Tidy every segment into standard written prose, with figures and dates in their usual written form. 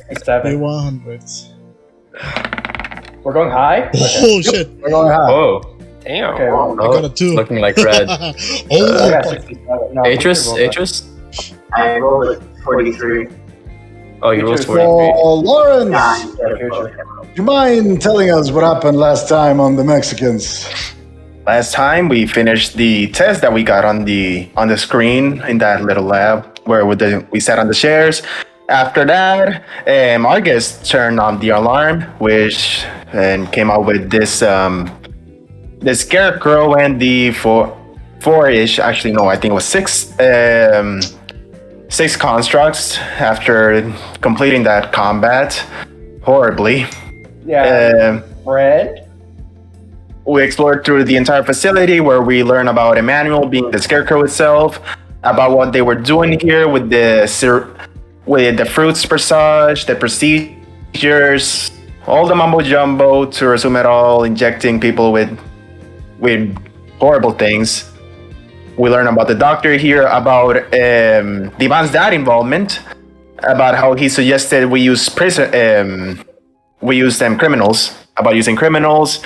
67. 100s. We're going high? Oh shit! We're going high. Oh, Damn. Okay, well, I got a 2. looking like red. I Oh, got 67. No, Atris? I rolled 43. Oh, you rolled Atris. 43. So, Lawrence, Future. do you mind telling us what happened last time on the Mexicans? Last time we finished the test that we got on the screen in that little lab where we sat on the chairs. After that, our guest turned on the alarm, which came out with this the scarecrow and the four-ish. Actually, no, I think it was six constructs. After completing that combat horribly, Yeah. Red? we explored through the entire facility where we learned about Emmanuel being the scarecrow itself, about what they were doing here with the fruits passage, the procedures, all the mumbo jumbo, to resume it all, injecting people with horrible things. We learned about the doctor here, about Divan's dad involvement, about how he suggested we use criminals, about using criminals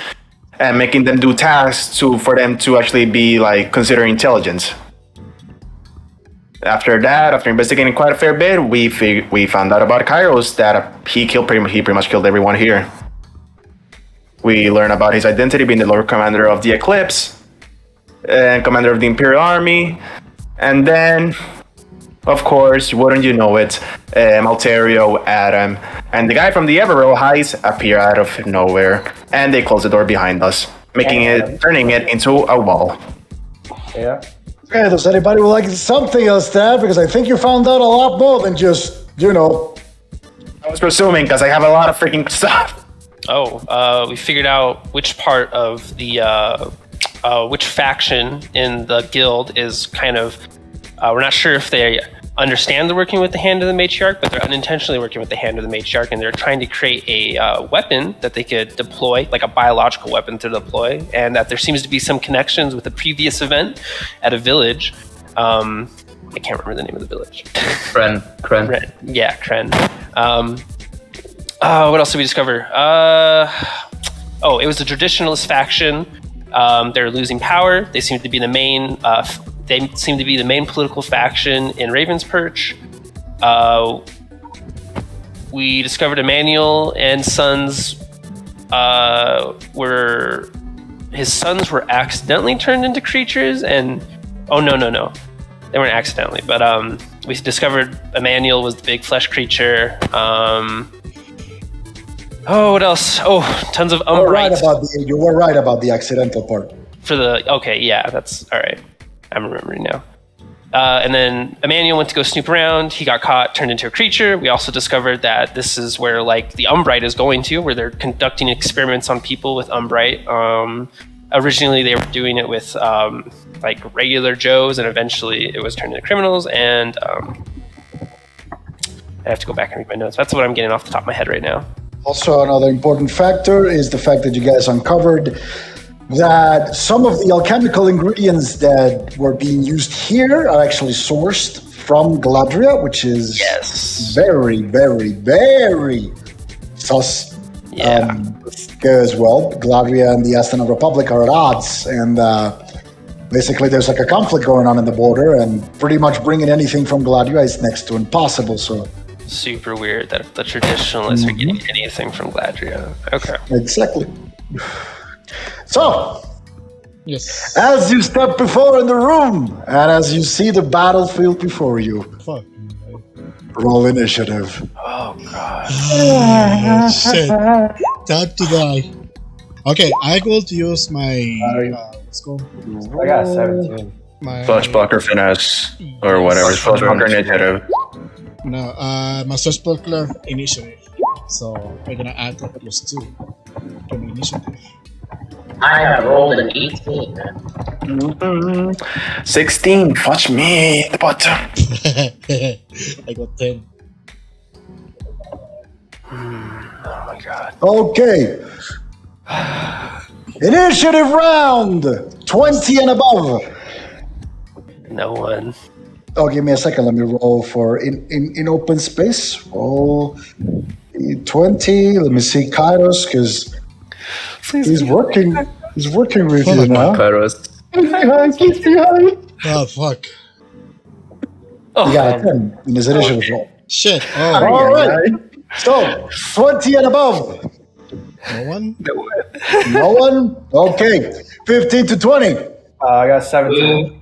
and making them do tasks for them to actually be like considered intelligent. After that, after investigating quite a fair bit, we found out about Kairos, that he pretty much killed everyone here. We learned about his identity, being the Lord Commander of the Eclipse and Commander of the Imperial Army. And then, of course, wouldn't you know it, Alterio, Adam, and the guy from the Everrow Heights appear out of nowhere, and they close the door behind us, turning it into a wall. Yeah. Okay, does anybody would like something else, Dad? Because I think you found out a lot more than just, I was presuming, because I have a lot of freaking stuff. We figured out which part of the which faction in the guild is kind of. We're not sure if they understand they're working with the Hand of the Matriarch, but they're unintentionally working with the Hand of the Matriarch, and they're trying to create a weapon that they could deploy, like a biological weapon to deploy, and that there seems to be some connections with a previous event at a village. I can't remember the name of the village. Kren. Yeah, Kren. What else did we discover? It was a traditionalist faction. They're losing power. They seem to be the main. They seem to be the main political faction in Ravensperch. We discovered Emmanuel and Sons his sons were accidentally turned into creatures, and no, they weren't accidentally, but we discovered Emmanuel was the big flesh creature. What else? Tons of Umbrite. You were right about the accidental part. That's all right. I'm remembering now. And then Emmanuel went to go snoop around. He got caught, turned into a creature. We also discovered that this is where the Umbrite is going to, where they're conducting experiments on people with Umbrite. Originally, they were doing it with regular Joes, and eventually it was turned into criminals. And I have to go back and read my notes. That's what I'm getting off the top of my head right now. Also, another important factor is the fact that you guys uncovered that some of the alchemical ingredients that were being used here are actually sourced from Galadria, which is very, very, very sus. Yeah. Because, Galadria and the Aston Republic are at odds, and basically there's a conflict going on in the border, and pretty much bringing anything from Galadria is next to impossible, so... Super weird that the traditionalists are getting anything from Galadria. Okay. Exactly. So, yes. as you step before in the room, and as you see the battlefield before you, Fuck. roll initiative. Oh, God. Shit. Time to die. Okay, I go to use my... let's go. I got 17. My... Flashbucker finesse, or whatever. Flashbucker initiative. No, my Swashbuckler initiative. So, we're gonna add a +2 to my initiative. I have rolled an 18. 16. Fudge me, the bottom. I got 10. Oh, my God. Okay. Initiative round! 20 and above. No one. Oh, give me a second. Let me roll for in open space. Roll 20. Let me see Kairos because he's working. He's working with you Come on, now. Kairos. He's behind. Oh, fuck. Oh, He got a 10 in his initiative roll. Shit. Oh, All right. So 20 and above. no one? No one? Okay. 15 to 20. I got 17.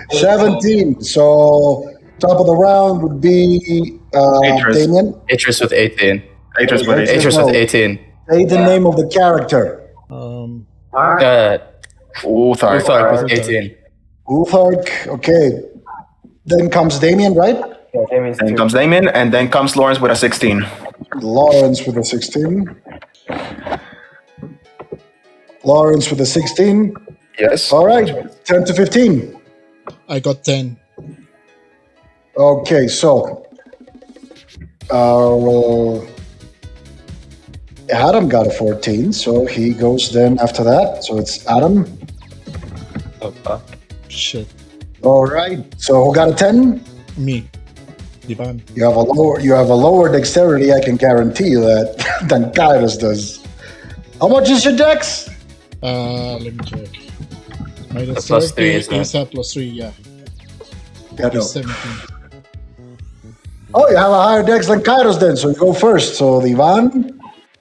17. So top of the round would be Atris. Damien. Atris with 18. Atris with Atris. Atris with 18. Say the name of the character. Uthark. Uthark with 18. Uthark. Okay. Then comes Damien, right? Yeah, Damien's Then 2. comes Damien, and then comes Lawrence with a 16. Lawrence with a 16. Lawrence with a 16. Yes. All right. 10 to 15. I got 10. Okay, so Adam got a 14, so he goes then after that. So it's Adam. Oh, fuck. Shit. All right. So who got a 10? Me. Ivan. You have a lower dexterity, I can guarantee you that, than Kairos does. How much is your dex? Let me check. Minus plus 30 3, isn't is a plus 3, yeah. Yeah, no. 17. Oh, you have a higher dex than Kairos then, so you go first. So the Ivan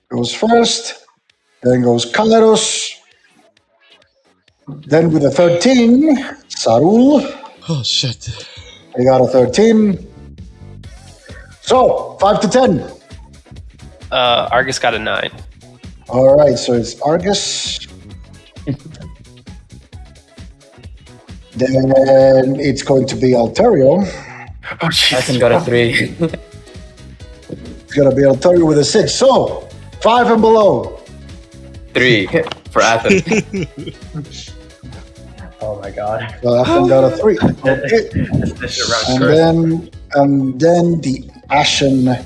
goes first, then goes Kairos. Then with a 13, Sarul. Oh, shit. You got a 13. So, 5 to 10. Argus got a 9. All right, so it's Argus. Then it's going to be Alterio. Oh, jeez. Ashen got a 3. It's going to be Alterio with a 6. So, 5 and below. 3 for Athens. Oh my god. So, Athen got a 3. Okay. This shit round And then the Ashen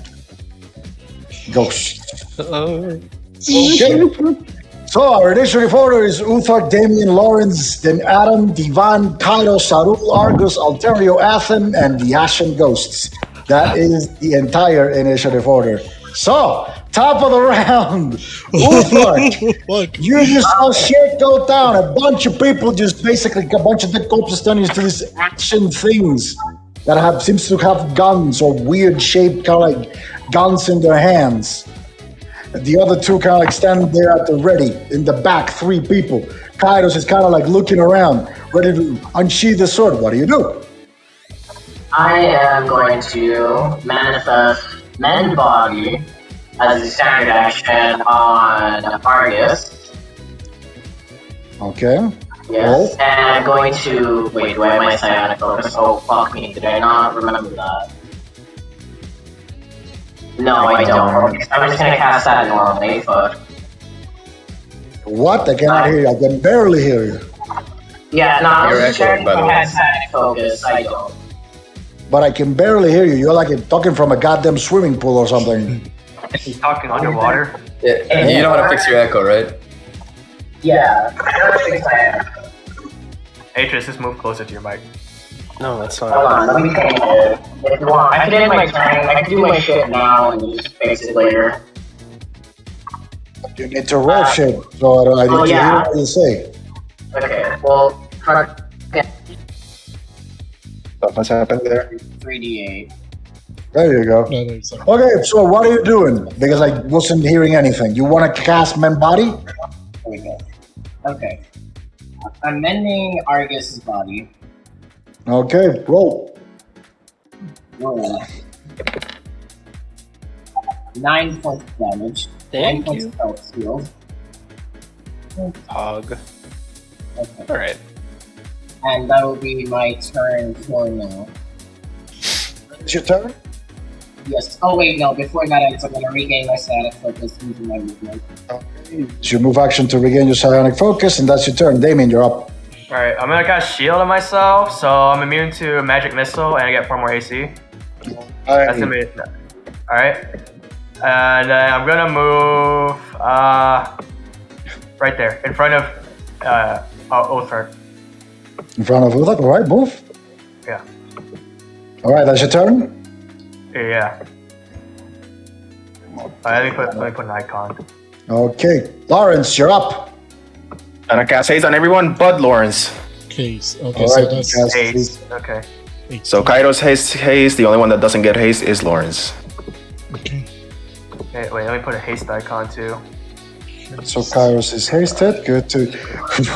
Ghosts. Okay. So our initiative order is Uthark, Damien, Lawrence, then Adam, Divan, Kairos, Sarul, Argus, Alterio, Athen, and the Ashen Ghosts. That is the entire initiative order. So, top of the round, Uthark. Fuck. You just saw shit go down. A bunch of people just basically, a bunch of dead corpses turn into these action things that seems to have guns or weird shaped kind of like guns in their hands. The other two kind of like stand there at the ready. In the back, 3 people. Kairos is kind of like looking around, ready to unsheath the sword. What do you do? I am going to manifest Mend Body as a standard action on Argus. Okay. Yes. And I'm going to... Wait, do I have my psionic focus? Oh, fuck me. Did I not remember that? No, I don't. Okay, so I'm just gonna cast that normally, but... What? I cannot hear you. I can barely hear you. Yeah, no, I'm You're just echoing, checking by if the I way. had psionic focus. I don't. But I can barely hear you. You're like talking from a goddamn swimming pool or something. He's talking underwater. Yeah, you know how to fix your echo, right? Yeah. I don't think I am. Atris, just move closer to your mic. No, that's Hold fine. on, let me change it. If you want, I can end my turn. I can do my shit now and just fix it later. You need to roll shit. So I need to hear what you say. Okay, well, fuck What's happened there? 3d8. There you go. No, no, sorry. Okay, so what are you doing? Because I wasn't hearing anything. You want to cast Men Body? There we go. Okay. I'm mending Argus's body. Okay, roll. Roll. 9 points of damage. 9 Thank points you. of health shield. Hog. Okay. Alright. And that will be my turn for now. It's your turn. Yes. Oh wait, no. Before that, I'm gonna regain my static focus using my movement. It's your move action to regain your psionic focus, and that's your turn. Damien, you're up. Alright, I'm gonna cast shield on myself, so I'm immune to magic missile and I get 4 more AC. That's gonna be alright. And I'm gonna move right there, in front of Oathheart. In front of Ulak, all right, move. Yeah. All right, that's your turn. Yeah. Let me put an icon. Okay, Lawrence, you're up. And I cast haste on everyone but Lawrence. Okay, so Alright, that's cast Haste. Okay. 18. So Kairos haste. The only one that doesn't get haste is Lawrence. Okay. Okay, wait, let me put a haste icon too. So Kairos is hasted. Good to.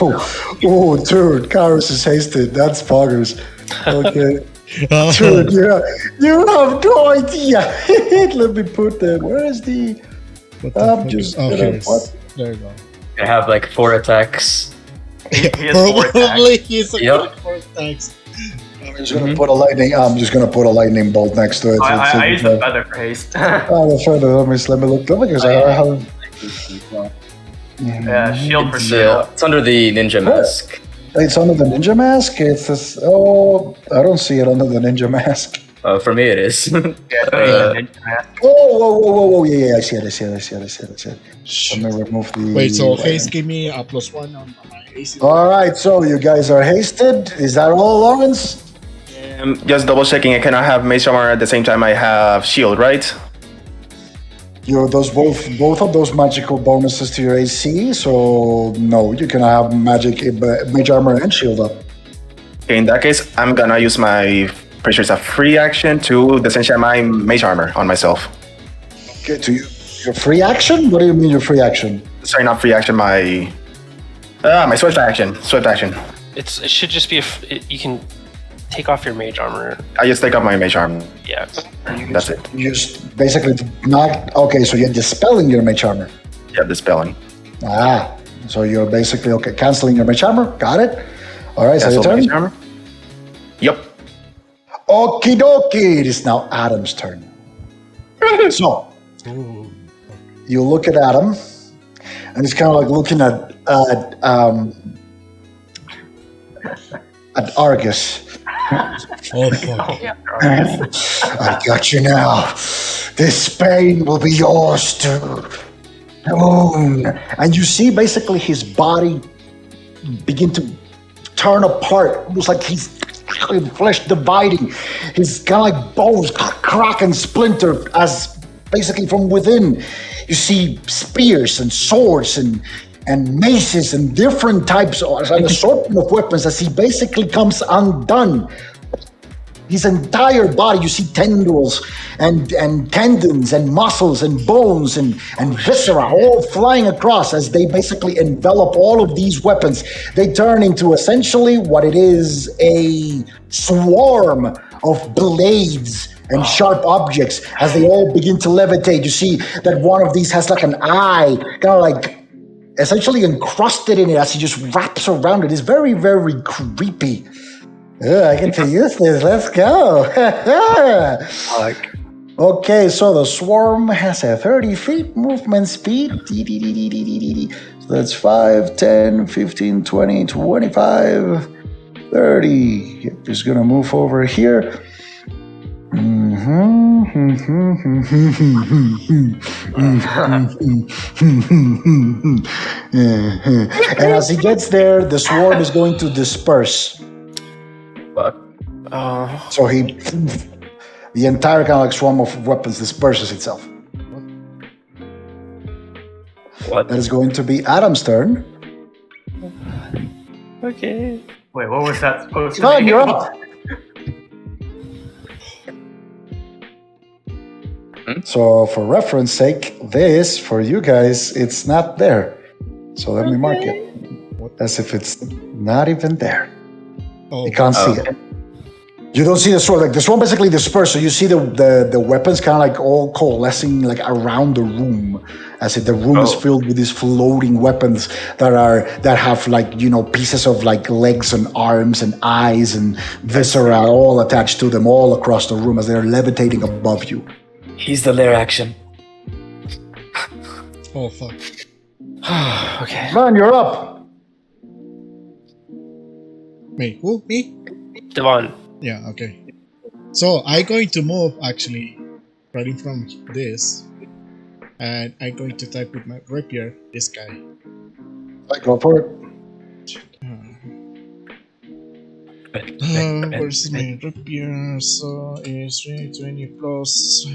Oh, dude, Kairos is hasted. That's poggers. Okay. Dude, you have no idea. Let me put them. Where is the? What the I'm fuck just is- gonna- okay, what? there you go. I have like 4 attacks. He has 4 attacks. Probably he's a Yep. good for attacks. I'm just gonna put a lightning. I'm just gonna put a lightning bolt next to it. I use the feather for haste. Oh, the feather. Let me look. Look, because I have. Yeah, shield for It's, shield. it's under the ninja mask. It's under the ninja mask. It's this. Oh, I don't see it under the ninja mask. For me, it is. Yeah, it's under the ninja mask. Whoa! Yeah, I see it. Let me remove the. Wait, so haste give me a +1 on my AC. All right, so you guys are hasted. Is that all, Lawrence? Just double checking. I cannot have Mage Armor at the same time I have Shield, right? Those both of those magical bonuses to your AC. So no, you can have mage armor and shield up. Okay, in that case, I'm gonna use my pretty sure it's a free action to disenchant my Mage Armor on myself. Okay, to you, your free action. What do you mean your free action? Sorry, not free action. My swift action. Swift action. It should just be you can take off your mage armor. I just take off my Mage Armor. Yeah. That's it. You just basically not. Okay, so you're dispelling your mage armor. Yeah, dispelling. So you're basically canceling your mage armor. Got it. All right, so your Cancel turn. Mage Armor. Yep. Okie dokie. It is now Adam's turn. So you look at Adam, and it's kind of like looking at Argus. Oh fuck. I got you now. This pain will be yours too. And you see basically his body begin to turn apart, almost like he's flesh dividing. His kind of like bones crack and splinter as basically from within you see spears and swords and maces and different types of an assortment of weapons as he basically comes undone. His entire body, you see tendrils and tendons and muscles and bones and viscera all flying across as they basically envelop all of these weapons. They turn into essentially what it is, a swarm of blades and sharp objects as they all begin to levitate. You see that one of these has like an eye, kind of like essentially encrusted in it as he just wraps around it. It's very, very creepy. I get to use this. Let's go. Okay, so the swarm has a 30 feet movement speed. So that's 5, 10, 15, 20, 25, 30. Yep, just gonna move over here. And as he gets there, the swarm is going to disperse. Fuck. So the entire kind of like swarm of weapons disperses itself. What? That is going to be Adam's turn. Okay. Wait, what was that supposed to John, be? you're up. So for reference sake, this for you guys, it's not there. So let me mark it as if it's not even there. Oh, You can't see it. You don't see the sword. Like the sword basically dispersed. So you see the weapons kind of like all coalescing like around the room, as if the room is filled with these floating weapons that have like, you know, pieces of like legs and arms and eyes and viscera all attached to them all across the room as they're levitating above you. He's the lair action. oh fuck. Okay. Man, you're up. Me? Who? Me? Devon. Yeah, okay. So I'm going to move actually right in front of this. And I'm going to type with my rapier this guy. Go for it. Where's my rapier? So it's 20 plus.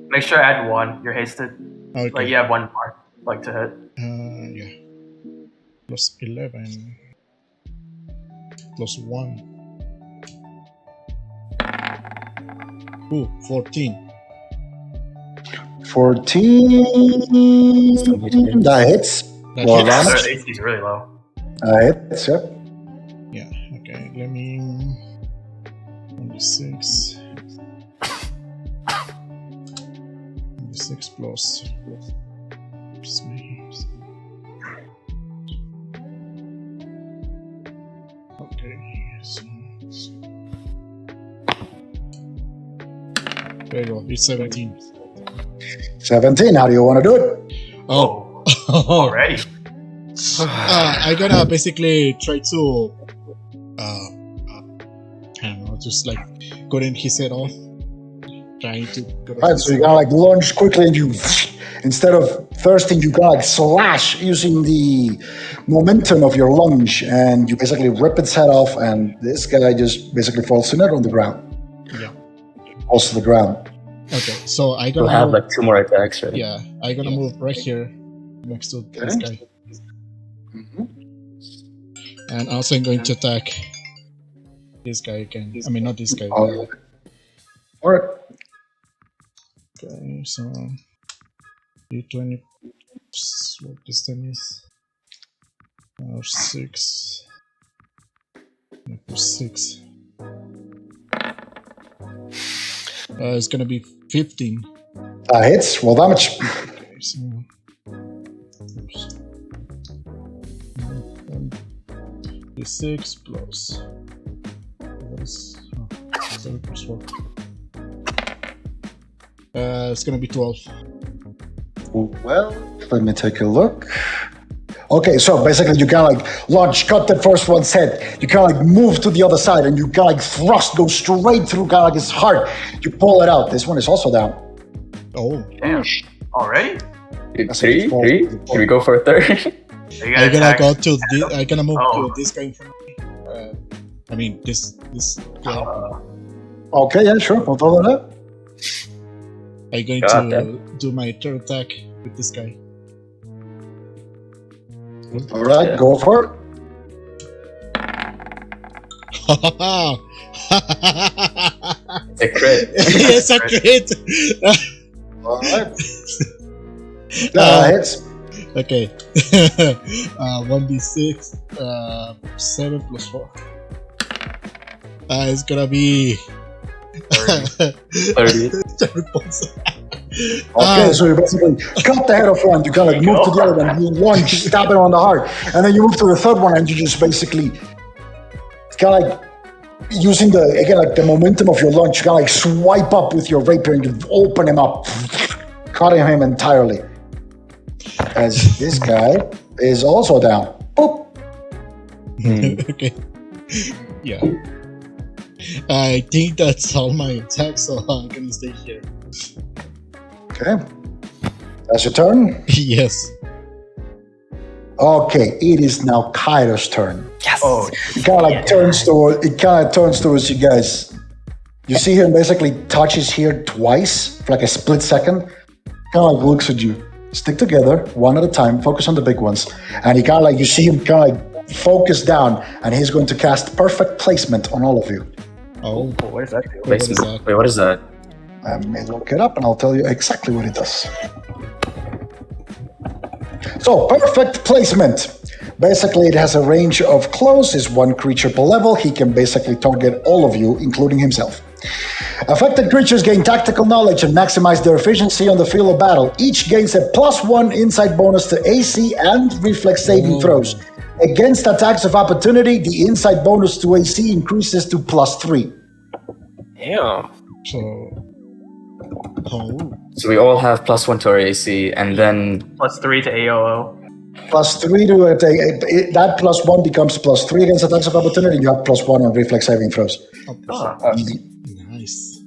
Make sure to add 1. You're hasted. Okay. Like you have 1 more, like to hit. Yeah. Plus 11. Plus 1. Ooh, 14. 14. That hits. That Well, hits. damage. Their AC is really low. Hits, yep. Yeah, okay. Let me. 26. 26 plus. Where's my- Okay, so. There you go. It's 17. 17. How do you want to do it? Oh. Already. I'm gonna basically try to I don't know, just like cutting his head off, trying to cut off Right, his so you head. gotta like lunge quickly and you, instead of thirsting, you gotta like slash using the momentum of your lunge and you basically rip its head off and this guy just basically falls in it on the ground. Yeah. Falls to the ground. Okay, so I'm We'll gonna have move, like 2 more attacks, right? yeah, I'm gonna move right here next to this guy, and also I'm going to attack this guy again. I mean, not this guy. Oh. Alright. Okay, so D20. What this thing is? 6. Yeah, plus 6. It's gonna be 15. Hits. Roll damage. Okay, so. Oops. 6 plus. What is. 7 plus 4. It's gonna be 12. Well, let me take a look. Okay, so basically you can like launch, cut the first one's head. You can like move to the other side and you can like thrust, go straight through kind of like his heart. You pull it out. This one is also down. Oh. Damn. Already? 3? Should we go for a third? You I'm gonna attack. go to this. I'm gonna move Oh. to this guy in front of me. I mean, this guy. Okay, yeah, sure. We'll throw that up. I'm going Got to do my third attack with this guy. All right, Yeah. go for it. It's a crit. Yes, a crit. All right. Uh, Hits. Okay. 1d6. 7 plus 4. It's gonna be 30. 7 points. Okay, so you basically cut the head off one, you kind of like move to the other one, you lunge, stab it on the heart, and then you move to the third one and you just basically kind of like using the again like the momentum of your lunge, you kind of like swipe up with your rapier and you open him up, cutting him entirely. As this guy is also down. Boop. Okay. Yeah. I think that's all my attacks, so I'm gonna stay here. Okay. That's your turn. Yes. Okay, it is now Kairo's turn. Yes. Oh, It kind of like turns towards you guys. You see him basically touches here twice for like a split second. Kind of like looks at you. Stick together, one at a time. Focus on the big ones. And he kind of like you see him kind of like focus down, and he's going to cast perfect placement on all of you. Oh, what does that do? what is that? Wait, what is that? I may look it up, and I'll tell you exactly what it does. So, perfect placement. Basically, it has a range of close, is one creature per level. He can basically target all of you, including himself. Affected creatures gain tactical knowledge and maximize their efficiency on the field of battle. Each gains a +1 insight bonus to AC and reflex saving throws. Against attacks of opportunity, the insight bonus to AC increases to +3. Damn. So. Oh. So we all have +1 to our AC, and then +3 to AOO. +3 to that +1 becomes +3 against attacks of opportunity. You have +1 on reflex saving throws. Oh, Nice.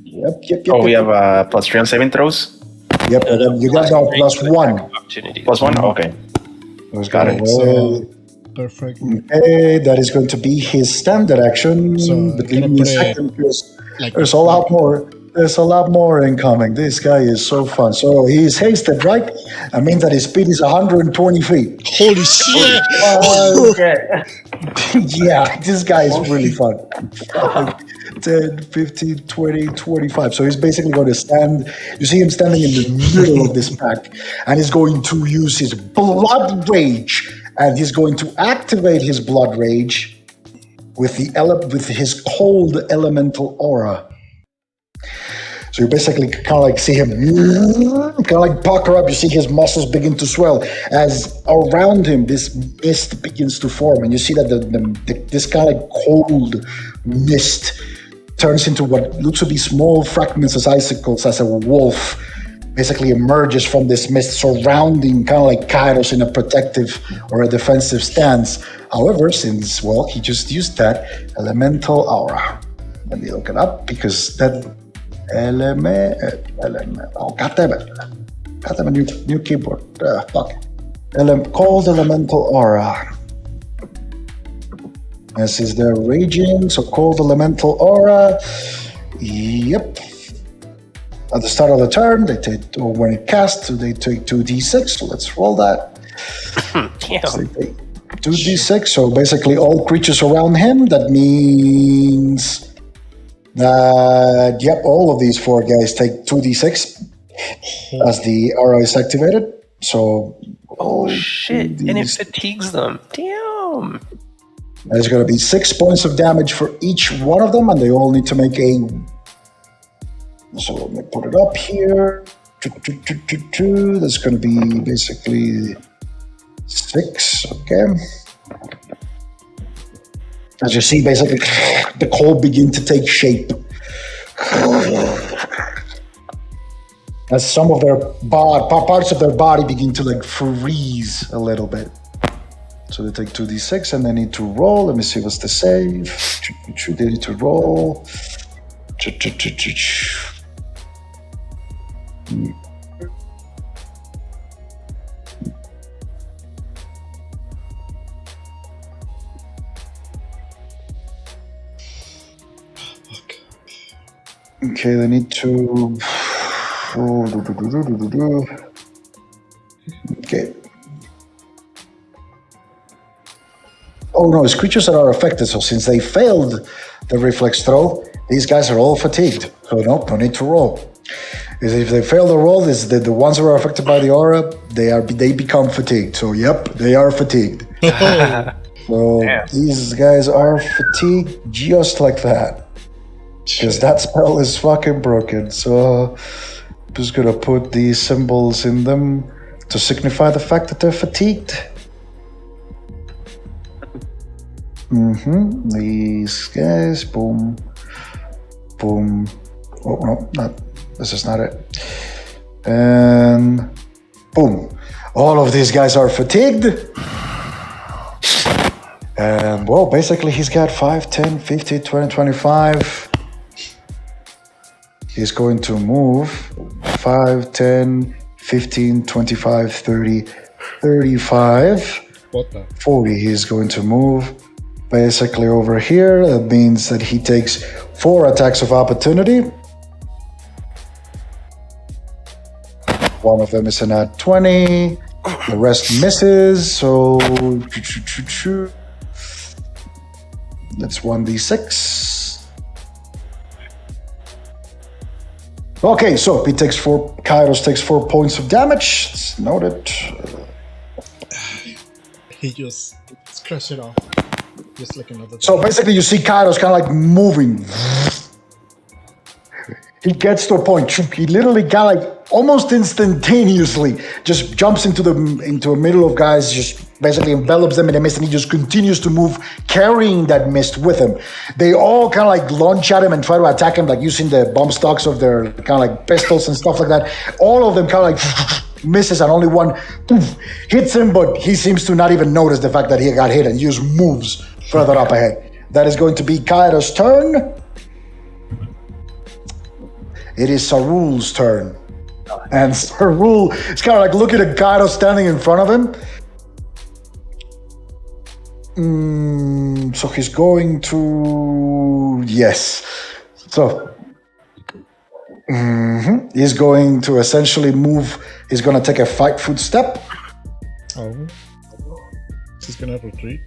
Yep. Oh, we have +3 on saving throws. Yep, and then you guys have +1. Opportunity. +1. Okay. Who's Got gonna it. roll? Perfect. Okay, that is going to be his standard action. So, but can I give me a put second, because like there's a lot more. There's a lot more incoming. This guy is so fun. So he's hasted, right? I mean that his speed is 120 feet. Holy shit! Yeah, this guy is really fun. 5, 10, 15, 20, 25. So he's basically going to stand. You see him standing in the middle of this pack, and he's going to use his blood rage, and he's going to activate his blood rage with with his cold elemental aura. So you basically kind of like see him kind of like pucker up. You see his muscles begin to swell as around him this mist begins to form, and you see that this kind of like cold mist turns into what looks to be small fragments as icicles, as a wolf basically emerges from this mist, surrounding kind of like Kairos in a protective or a defensive stance. However, since, well, he just used that elemental aura. Let me look it up, because that oh, goddamn it. Goddamn, a new keyboard. Fuck. Cold elemental aura. This is their raging, so cold elemental aura. Yep. At the start of the turn, they take, or when it casts, they take 2d6. So let's roll that. Damn. So they take 2d6. So basically, all creatures around him. That means that, yep, all of these 4 guys take 2d6 as the aura is activated. So, oh shit! And it fatigues them. Damn. There's going to be 6 points of damage for each one of them, and they all need to make a. So let me put it up here. That's going to be basically 6. Okay. As you see, basically, the cold begin to take shape. As some of their parts of their body begin to like freeze a little bit. So they take 2d6 and they need to roll. Let me see what's the save. They need to roll. Okay, they need to. Okay. Oh no, it's creatures that are affected. So since they failed the reflex throw, these guys are all fatigued. So nope, no need to roll. If they fail the roll, is the ones who are affected by the aura, they become fatigued. So yep, they are fatigued. So yeah. These guys are fatigued just like that. Because that spell is fucking broken. So I'm just gonna put these symbols in them to signify the fact that they're fatigued. These guys, boom, boom. Oh no, this is not it. And boom. All of these guys are fatigued. And well, basically he's got 5, 10, 15, 20, 25. He's going to move 5, 10, 15, 25, 30, 35, 40. He's going to move basically over here. That means that he takes 4 attacks of opportunity. One of them is an at 20. The rest misses. So that's 1d6. Okay, so he takes 4. Kairos takes 4 points of damage. It's noted. He just scratched it off. Just like another. So basically, you see Kairos kind of like moving. He gets to a point. He literally kind of like almost instantaneously just jumps into the middle of guys, just basically envelops them in a mist, and he just continues to move, carrying that mist with him. They all kind of like launch at him and try to attack him, like using the bomb stocks of their kind of like pistols and stuff like that. All of them kind of like misses, and only one hits him, but he seems to not even notice the fact that he got hit and just moves further up ahead. That is going to be Kairos' turn. It is Sarul's turn. And Sarul is kind of like looking at Kairos standing in front of him. So he's going to... Yes. So... He's going to essentially move... He's going to take a 5-foot step. Oh. He's gonna retreat.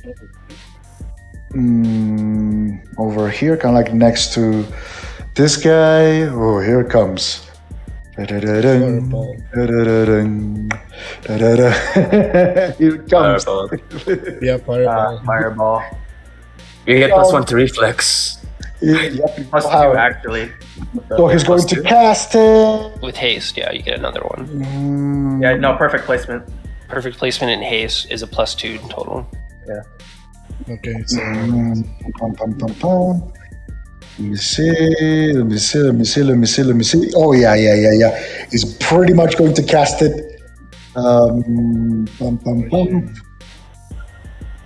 Over here, kind of like next to this guy. Oh, here it comes. Fireball. Here it comes. Fireball. Yeah, fireball. Fireball. You get +1 to reflex. Yep. +2 actually. So he's going to cast it. With haste, yeah, you get another one. Yeah, no, perfect placement. Perfect placement in haste is a +2 in total. Yeah. Okay, so Let me see. Oh, yeah. He's pretty much going to cast it.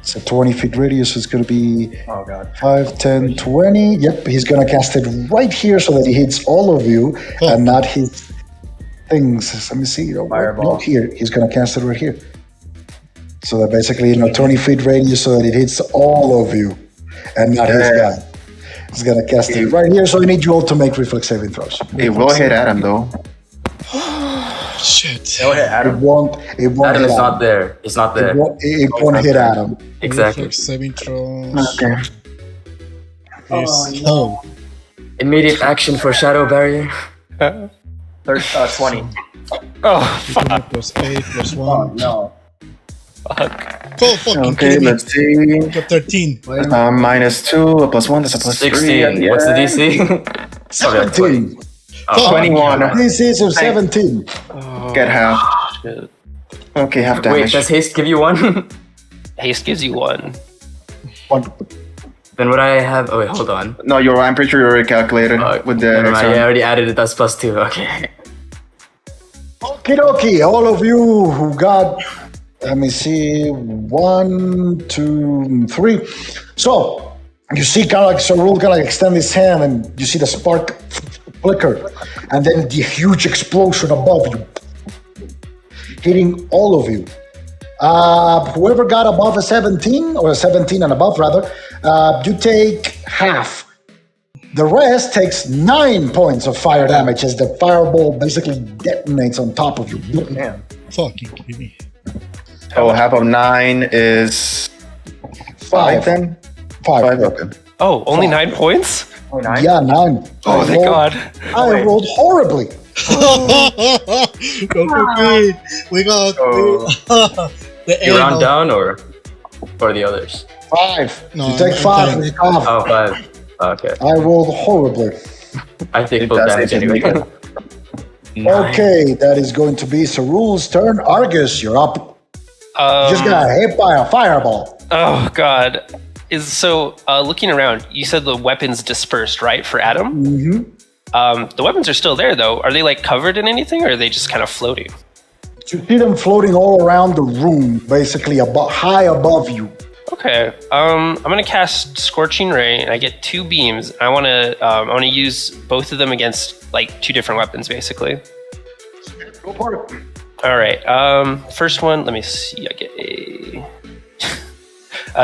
It's a 20 feet radius, so it's going to be Oh god. 5, 10, 20. Yep, he's going to cast it right here so that he hits all of you and not his things. Let me see. Fireball. No, here. He's going to cast it right here. So that basically, 20 feet radius so that it hits all of you and not his guy. He's going to cast it right here, so I need you all to make reflex saving throws. It will hit Adam though. shit. Go ahead, It Adam. won't Adam hit is not Adam. there. It's not there. It won't hit Adam. Exactly. Reflex saving throws. Okay. Is oh. Immediate action for Shadow Barrier. 20. Oh, fuck. Plus 8 plus 1. No. Oh, fucking Okay, kidding me. let's see. Got 13. -2, a +1, that's a +3. 16. What's the DC? 17. Oh, 21. This is a 17. Get half. Shit. Okay, half Wait, damage. does haste give you 1? Haste gives you 1. Then would I have? Oh wait, hold on. No, I'm pretty sure you already calculated with the Never next mind, one. I already added it. That's +2. Okay. Okie dokie, all of you who got, let me see, 1, 2, 3. So, you see kind of like Sarul kind of like extend his hand and you see the spark flicker. And then the huge explosion above you, hitting all of you. Whoever got above a 17, or a 17 and above rather, you take half. The rest takes 9 points of fire damage as the fireball basically detonates on top of you. Damn. Fucking kidding me. So half of 9 is 5 then? 5. 5, okay. Oh, only 9 points? Only 9? Yeah, 9. Oh, thank God. I rolled horribly. Okay. We got the You round anal. down or the others? 5. No, you take I'm 5 counting. and you half. Oh, 5. Okay. I rolled horrubly. I take It full does damage hit anyway. me. Nine. Okay, that is going to be Sarul's turn. Argus, you're up. You just got hit by a fireball. Oh, God. Looking around, you said the weapons dispersed, right, for Adam? Mm-hmm. The weapons are still there, though. Are they, like, covered in anything, or are they just kind of floating? You see them floating all around the room, basically high above you. Okay. I'm gonna cast Scorching Ray, and I get 2 beams. I wanna use both of them against like 2 different weapons, basically. Go for it. All right. First one. Let me see. I get a.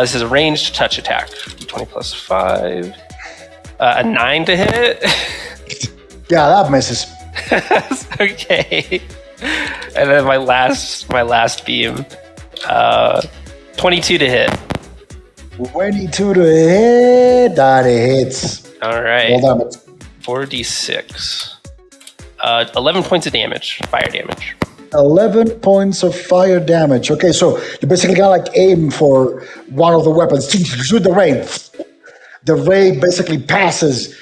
This is a ranged touch attack. 20 plus 5. A 9 to hit. Yeah, that misses. Okay. And then my last beam. 22 to hit. 22 to hit. That hits. All right. Roll damage. 4d6. 11 points of damage, fire damage. 11 points of fire damage. Okay, so you basically gotta like aim for one of the weapons. Shoot the ray. The ray basically passes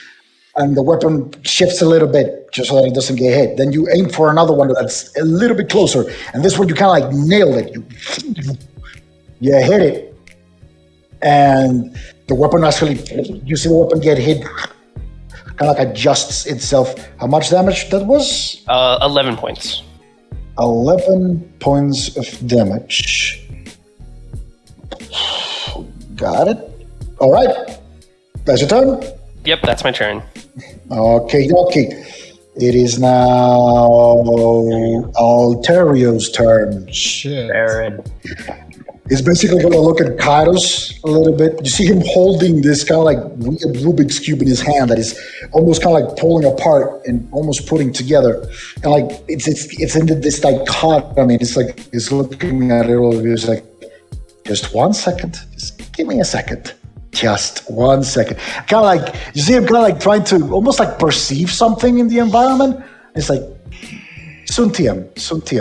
and the weapon shifts a little bit just so that it doesn't get hit. Then you aim for another one that's a little bit closer. And this one you kind of like nailed it. You hit it. And the weapon actually, you see the weapon get hit, kind of like adjusts itself. How much damage that was? 11 points. 11 points of damage. Got it. All right. That's your turn. Yep, that's my turn. Okay. It is now Alterio's turn. Shit. Baron. He's basically going to look at Kairos a little bit. You see him holding this kind of like weird Rubik's Cube in his hand that is almost kind of like pulling apart and almost putting together. And like it's into this dichotomy. It's like he's looking at it all. He's like, just 1 second. Just give me a second. Just 1 second. Kind of like, you see him kind of like trying to almost like perceive something in the environment. It's like, Suntium.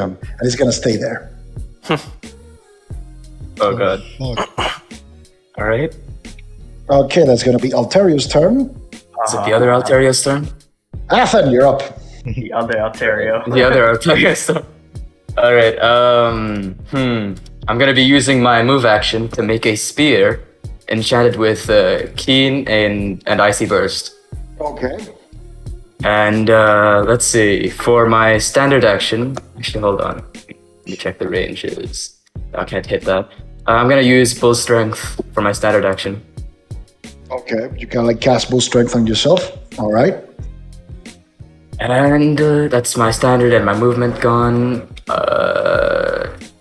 And he's going to stay there. Oh god. All right. Okay, that's going to be Alterio's turn. Is it the other Alterio's turn? Athen, you're up. The other Alterio. The other Alterio's turn. All right. I'm gonna be using my move action to make a spear enchanted with Keen and Icy Burst. Okay. And let's see. For my standard action, actually, hold on. Let me check the ranges. I can't hit that. I'm gonna use Bull Strength for my standard action. Okay, you can like cast Bull Strength on yourself. All right. And that's my standard and my movement gone.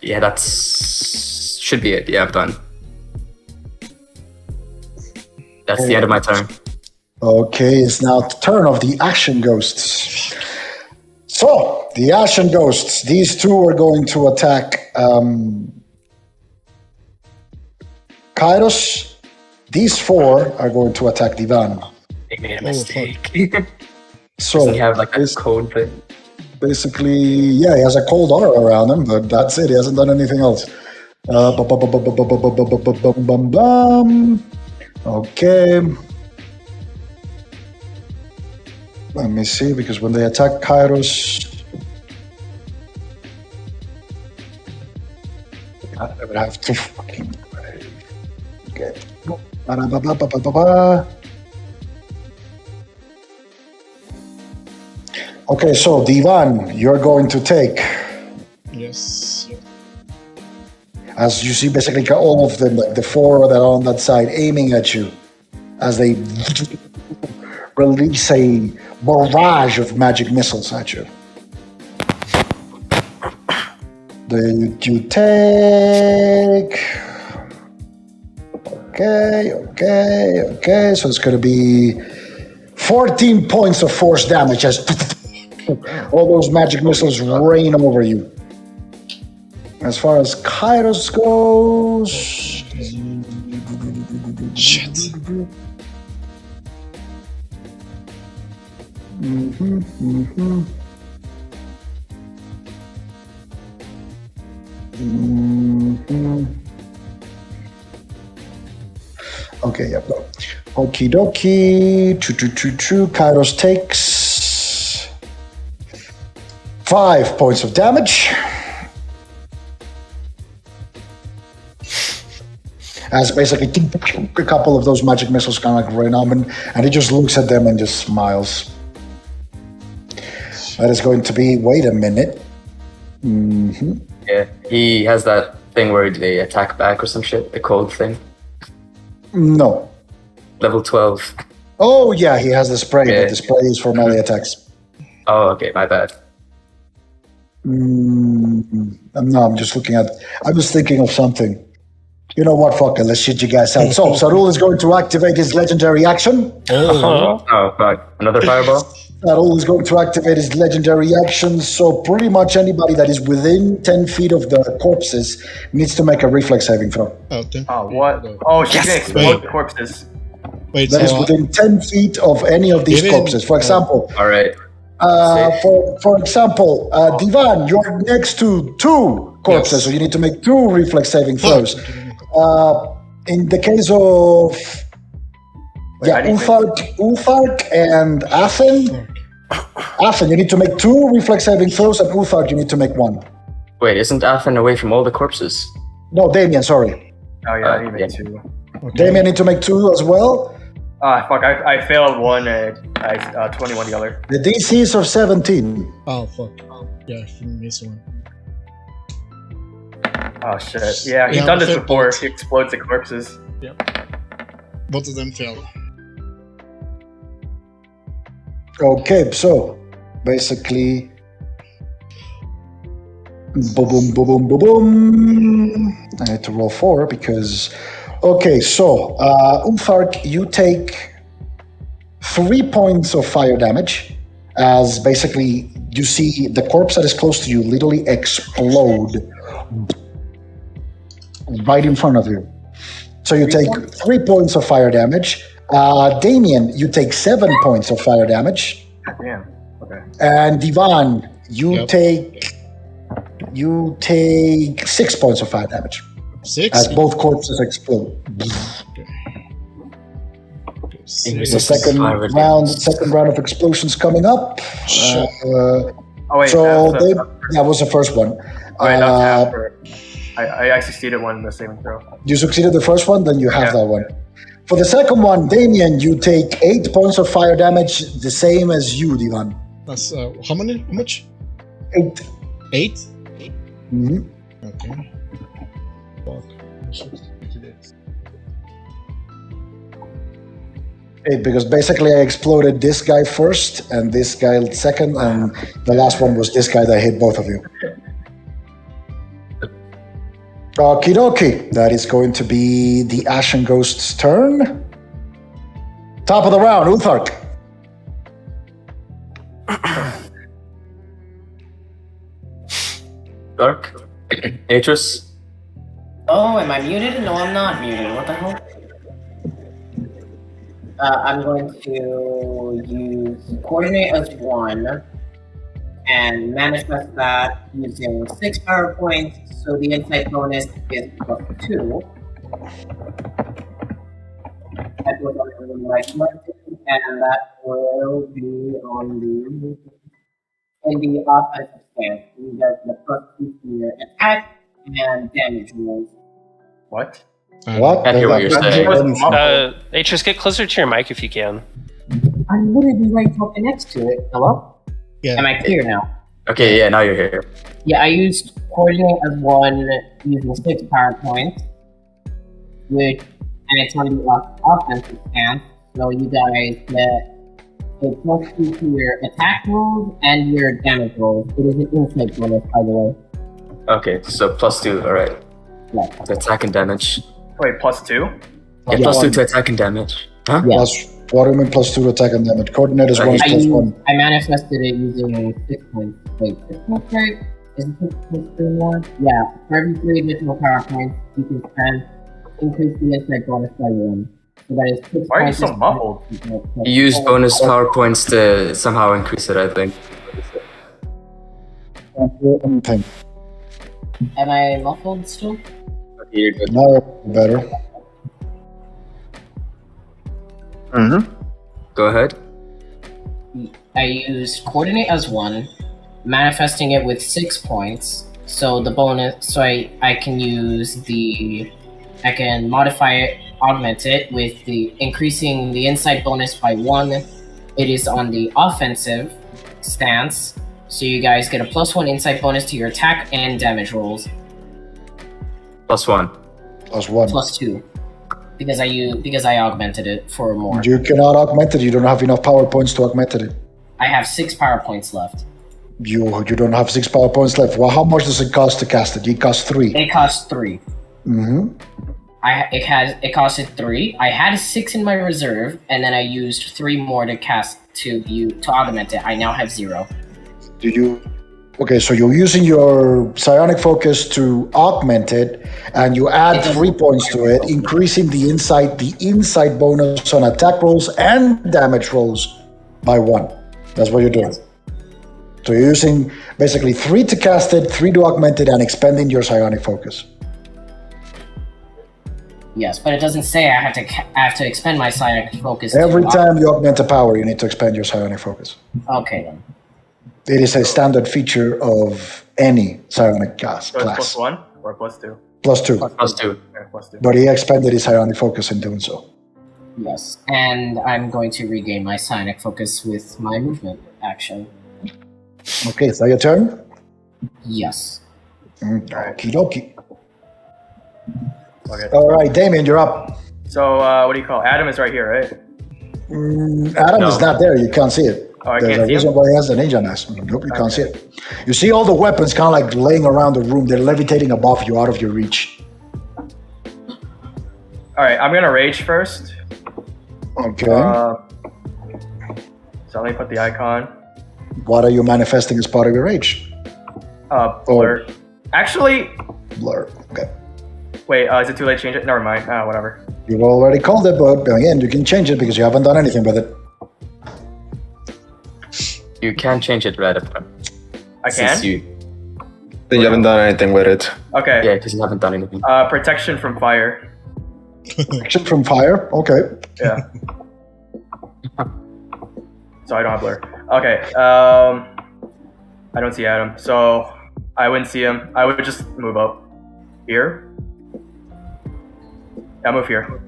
Yeah, that's should be it. Yeah, I'm done. That's the end of my turn. Okay, it's now the turn of the Ashen Ghosts. So, the Ashen Ghosts, these two are going to attack Kairos. These four are going to attack Divan. They made a mistake. So, Doesn't he have like a code thing? basically, yeah, he has a cold aura around him, but that's it. He hasn't done anything else. Okay. Let me see, because when they attack Kairos, I would have to fucking. Okay. Okay, so Divan, you're going to take, Yes. as you see, basically all of them, like the four that are on that side, aiming at you as they release a barrage of magic missiles at you. You take. Okay. So it's going to be 14 points of force damage as all those magic missiles rain over you. As far as Kairos goes. Shit. Okay, yep. Go. Okie dokie. True. Kairos takes 5 points of damage. As basically a couple of those magic missiles kind of like rain on him, and he just looks at them and just smiles. That is going to be. Wait a minute. Yeah, he has that thing where they attack back or some shit. The code thing. No. Level 12. Oh yeah, he has the spray. Yeah. But the spray is for melee attacks. Oh, okay, my bad. No, I'm just looking at. I was thinking of something. You know what? Fuck it. Let's shit you guys out. So Sarul is going to activate his legendary action. Oh, fuck. Another fireball? Sarul is going to activate his legendary action. So pretty much anybody that is within 10 feet of the corpses needs to make a reflex saving throw. Okay. Oh, what? Oh, she can explode corpses. Wait, That is so within 10 feet of any of these Even- corpses. For example, All right. for example, Divan, you're next to two corpses, Yes. so you need to make 2 reflex saving throws. In the case of I need to- Uthark and Athen, you need to make 2 reflex saving throws, and Uthark, you need to make 1. Wait, isn't Athen away from all the corpses? No, Damien, sorry. Oh yeah, I need to Yeah. make 2. Damien need to make 2 as well. Ah, fuck, I failed one and I 21 the other. The DCs of 17. Oh fuck. Yeah, I missed one. Oh shit. Yeah, he's Yeah, done this failed before. both. He explodes the corpses. Both of them failed. Okay, so basically Boom, boom, boom, boom, boom, boom. I need to roll 4 because... Okay, so, Ulfark, you take 3 points of fire damage as basically you see the corpse that is close to you literally explode right in front of you. So you take 3 points of fire damage. Damien, you take 7 points of fire damage. Damn. Okay. And Divan, you Yep. take 6 points of fire damage 6. as both corpses explode. Increase The second fire round of explosions coming up. Sure. Oh wait. So that's that was the first one. oh, wait, that's half for. I succeeded one in the saving throw. You succeeded the first one, then you have Yeah. that one. For the second one, Damien, you take 8 points of fire damage, the same as you, Divan. That's how many? How much? 8. 8. Mhm. Okay. Fuck. 8, because basically I exploded this guy first and this guy second, and the last one was this guy that hit both of you. Okie dokie. That is going to be the Ashen Ghosts' turn. Top of the round, Uthark. Dark. Atris. Oh, am I muted? No, I'm not muted. What the hell? I'm going to use coordinate as 1 and manifest that using 6 power points. So the insight bonus is +2. That was on the right button, and that will be on the in the offensive stance. You guys get +2 to your attack and damage rolls. What? What? I hear what you're saying. Atris, get closer to your mic if you can. I'm literally right talking next to it. Hello? Yeah. Am I clear now? Okay, yeah, now you're here. Yeah, I used coordinate as 1 using 6 power points, and it's on the offensive stance. So you guys get a +2 to your attack rolls and your damage rolls. It is an insight bonus, by the way. Okay, so +2, alright. Yeah. To attack and damage. Wait, +2? Yeah, +2 to attack and damage. Huh? Yeah. What do you mean +2 attack and damage? Coordinate is 1 is +1. I manifested it using 6 points. Wait, 6 points, right? Is it 6 points or more? Yeah. For every 3 additional power points, you can spend increase the insight bonus by 1. So that is 6 Why are you points. so muffled? You use bonus power points to somehow increase it, I think. Okay. Am I muffled still? Okay, you're good. Now better. Mm-hmm. Go ahead. I used coordinate as 1, manifesting it with 6 points. So the bonus, so I can use I can modify it, augment it with the increasing the insight bonus by 1. It is on the offensive stance, so you guys get a +1 insight bonus to your attack and damage rolls. +1. +1. +2, because I augmented it for more. You cannot augment it. You don't have enough power points to augment it. I have 6 power points left. You don't have 6 power points left. Well, how much does it cost to cast it? It costs 3. It costs 3. Mm-hmm. It costed 3. I had 6 in my reserve, and then I used 3 more to cast to augment it. I now have 0. Okay, so you're using your psionic focus to augment it, and you add 3 points to it, increasing the insight bonus on attack rolls and damage rolls by 1. That's what you're doing. So you're using basically 3 to cast it, 3 to augment it, and expending your psionic focus. Yes, but it doesn't say I have to expend my psionic focus. Every time you augment a power, you need to expend your psionic focus. Okay then. It is a standard feature of any psionic class. So it's +1 or +2? +2. +2. Yeah, +2. But he expended his psionic focus in doing so. Yes, and I'm going to regain my psionic focus with my movement action. Okay, is that your turn? Yes. Okie dokie. Okay. All right, Damien, you're up. So what do you call it? Adam is right here, right? Adam No. is not there. You can't see it. Oh, I There's can't a see reason him? why he has the ninja mask. Nope, you can't see it. You see all the weapons kind of like laying around the room. They're levitating above you, out of your reach. Alright, I'm gonna rage first. Okay. So let me put the icon. What are you manifesting as part of your rage? Blur. Actually, Blur. Okay. wait, is it too late to change it? Never mind. Whatever. You've already called it, but again, you can change it because you haven't done anything with it. You can change it right up. I can? Since you, Then you haven't done anything with it. Okay. yeah, because you haven't done anything. Protection from fire. Action from fire. Okay. Yeah. So I don't have blur. Okay. I don't see Adam, so I wouldn't see him. I would just move up here. Yeah, move here.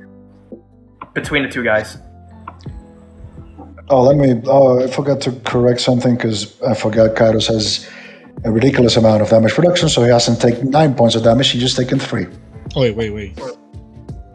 Between the two guys. Oh, I forgot to correct something because I forgot Kairos has a ridiculous amount of damage reduction, so he hasn't taken 9 points of damage. He's just taken 3. Oh, wait.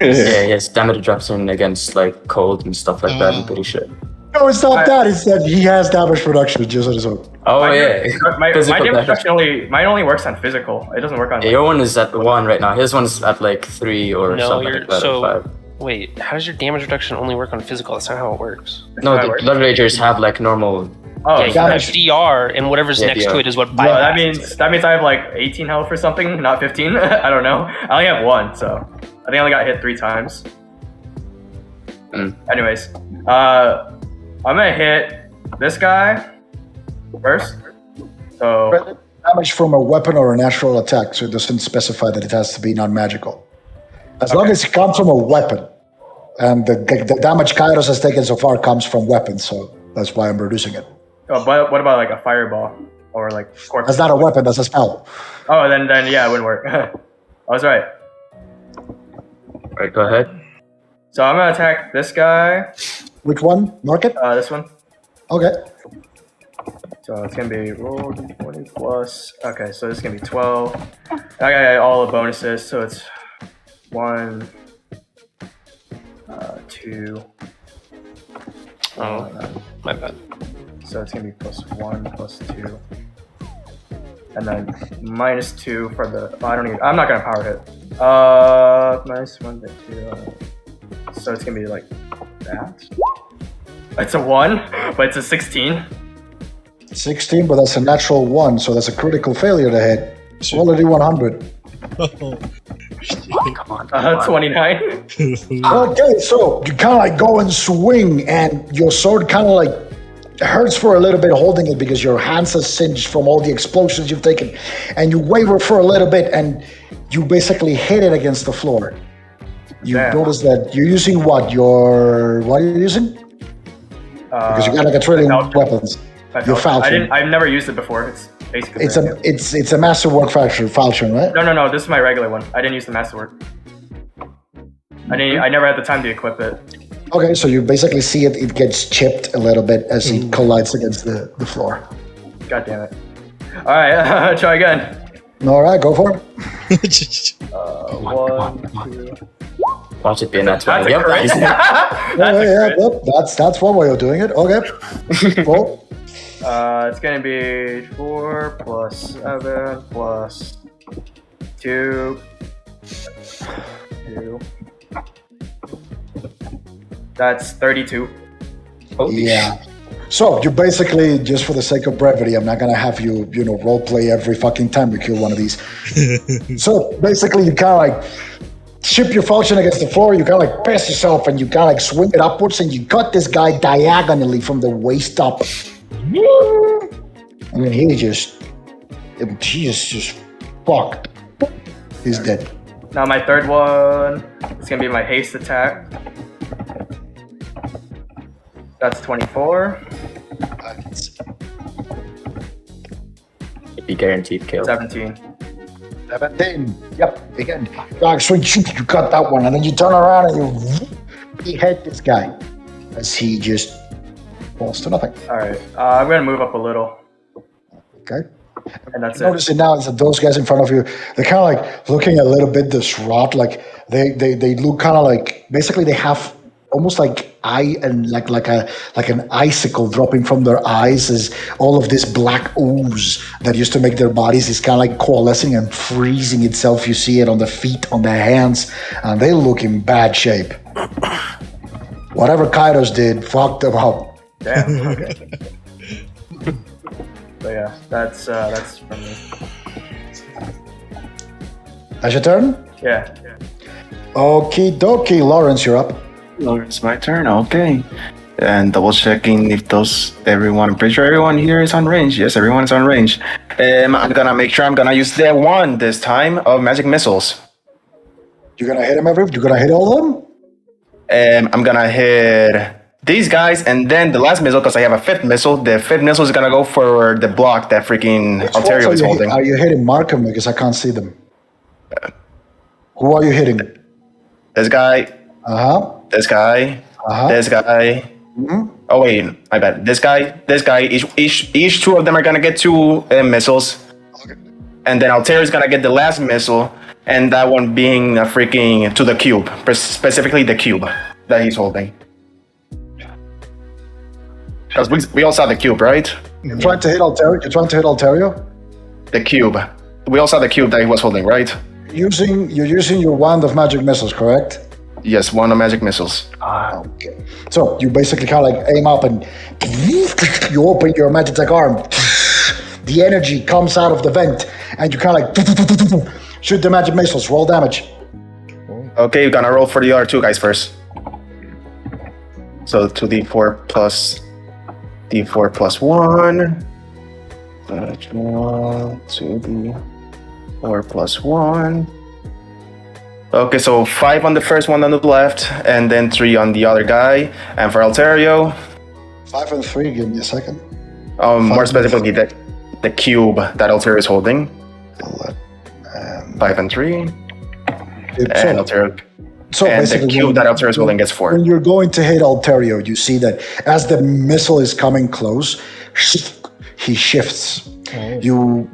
Yeah, yes, damage reduction against like cold and stuff like that. I'm pretty sure. No, it's not that. It's that he has damage reduction just on his own. Oh My yeah, My Physical damage damage. reduction mine only works on physical. It doesn't work on. Yeah, your one is at 1 right now. His one's at like 3 or No, something you're like that. so. or 5. Wait, how does your damage reduction only work on physical? That's not how it works. No, how it the works. Blood Ragers have like normal. Oh, Yeah, you damage. have DR, and whatever's Yeah, next DR. to it is what Oh, bypasses that means I have like 18 health or something, not 15. I don't know. I only have 1, so I think I only got hit 3 times. Anyways, I'm gonna hit this guy first. So Damage from a weapon or a natural attack, so it doesn't specify that it has to be non-magical. As long as it comes from a weapon, and the damage Kairos has taken so far comes from weapons, so that's why I'm reducing it. but what about like a fireball or like corpse? That's not a weapon, that's a spell. Oh, then yeah, it wouldn't work. I was right. Alright, go ahead. So I'm gonna attack this guy. Which one? Mark it? This one. Okay. So it's gonna be roll 20 plus. Okay, so this is gonna be 12. I got all the bonuses, so it's 1, 2. Oh, my bad. So it's gonna be +1, +2, and then -2 for the. I'm not gonna power hit. -1 to 2. So it's gonna be like that. It's a 1, but it's a 16. 16, but that's a natural 1, so that's a critical failure to hit. Quality 100. Come on. 29. Okay, so you kind of like go and swing, and your sword kind of like hurts for a little bit holding it because your hands are singed from all the explosions you've taken, and you waver for a little bit, and you basically hit it against the floor. You Damn. notice that you're using what are you using? Because you got like a trillion Falchion. weapons. Your falchion. I've never used it before. It's basically. It's a masterwork falchion, right? No. This is my regular one. I didn't use the masterwork. I never had the time to equip it. Okay, so you basically see it gets chipped a little bit as it collides against the floor. God damn it. All right, try again. All right, go for it. 1, 2. Watch it be in that 20. That's a Yep, crit. easy. That's a crit. Yep, that's one way of doing it. Okay, cool. It's gonna be 4 plus 7 plus 2. 2. That's 32. Holy Yeah. So you basically, just for the sake of brevity, I'm not gonna have you, role play every fucking time we kill one of these. So basically, you kind of like chip your falchion against the floor. You kind of like press yourself, and you kind of like swing it upwards, and you cut this guy diagonally from the waist up. I mean, he is just fucked. He's dead. Now my third one is gonna be my haste attack. That's 24. It'd be guaranteed kill. 17. 17. Yep. Again, dog swing, shoot, you cut that one, and then you turn around and you hit this guy as he just falls to nothing. All right. I'm gonna move up a little, Okay. and that's Notice it now is that those guys in front of you, they're kind of like looking a little bit distraught. Like they look kind of like, basically they have almost like an icicle dropping from their eyes as all of this black ooze that used to make their bodies is kind of like coalescing and freezing itself. You see it on the feet, on the hands, and they look in bad shape. Whatever Kairos did fucked them up. Damn. Okay. But yeah, that's from me. That's your turn? Yeah. Okie dokie, Lawrence, you're up. It's my turn. Okay. And double checking if everyone. I'm pretty sure everyone here is on range. Yes, everyone is on range. I'm gonna make sure I'm gonna use the one this time of magic missiles. You're gonna hit him, You're gonna hit all of them? I'm gonna hit these guys, and then the last missile, because I have a fifth missile. The fifth missile is gonna go for the block that freaking Which Alterio ones is holding. Are you hitting? Mark them because I can't see them. Who are you hitting? This guy. Uh-huh. This guy. This guy. Mm-hmm. Oh wait, my bad. This guy. Each two of them are gonna get two missiles, and then Altair is gonna get the last missile, and that one being a freaking to the cube, specifically the cube that he's holding. Because we all saw the cube, right? You're trying to hit Alterio? The cube. We all saw the cube that he was holding, right? You're using your wand of magic missiles, correct? Yes, one of magic missiles. Okay. So you basically kind of like aim up and you open your magitech arm. The energy comes out of the vent and you kind of like shoot the magic missiles. Roll damage. Okay, you're gonna roll for the other two guys first. So 2d4 plus d4 plus 1. 2d4 plus 1. Okay, so 5 on the first one on the left, and then 3 on the other guy. And for Alterio, 5 and 3, give me a second. more specifically, the cube that Alterio is holding. 5 and 3. And Alterio. So and basically, the cube that Alterio is holding gets 4. When you're going to hit Alterio, you see that as the missile is coming close, he shifts. Oh.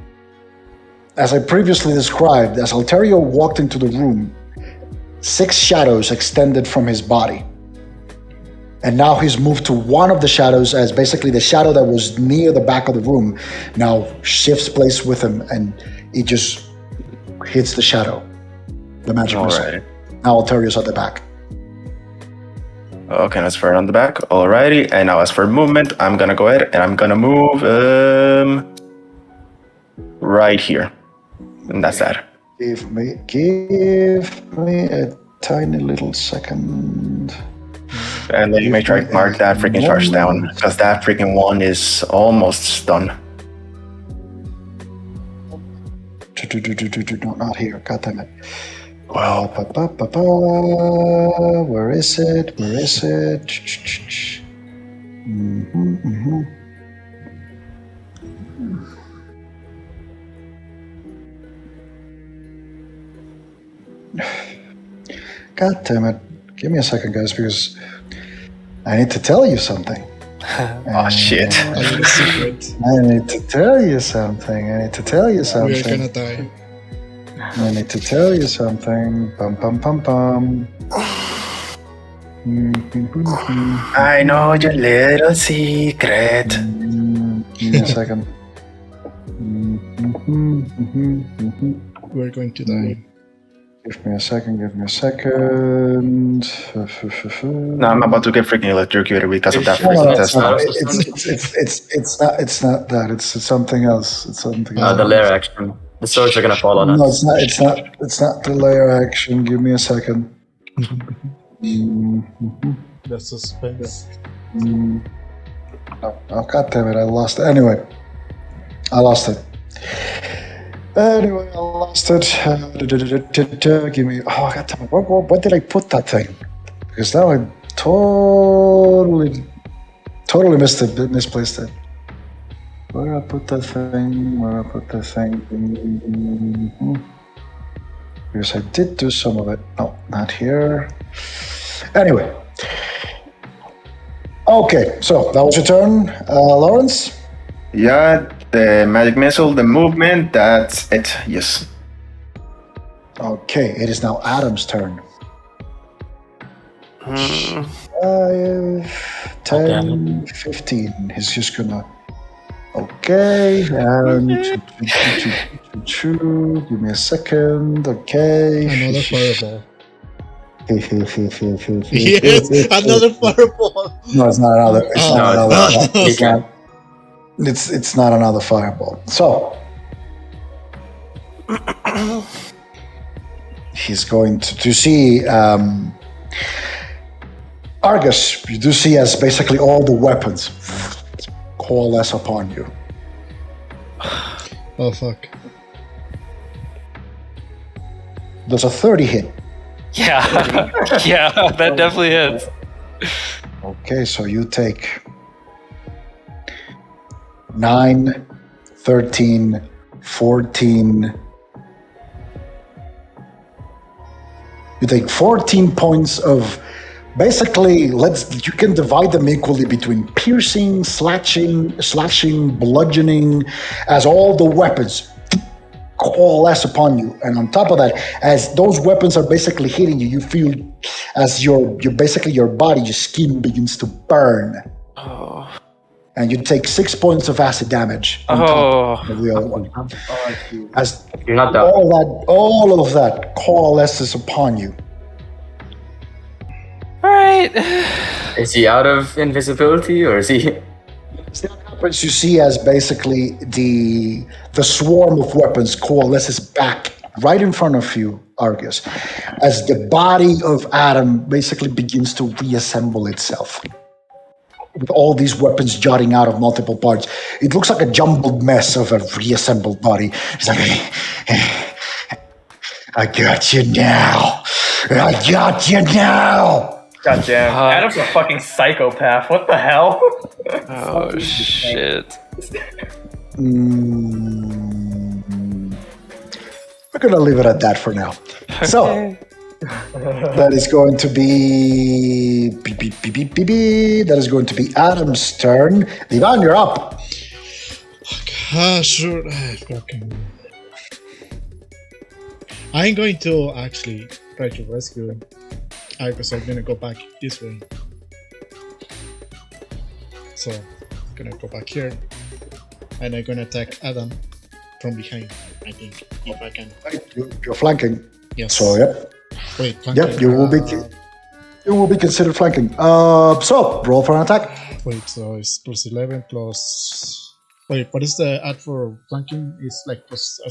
As I previously described, as Alterio walked into the room, 6 shadows extended from his body. And now he's moved to one of the shadows as basically the shadow that was near the back of the room now shifts place with him and it just hits the shadow. The magic missile. Alright. Now Alterio's at the back. Okay, that's fair on the back. Alrighty. And now as for movement, I'm gonna go ahead and I'm gonna move right here. And that's that. Give me a tiny little second. And then you may try to mark that freaking charge down, because that freaking one is almost done. No, not here. God damn it. Well, where is it? God damn it. Give me a second, guys, because I need to tell you something. Oh, shit. A little secret. I need to tell you something. We are gonna die. I need to tell you something. Bum, bum, bum, bum. I know your little secret. Give me a second. We're going to die. Give me a second. No, I'm about to get freaking electrocuted because of that No, freaking it's test. not. It's not that. It's something else. It's something else. The lair action. The swords are gonna fall on No, us. it's not the layer action. Give me a second. The suspense. Oh, God damn it, I lost it. Anyway, I lost it. Give me. Oh, God damn it. Where did I put that thing? Because now I totally misplaced it. Where I put that thing? Because I did do some of it. No, not here. Anyway. Okay, so that was your turn, Lawrence? Yeah, the magic missile, the movement, that's it. Yes. Okay, it is now Adam's turn. 5, 10, 15. He's just gonna. Okay, and give me a second. Okay. Another fireball. Yes, another fireball. No, it's not another. It's Oh. not No, another. it's not. It's not. It's not another fireball. So he's going to see Argus. You do see as basically all the weapons coalesce upon you. Oh fuck. There's a 30 hit. Yeah. Yeah, that definitely hits. Okay, so you take 9, 13, 14. You take 14 points of basically, you can divide them equally between piercing, slashing, bludgeoning, as all the weapons coalesce upon you. And on top of that, as those weapons are basically hitting you, you feel as your body, your skin begins to burn. Oh. And you take 6 points of acid damage on top of the other one. As You're not done. all of that coalesces upon you. All right. Is he out of invisibility or is he? So what happens you see as basically the swarm of weapons coalesces back right in front of you, Argus, as the body of Adam basically begins to reassemble itself. With all these weapons jutting out of multiple parts. It looks like a jumbled mess of a reassembled body. It's like, I got you now. I got you now. Goddamn. Adam's a fucking psychopath. What the hell? Oh shit. We're gonna leave it at that for now. So that is going to be that is going to be Adam's turn. Ivan, you're up. Sure. Fucking. I'm going to actually try to rescue him. Because I'm gonna go back this way. So I'm gonna go back here, and I'm gonna attack Adam from behind. I think if I can. You're flanking. Yes. So yep. Wait. Flanking. Yep. You will be considered flanking. So roll for an attack. Wait. So it's plus 11 plus. Wait. What is the add for flanking? It's like plus.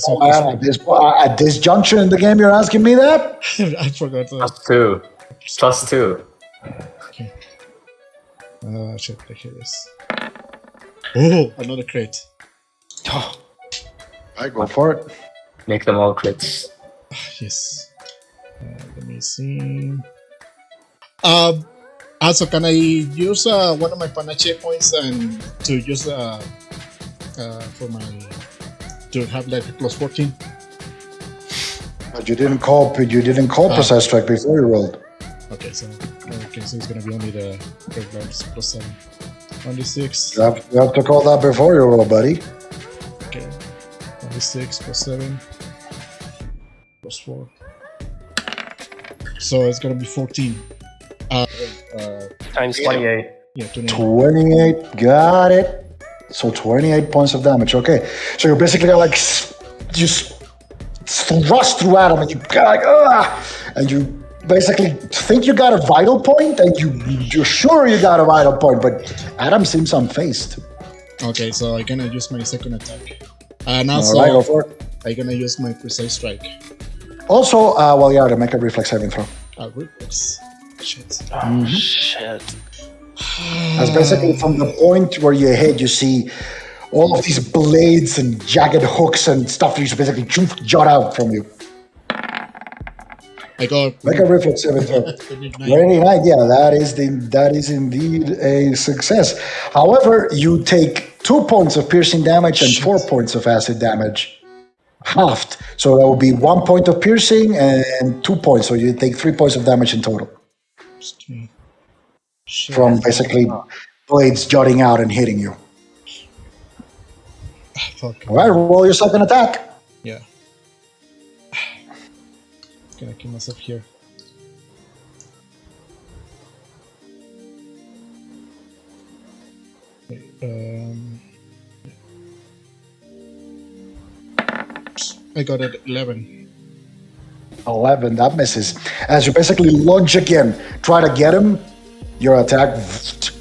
At this juncture in the game, you're asking me that? I forgot. +2. +2. Okay. Shit. Here it is. Oh, another crit. I go for it. Make them all crits. Yes. Let me see. Also, can I use one of my panache points and to use for my to have like a +14? But you didn't call precise strike before you rolled. Okay, so it's gonna be only the regular +7. Only 6. You have to call that before you roll, buddy. Okay. Only 6 +7 +4. So it's gonna be 14. Times 28. Yeah, 28. 28, got it. So 28 points of damage. Okay, so you're basically like just thrust through Adam, and you like and you basically think you got a vital point, and you're sure you got a vital point, but Adam seems unfazed. Okay, so I'm gonna use my second attack, and also All right, go for it. I'm gonna use my precise strike. Also, to make a reflex saving throw. Reflex. Shit. Oh shit. As basically from the point where you hit, you see all of these blades and jagged hooks and stuff that just basically jut out from you. I got Make a reflex saving throw. 29, yeah, that is indeed a success. However, you take 2 points of piercing damage and 4 points of acid damage. Halved. So that would be 1 point of piercing and 2 points. So you take 3 points of damage in total. From basically blades jutting out and hitting you. Fuck. All right, roll your second attack. Yeah. Gonna kill myself here. I got it 11. 11, that misses. As you basically lunge again, try to get him, your attack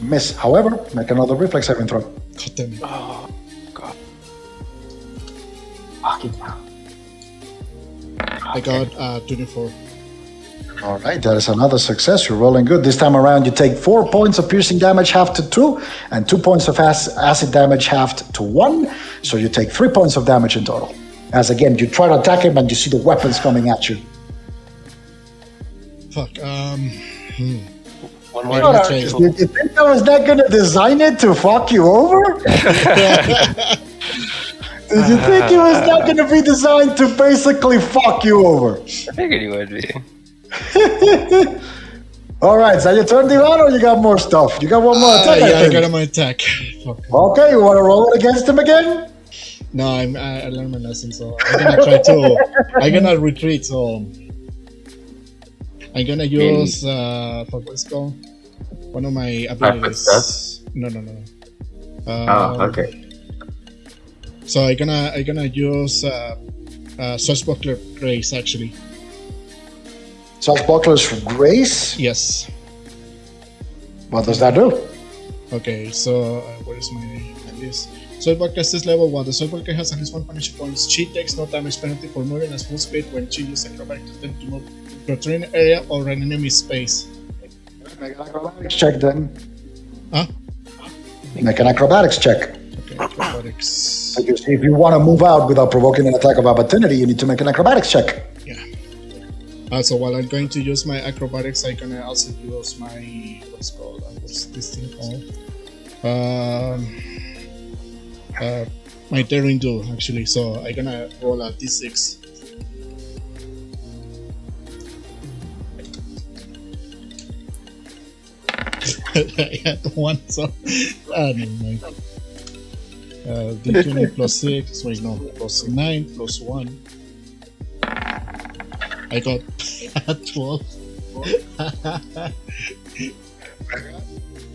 miss. However, make another reflex saving throw. God damn it. Oh, God. Fucking hell. I got 24. All right, that is another success. You're rolling good. This time around, you take 4 points of piercing damage, halved to 2, and 2 points of acid damage, halved to 1. So you take 3 points of damage in total. As again, you try to attack him, and you see the weapons coming at you. Fuck. One more. Let's try. You think I was not going to design it to fuck you over? Did you think it was not going to be designed to basically fuck you over? I figured you would be. All right, so your turn, Dylan, or you got more stuff? You got one more attack, Yeah, I think. got my attack. Fuck. Okay, you want to roll it against him again? No, I learned my lesson, so I'm gonna try to. I'm gonna retreat, so I'm gonna use fuck, what's it called? One of my abilities. No. Okay. So I'm gonna use Swashbuckler Grace actually. Swashbuckler's for grace. Yes. What does that do? Okay, so where is my list? Swashbuckler is level 1. The Swashbuckler has at least 1 punishing points. She takes no damage penalty for moving at full speed when she uses acrobatic to move to a terrain area or an enemy space. Make an acrobatics check then. Huh? Make an acrobatics check. Okay, acrobatics. Because if you want to move out without provoking an attack of opportunity, you need to make an acrobatics check. Yeah. So while I'm going to use my acrobatics, I'm gonna also use my what's this thing called? My daring do actually. So I'm gonna roll a d6. I had 1, so never mind. D20 plus 6. Wait, no, plus 9 plus 1. I got 12.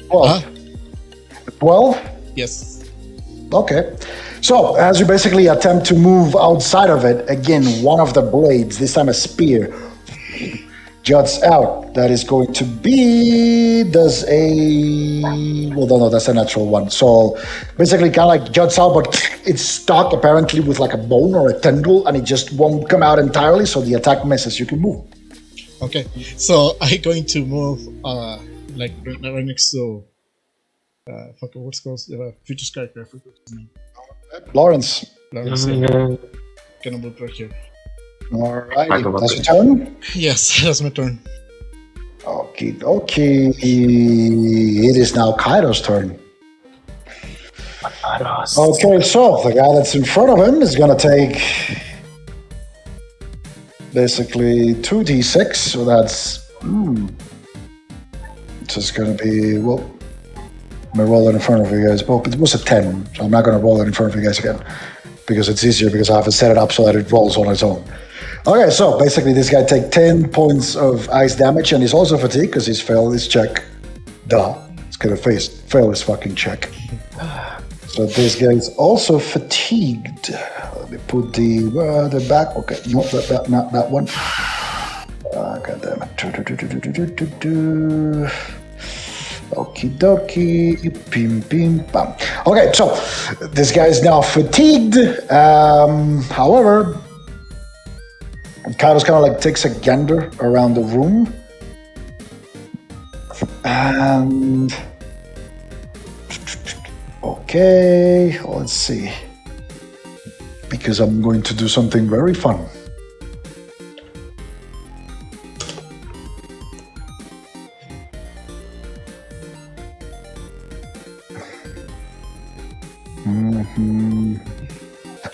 12. 12? Yes. Okay. So, as you basically attempt to move outside of it, again, one of the blades, this time a spear, juts out. That is going to be, well, no, that's a natural one. So basically kind of like juts out, but it's stuck apparently with like a bone or a tendril, and it just won't come out entirely, so the attack misses. You can move. Okay, so I'm going to move like right next to fuck, what's called Future's character. I forgot his name. Lawrence. Lawrence, gonna move right here. Alright, that's your turn? Yes, that's my turn. Okay. It is now Kaido's turn. Okay, so the guy that's in front of him is gonna take basically 2d6, so that's just gonna be, well, I'm gonna roll it in front of you guys. Well, it was a 10, so I'm not gonna roll it in front of you guys again because it's easier because I have to set it up so that it rolls on its own. Okay, so basically this guy takes 10 points of ice damage, and he's also fatigued because he's failed his check. Duh. He's gonna fail his fucking check. So this guy is also fatigued. Let me put the back. Okay, no, not that one. God damn it. Okie dokie. Pim pam. Okay, so this guy is now fatigued. However, Kairos kind of like takes a gander around the room, and okay, let's see, because I'm going to do something very fun.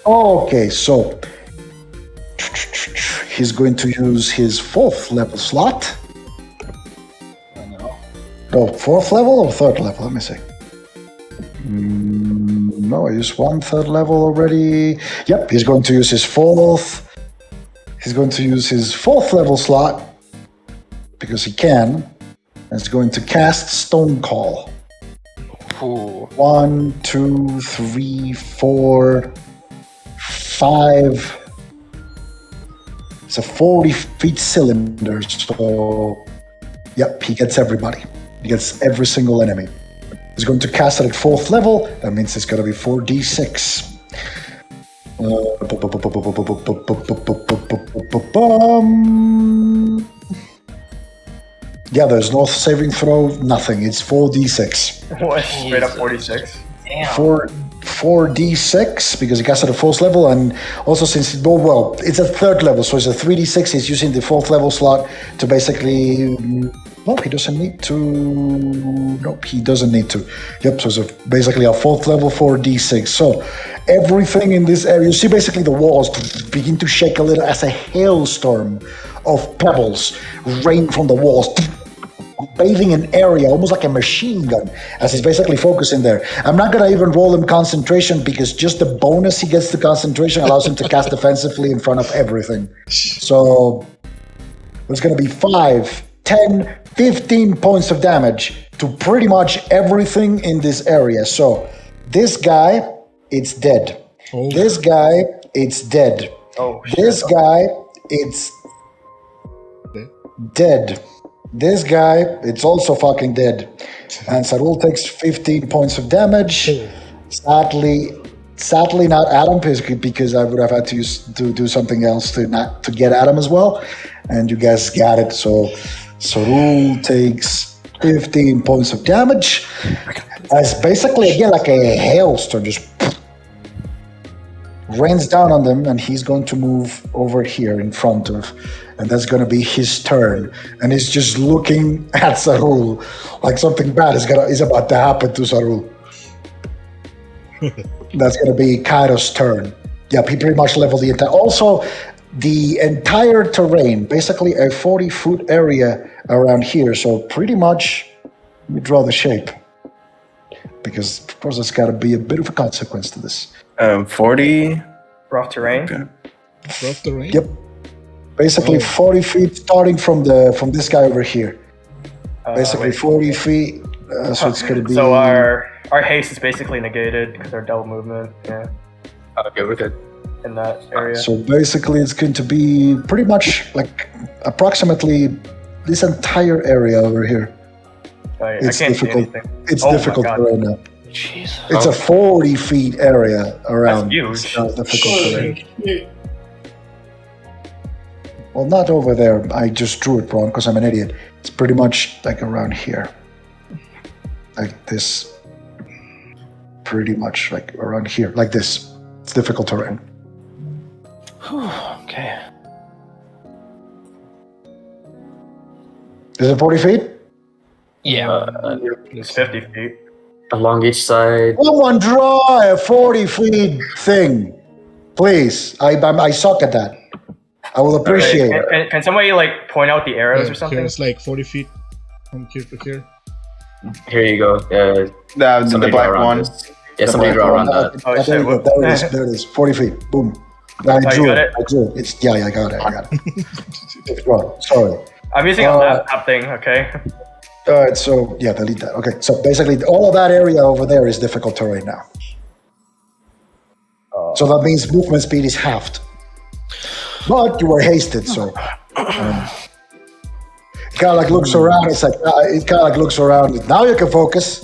Okay, so he's going to use his 4th level slot. No, 4th level or 3rd level? Let me see. No, I used 1 3rd level already. Yep, he's going to use his 4th. He's going to use his 4th level slot because he can. And he's going to cast Stone Call. Ooh. 1, 2, 3, 4, 5. It's a 40 feet cylinder, so yep, he gets everybody. He gets every single enemy. He's going to cast it at 4th level. That means it's going to be 4d6. Yeah, there's no saving throw, nothing. It's 4d6. What? Straight up 46. Damn. 4d6 because he cast it at 4th level, and also since it's at 3rd level, so it's a 3d6. He's using the 4th level slot to basically. No, he doesn't need to. Nope, he doesn't need to. Yep, so it's basically a 4th level 4d6. So everything in this area, you see basically the walls begin to shake a little as a hailstorm of pebbles rain from the walls, bathing an area almost like a machine gun as he's basically focusing there. I'm not going to even roll him concentration because just the bonus he gets to concentration allows him to cast defensively in front of everything. So it's going to be 5, 10, 15 points of damage to pretty much everything in this area. So this guy, it's dead. Oh. This guy, it's dead. Oh, shit. This guy, it's dead. This guy, it's also fucking dead. And Sarul takes 15 points of damage. Sadly not Adam, because I would have had to do something else to get Adam as well. And you guys got it. So Sarul takes 15 points of damage. As basically again like a hailstorm just rains down on them, and he's going to move over here in front of, and that's going to be his turn. And he's just looking at Sarul like something bad is about to happen to Sarul. That's going to be Kairo's turn. Yep, he pretty much leveled the entire. Also, the entire terrain, basically a 40-foot area around here. So pretty much, let me draw the shape, because of course there's got to be a bit of a consequence to this. 40. Rough terrain. Okay. Rough terrain? Yep. Basically 40 feet starting from this guy over here. Basically 40 feet. So it's going to be. So our haste is basically negated because our double movement. Yeah. Okay, we're good. In that area. So basically it's going to be pretty much like approximately this entire area over here. I It's can't see difficult. anything. It's Oh my difficult God. right now. Jeez. It's a 40 feet area around. That's huge. It's not difficult terrain. Well, not over there. I just drew it wrong because I'm an idiot. It's pretty much like around here. Like this. Pretty much like around here. Like this. It's difficult terrain. Okay. Is it 40 feet? Yeah. It's 50 feet. Along each side. Someone draw a 40 feet thing. Please. I suck at that. I will appreciate it. Can somebody like point out the arrows or something? Here's like 40 feet from here to here. Here you go. The Somebody black draw around one. this. Yeah, somebody draw around that. Oh, there shit, you go. what- There it is. There it is. 40 feet. Boom. I you drew got it. it? I drew it. It's I got it. It's wrong. Sorry. I'm using a laptop thing, okay? Alright, so yeah, delete that. Okay, so basically all of that area over there is difficult terrain now. So that means movement speed is halved. But you were hasted, so it kind of like looks around. It's like it kind of like looks around. Now you can focus.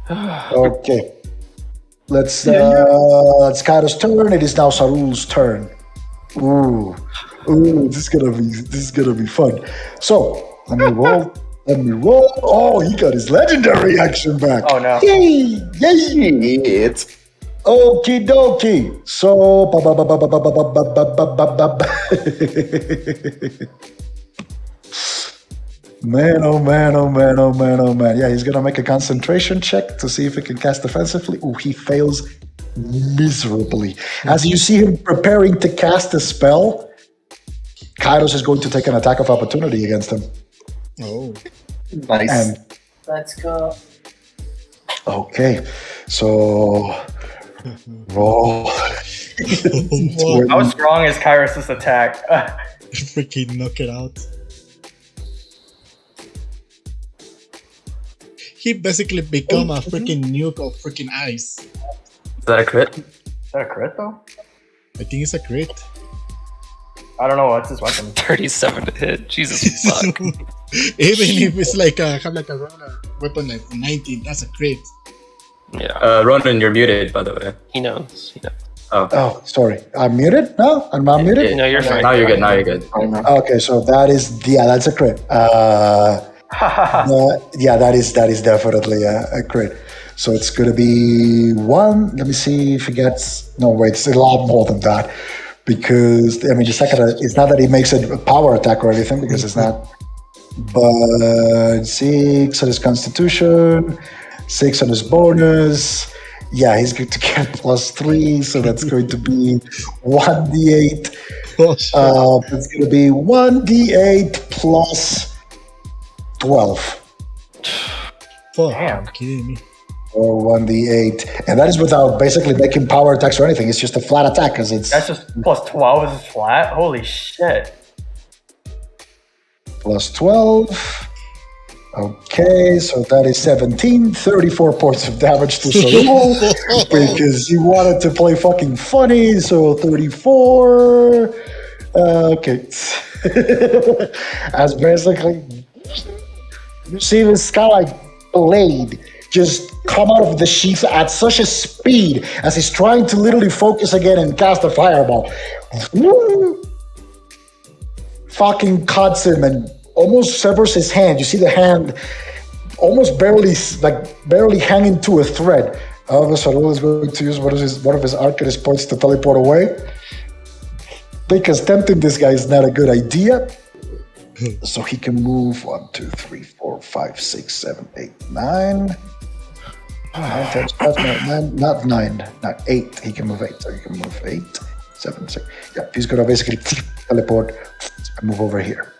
Okay, let's Kairo's turn. It is now Sarul's turn. Ooh, this is gonna be fun. So let me roll. Oh, he got his legendary action back. Oh no. Yay! It's Okie dokie. So, man, oh man, oh man, oh man, oh man. Yeah, he's gonna make a concentration check to see if he can cast defensively. Ooh, he fails miserably. As you see him preparing to cast a spell, Kairos is going to take an attack of opportunity against him. Oh. nice. And Let's go. okay, so roll. How strong is Kairos' attack? Freaking knock it out. He basically become a freaking nuke of freaking ice. Is that a crit? Is that a crit though? I think it's a crit. I don't know what's his weapon. 37 to hit. Jesus fuck. Even if it's like have like a runner weapon like 19, that's a crit. Yeah. Ronan, you're muted, by the way. He knows. He knows. Oh, sorry. I'm muted? No? I'm not muted? No, you're fine. Now you're good. Now you're good. Okay, so that's a crit. Yeah, that is definitely a crit. So it's gonna be 1. Let me see if he gets. No, wait, it's a lot more than that because I mean, it's not that he makes it a power attack or anything because it's not. But 6 on his Constitution, 6 on his bonus. Yeah, he's going to get +3, so that's going to be 1d8. Oh, shit. It's going to be 1d8 plus 12. Fuck, Damn. you're kidding me. Or 1d8. And that is without basically making power attacks or anything. It's just a flat attack because it's That's just +12 is flat. Holy shit. plus 12. Okay, so that is 17, 34 points of damage to Sarul because he wanted to play fucking funny, so 34. Okay. As basically, you see this kind of like blade just come out of the sheath at such a speed as he's trying to literally focus again and cast a fireball. Fucking cuts him and almost severs his hand. You see the hand almost barely hanging to a thread. However, Sarul is going to use one of his Arcanist points to teleport away. Because tempting this guy is not a good idea. So he can move 1, 2, 3, 4, 5, 6, 7, 8, 9. 9 times 5, 9, not 9, not 8. He can move 8. So he can move 8, 7, 6. Yeah, he's going to basically teleport and move over here.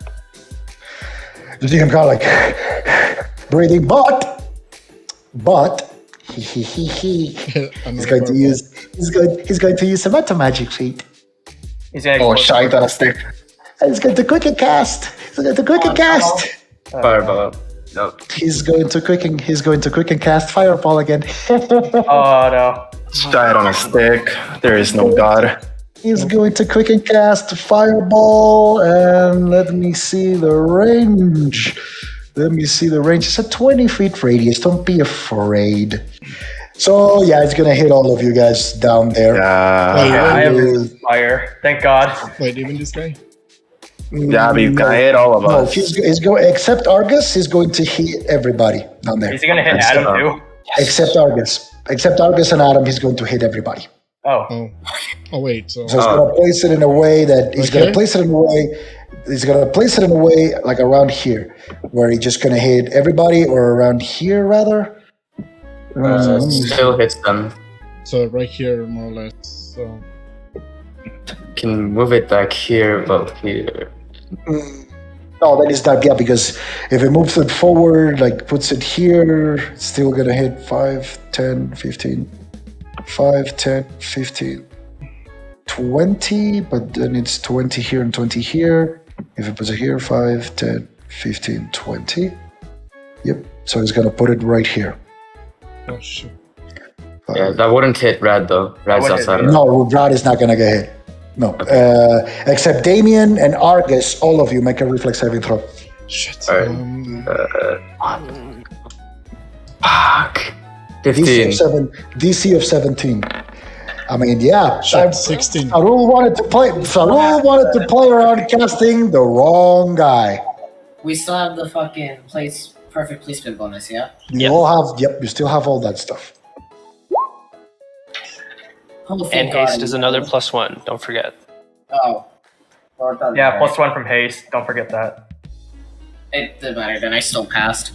You see him kind of like breathing, but he's going to use some meta magic feat. He's gonna Oh, shite on a stick. And he's going to quicken cast. Fireball. No. He's going to quicken cast fireball again. Oh no. Shite on a stick. There is no god. He's going to quicken cast fireball, and let me see the range. It's a 20 feet radius. Don't be afraid. So yeah, it's gonna hit all of you guys down there. Yeah, I have fire. Thank God. Wait, even this guy? Yeah, but you can hit all of No, us. he's going except Argus. He's going to hit everybody down there. Is he gonna hit Adam too? Except Argus and Adam. He's going to hit everybody. Oh. Oh wait, so So he's gonna place it in a way that he's gonna place it in a way like around here, where he's just gonna hit everybody, or around here rather. Still hits them. so right here more or less. So Can move it back here, about here. No, that is not, yeah, because if it moves it forward, like puts it here, it's still gonna hit 5, 10, 15, 5, 10, 15, 20, but then it's 20 here and 20 here. If it puts it here, 5, 10, 15, 20. Yep, so he's gonna put it right here. oh shit. Yeah, that wouldn't hit Rad though. Rad's wouldn't outside hit of that. No, Rod is not gonna get hit. No, except Damien and Argus, all of you make a reflex saving throw. Shit. Alright. Fuck. 15. DC of 17. I mean, yeah. Shit, 16. Sarul wanted to play around casting the wrong guy. We still have the fucking perfect placement bonus, yeah? You still have all that stuff. Oh, thank And God. haste is another +1. Don't forget. Oh. Well done, Yeah, alright. +1 from haste. Don't forget that. It didn't matter, then I still passed.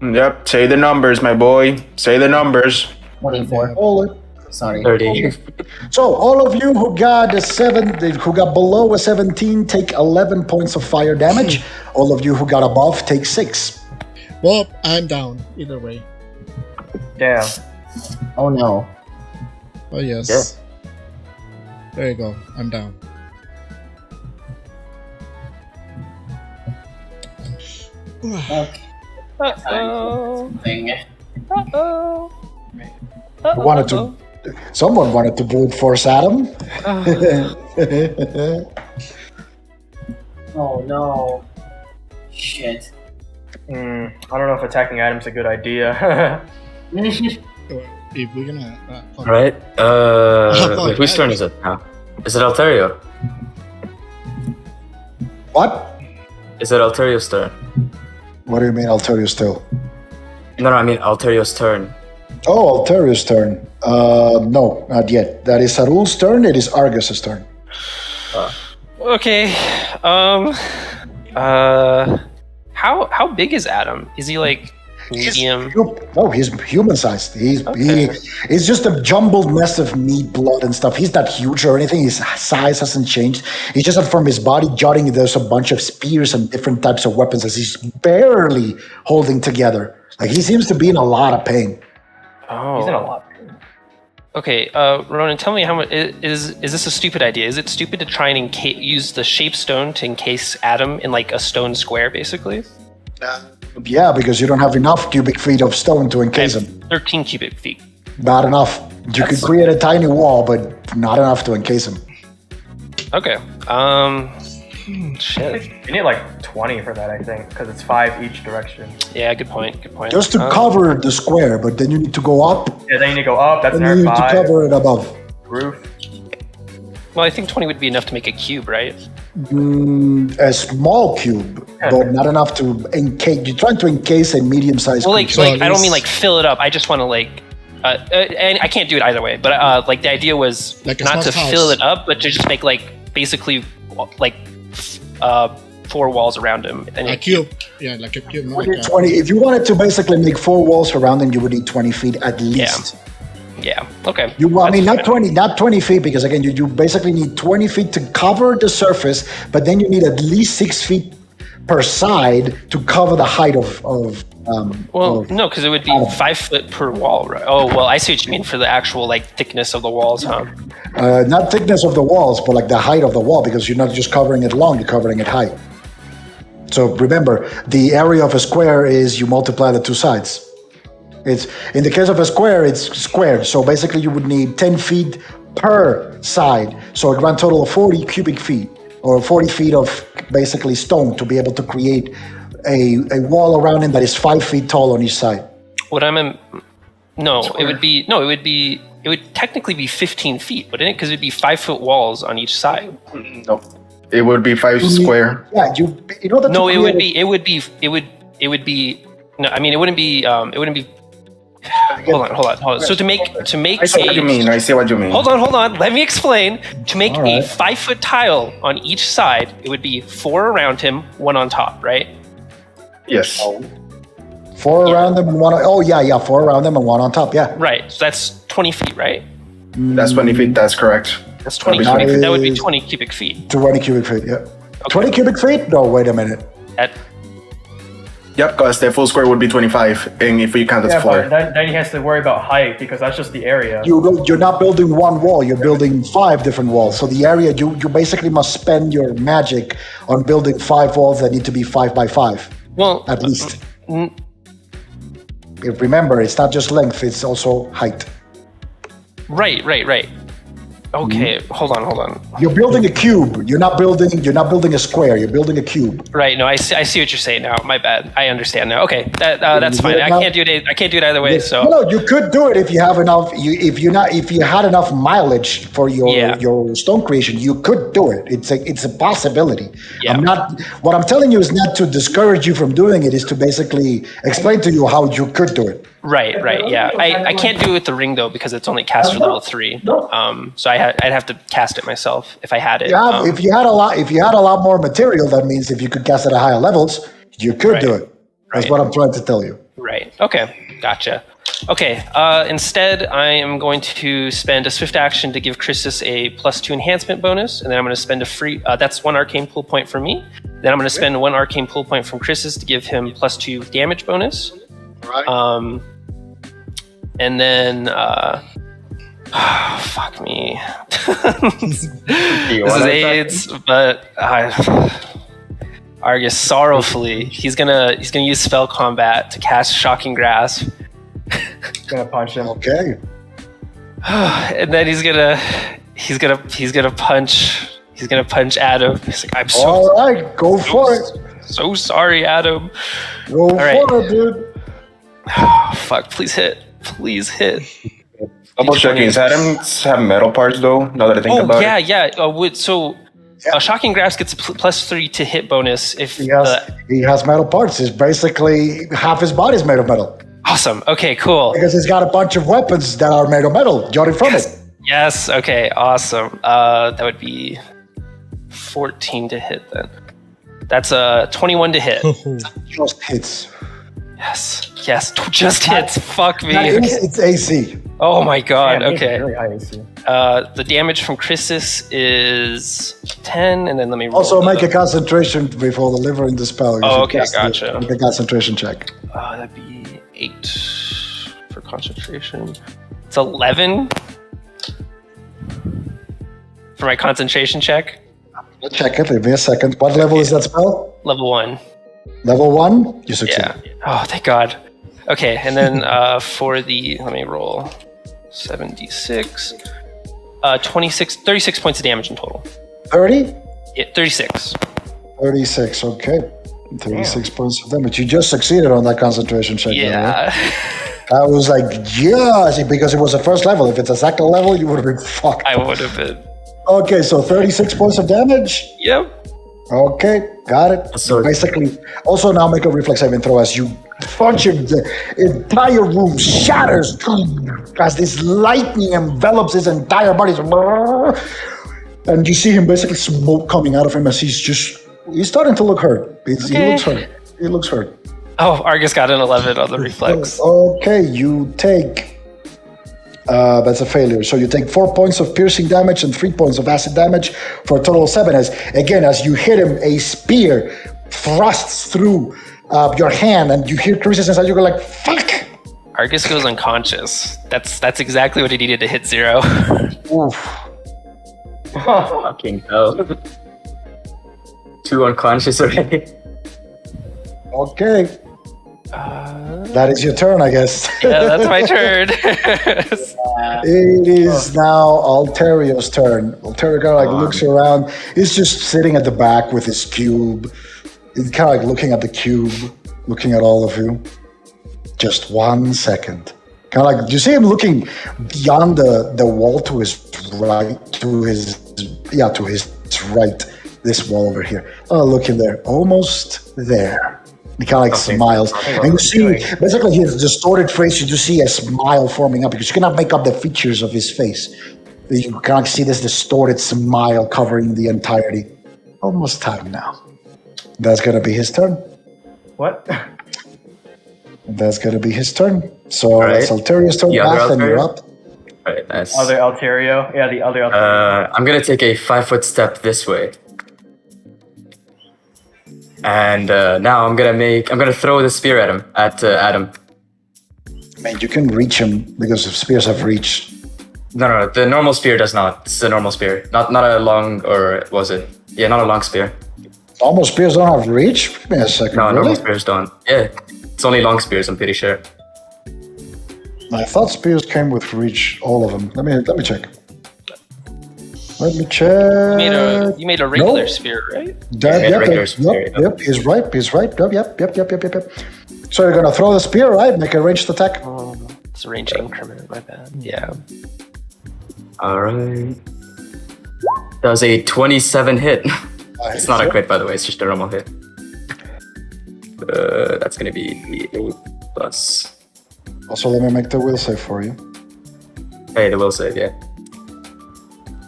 Yep, say the numbers, my boy. Say the numbers. 24. All it. Sorry. 30. So all of you who got below a 17 take 11 points of fire damage. All of you who got above take 6. Well, I'm down either way. Damn. Oh no. Oh yes. Yeah. There you go. I'm down. Okay. Uh-oh. Thing. Uh-oh. Wanted to. Someone wanted to brute force Adam. Oh no. Shit. I don't know if attacking Adam's a good idea. If we're gonna. All right. Wait, whose turn is it now? Is it Alterio? What? Is it Alterio's turn? What do you mean, Alterius still? No, I mean Alterio's turn. Oh, Alterius' turn. No, not yet. That is Sarul's turn. It is Argus's turn. Okay. How big is Adam? Is he like medium? No, he's human-sized. He's just a jumbled mess of meat, blood, and stuff. He's not huge or anything. His size hasn't changed. He's just from his body jutting. There's a bunch of spears and different types of weapons as he's barely holding together. Like he seems to be in a lot of pain. Oh. He's in a lot. Okay, Ronan, tell me how much is this a stupid idea? Is it stupid to try and use the shape stone to encase Adam in like a stone square, basically? Yeah, because you don't have enough cubic feet of stone to encase him. 13 cubic feet. Not enough. You could create a tiny wall, but not enough to encase him. Okay. Shit. You need like 20 for that, I think, because it's 5 each direction. Yeah, good point. Good point. Just to cover the square, but then you need to go up, Yeah, then you need to go up. That's and you another need to 5. cover it above. Roof. Well, I think 20 would be enough to make a cube, right? A small cube, but not enough to encase. You're trying to encase a medium-sized Well, cube. like I don't mean like fill it up. I just want to like, and I can't do it either way. But like the idea was Like a not to small house. fill it up, but to just make like basically like 4 walls around him. And A cube. Yeah, like a cube. Not You like need a, 20. If you wanted to basically make 4 walls around them, you would need 20 feet at least. yeah, okay. I mean, That's fine. not 20 feet, because again, you basically need 20 feet to cover the surface, but then you need at least 6 feet per side to cover the height of Well, no, because it would be 5 foot per wall, right? Oh, well, I see what you mean for the actual like thickness of the walls, huh? not thickness of the walls, but like the height of the wall, because you're not just covering it long, you're covering it high. So remember, the area of a square is you multiply the 2 sides. It's in the case of a square, it's squared. So basically, you would need 10 feet per side. So a grand total of 40 cubic feet, or 40 feet of basically stone, to be able to create a wall around him that is 5 feet tall on each side. What I'm it would technically be 15 feet, wouldn't it? Because it'd be 5 foot walls on each side. No, it would be 5 square. Yeah, in order to No, it would create be. No, I mean it wouldn't be. Hold on. So to make I see what you mean. I see what you mean. Hold on. Let me explain. To make All a right. 5 foot tile on each side, it would be 4 around him, 1 on top, right? Yes. 4 around them and 1. Oh yeah, 4 around them and 1 on top. Yeah. Right. So that's 20 feet, right? That's 20 feet. That's correct. That's 20 That cubic feet. That would be is- 20 cubic feet. 20 cubic feet. Yeah. 20 cubic feet? No, wait a minute. At, Yep, because the full square would be 25, and if you count as Yeah, 4. but then he has to worry about height because that's just the area. You're not building one wall. You're building 5 different walls. So the area you basically must spend your magic on building 5 walls that need to be 5 by 5 well, at least. Remember, it's not just length; it's also height. right. Okay, hold on. You're building a cube. You're not building a square. You're building a cube. Right. No, I see what you're saying now. My bad. I understand now. Okay, that's fine. I can't do it either way. So No, you could do it if you have enough. If you had enough mileage for your stone creation, you could do it. It's a possibility. Yeah. What I'm telling you is not to discourage you from doing it. Is to basically explain to you how you could do it. Right. Yeah. I can't do it with the ring though because it's only cast for level 3. So I'd have to cast it myself if I had it. If you had a lot more material, that means if you could cast it at higher levels, you could do it. That's Right. what I'm trying to tell you. Right. Okay. Gotcha. Okay. Instead, I am going to spend a swift action to give Christus a +2 enhancement bonus, and then I'm going to spend a free. That's 1 arcane pull point for me. Then I'm going to spend 1 arcane pull point from Christus to give him +2 damage bonus. Right. And then. Fuck me. This is AIDS, but Argus sorrowfully. He's gonna use spell combat to cast Shocking Grasp, Gonna punch him. Okay. and then he's gonna punch Adam. He's like, I'm so All right, go for it. so sorry, Adam. Go right. for it, dude. Oh, fuck, please hit. Double checking. Does Adams have metal parts though? Now that I think about it. Yeah. Shocking Grasp gets a +3 to hit bonus if He has metal parts. He's basically half his body's made of metal. Awesome. Okay, cool. Because he's got a bunch of weapons that are made of metal jutting from it. Yes. Okay. Awesome. That would be 14 to hit then. That's a 21 to hit. Just hits. Yes. Just hits. Fuck me. It's AC. Oh my god. Damn, Okay. Really high AC. The damage from Chrysis is 10, and then let me roll. Also, make a concentration before delivering the spell. You Oh, should okay, cast it. gotcha. Make a concentration check. That'd be 8 for concentration. It's 11 for my concentration check. Let's check it. Give me a second. What level is that spell? Level 1. Level 1? You succeed. Yeah. Oh, thank God. Okay, and then for the, let me roll 76, 36 points of damage in total. 30? Yeah, 36. 36, okay. 36 points of damage. You just succeeded on that concentration check. Yeah. I was like, yeah, because it was the first level. If it's a second level, you would have been fucked. I would have been. Okay, so 36 points of damage. Yep. Okay, got it. So- basically, also now make a reflex saving throw as you punch him. The entire room shatters as this lightning envelops his entire body. And you see him basically smoke coming out of him as he's starting to look hurt. He looks hurt. Oh, Argus got an 11 on the reflex. Okay, you take. That's a failure. So you take 4 points of piercing damage and 3 points of acid damage for a total of 7. As you hit him, a spear thrusts through your hand, and you hear creases inside. You go like, "Fuck!" Argus goes unconscious. That's exactly what he needed to hit 0. Oof. Fucking hell. 2 unconscious already. Okay. That is your turn, I guess. Yeah, that's my turn. It is now Alterio's turn. Alterio kind of looks around. He's just sitting at the back with his cube. He's kind of looking at the cube, looking at all of you. Just 1 second. Kind of you see him looking beyond the wall to his right, to his right. This wall over here. Oh, look in there. Almost there. He kind of smiles. And you see, basically, his distorted face, you just see a smile forming up because you cannot make up the features of his face. You kind of see this distorted smile covering the entirety. Almost time now. That's going to be his turn. What? That's going to be his turn. So that's Alterio's turn. Bath, and you're up. Alright, nice. Other Alterio. Yeah, the other Alterio. I'm gonna take a 5-foot step this way. And now I'm gonna throw the spear at him, at Adam. Man, you can reach him because the spears have reach. No, the normal spear does not. It's a normal spear. Not a long, or was it? Yeah, not a long spear. Normal spears don't have reach? Give me a second. No, really? normal spears don't. Yeah, it's only long spears, I'm pretty sure. I thought spears came with reach, all of them. Let me check. Let me check. You made a regular spear, right? Yep, he's right. Yep. So you're gonna throw the spear, right? Make a ranged attack. Oh, it's a range increment, my bad. Yeah. Alright. That was a 27 hit. It's not a crit, by the way, it's just a normal hit. That's gonna be 8 plus. Also, let me make the will save for you. Hey, the will save, yeah.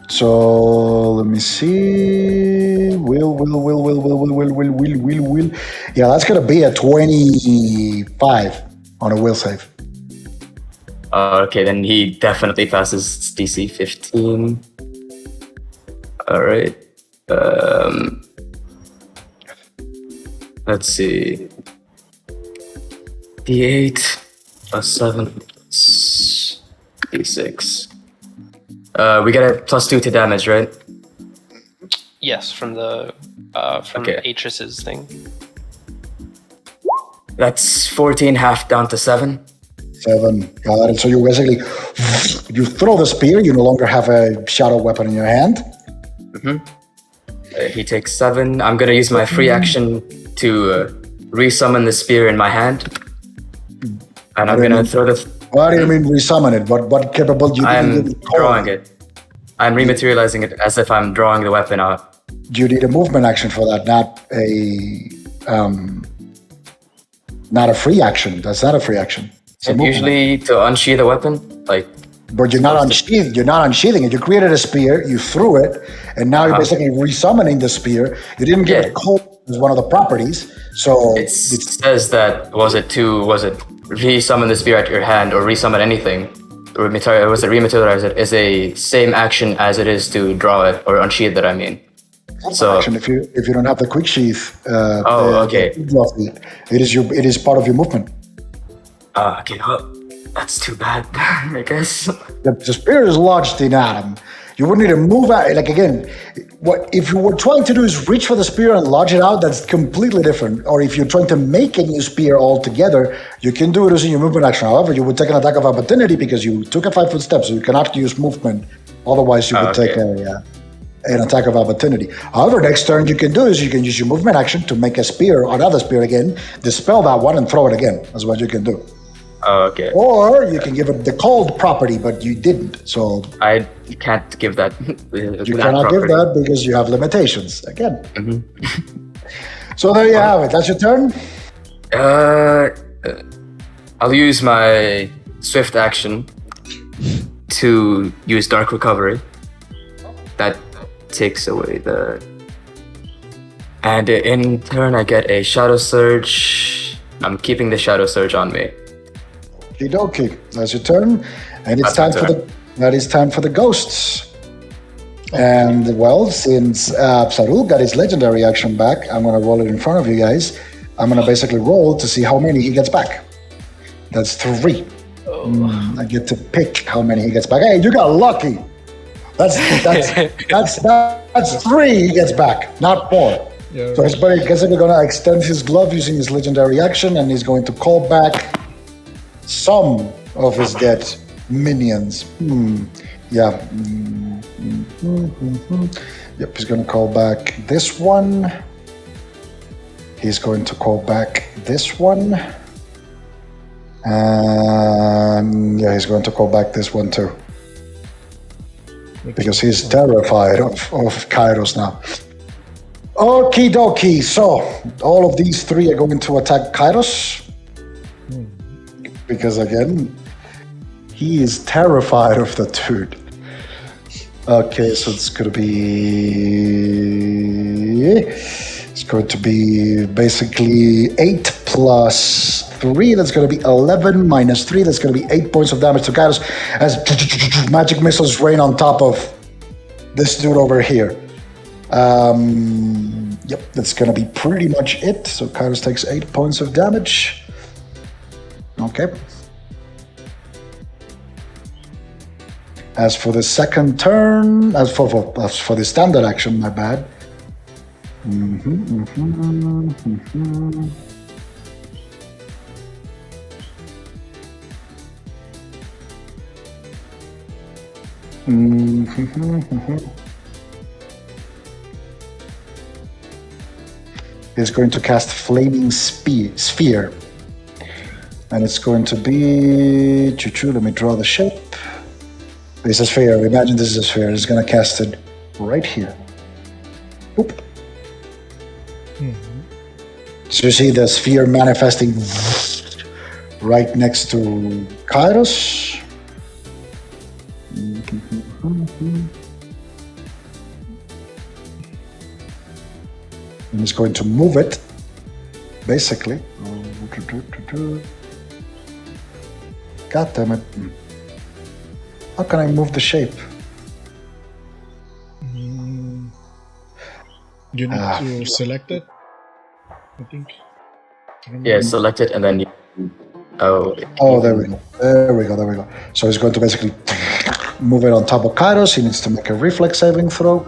So let me see. Will. Yeah, that's gonna be a 25 on a will save. Okay, then he definitely passes DC 15. Alright. Let's see. D8 plus 7 plus D6. We get a +2 to damage, right? Yes, from the from Okay. Atris's thing. That's 14, half down to 7. 7. Got it. So you basically you throw the spear. You no longer have a shadow weapon in your hand. He takes 7. I'm gonna use my free action to resummon the spear in my hand, and I'm gonna throw the. What do you mean resummon it? What capability? I'm drawing it. I'm rematerializing it as if I'm drawing the weapon out. You need a movement action for that, not a free action. That's not a free action. It's a And movement. usually to unsheath a weapon, like But you're not unsheathed. You're not unsheathing it. You created a spear. You threw it, and now you're basically resummoning the spear. You didn't get it cold as one of the properties. So it says that was it resummon the spear at your hand or resummon anything, or was it rematerialize it is a same action as it is to draw it or unsheath it. I mean, so action. If you don't have the quick sheath, okay. It is part of your movement. Okay, well, that's too bad, I guess. The spear is lodged in Adam. You wouldn't need to move out. Like again, what if you were trying to do is reach for the spear and lodge it out? That's completely different. Or if you're trying to make a new spear altogether, you can do it using your movement action. However, you would take an attack of opportunity because you took a 5-foot step, so you cannot use movement. Otherwise, you would take an attack of opportunity. However, next turn you can do is you can use your movement action to make a spear or another spear again, dispel that one, and throw it again. That's what you can do. Okay. Or you can give it the cold property, but you didn't. So I can't give that. you cannot give that because you have limitations again. So there you have it. That's your turn. I'll use my swift action to use dark recovery. That takes away the. And in turn, I get a shadow surge. I'm keeping the shadow surge on me. Okie, that's your turn, and it's That's time for the ghosts. And well, since Sarul got his legendary action back, I'm gonna roll it in front of you guys. I'm gonna basically roll to see how many he gets back. That's 3. I get to pick how many he gets back. Hey, you got lucky. That's 3 he gets back, not 4. Yeah. So he's basically gonna extend his glove using his legendary action, and he's going to call back some of his dead minions. Yeah. Yep, he's going to call back this one. He's going to call back this one. And yeah, he's going to call back this one too. Because he's terrified of Kairos now. Okie dokie. So, all of these 3 are going to attack Kairos. Because again, he is terrified of the dude. Okay, so it's going to be basically 8 plus 3. That's going to be 11 minus 3. That's going to be 8 points of damage to Kairos as magic missiles rain on top of this dude over here. Yep, that's going to be pretty much it. So Kairos takes 8 points of damage. Okay. As for the second turn, as for the standard action, my bad. He's going to cast Flaming Sphere. And it's going to be... Let me draw the shape. It's a sphere. Imagine this is a sphere. It's going to cast it right here. Boop. So you see the sphere manifesting right next to Kairos. And it's going to move it, basically. God damn it. How can I move the shape? You need to select it, I think. Yeah, select it and then. Oh, there we go. There we go. So he's going to basically move it on top of Kairos. He needs to make a reflex saving throw.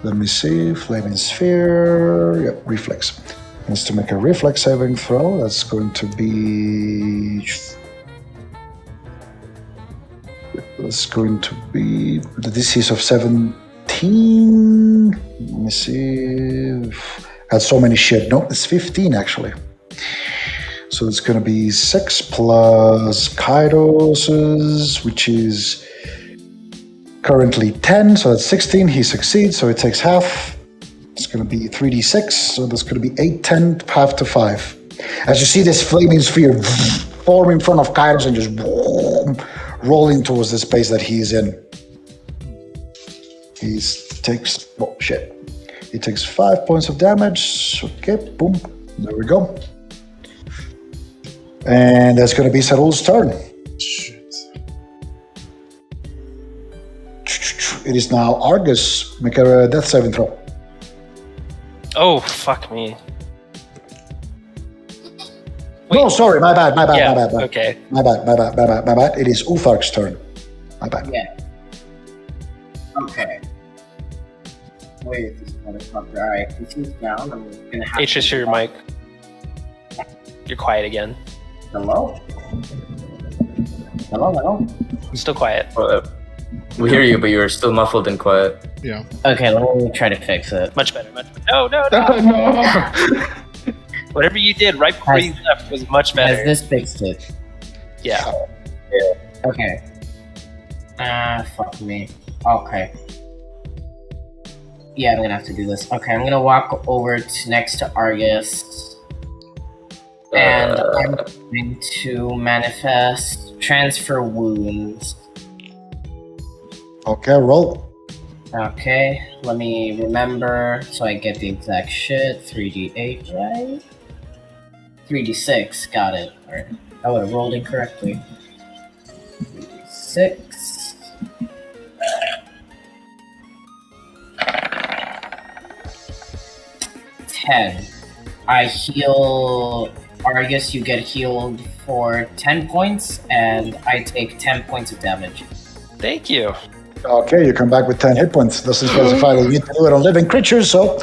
Let me see. Flaming Sphere. Yep, reflex. Needs to make a reflex saving throw. That's going to be. That's going to be the DC of 17. Let me see. Had so many shit. No, it's 15 actually. So it's going to be 6 plus Kairos's, which is currently 10. So that's 16. He succeeds, so it takes half. It's going to be 3d6. So that's going to be 8, 10, half to 5. As you see this flaming sphere form in front of Kairos and just rolling towards the space that he's in. He takes, oh shit. He takes 5 points of damage. Okay, boom. There we go. And that's going to be Sarul's turn. Shit. It is now Argus. Make a death saving throw. Oh, fuck me. No, sorry, my bad. Okay. My bad. It is Uthark's turn. My bad. Yeah. Okay. Where is this motherfucker? Alright, if he's down, I'm gonna have Atris, to... your mic. You're quiet again. Hello? Hello? Still quiet. We hear you, but you're still muffled and quiet. Yeah. Okay, let me try to fix it. Much better. No. Whatever you did right before you left was much better. Has this fixed it? Yeah. Okay. Fuck me. Okay. Yeah, I'm gonna have to do this. Okay, I'm gonna walk over to next to Argus. And I'm going to manifest transfer wounds. Okay, roll. Okay, let me remember so I get the exact shit. 3d8, right? 3d6, got it. Alright. I would have rolled incorrectly. 3d6. I heal Argus, you get healed for 10 points, and I take 10 points of damage. Thank you. Okay, you come back with 10 hit points. Doesn't specify that you need to do it on living creatures, so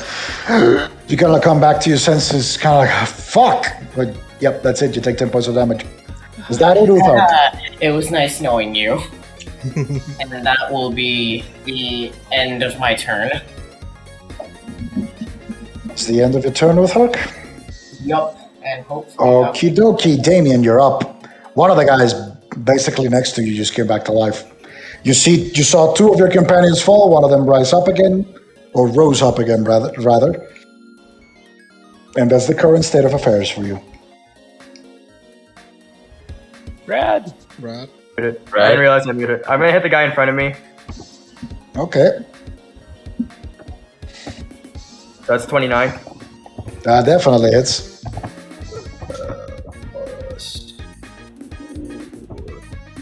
you kind of come back to your senses, kind of like, fuck! But yep, that's it, you take 10 points of damage. Is that it, Uthark? It was nice knowing you. And that will be the end of my turn. It's the end of your turn, Uthark? Yup, and hopefully... Okie dokie, Damien, you're up. One of the guys basically next to you just came back to life. You saw 2 of your companions fall, one of them rose up again, rather. And that's the current state of affairs for you. Rad. Right. I didn't realize I muted. I'm gonna hit the guy in front of me. Okay. That's 29. That definitely hits.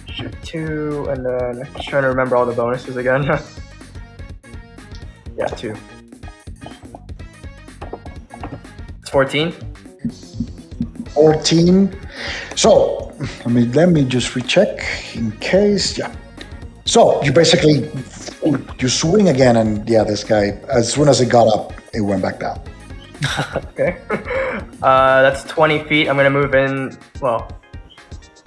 Shoot 2, and then just trying to remember all the bonuses again. Yeah, 2. It's 14. 14. So, let me just recheck in case. Yeah. So, you basically, you swing again, and yeah, this guy, as soon as it got up, it went back down. Okay. That's 20 feet. I'm gonna move in,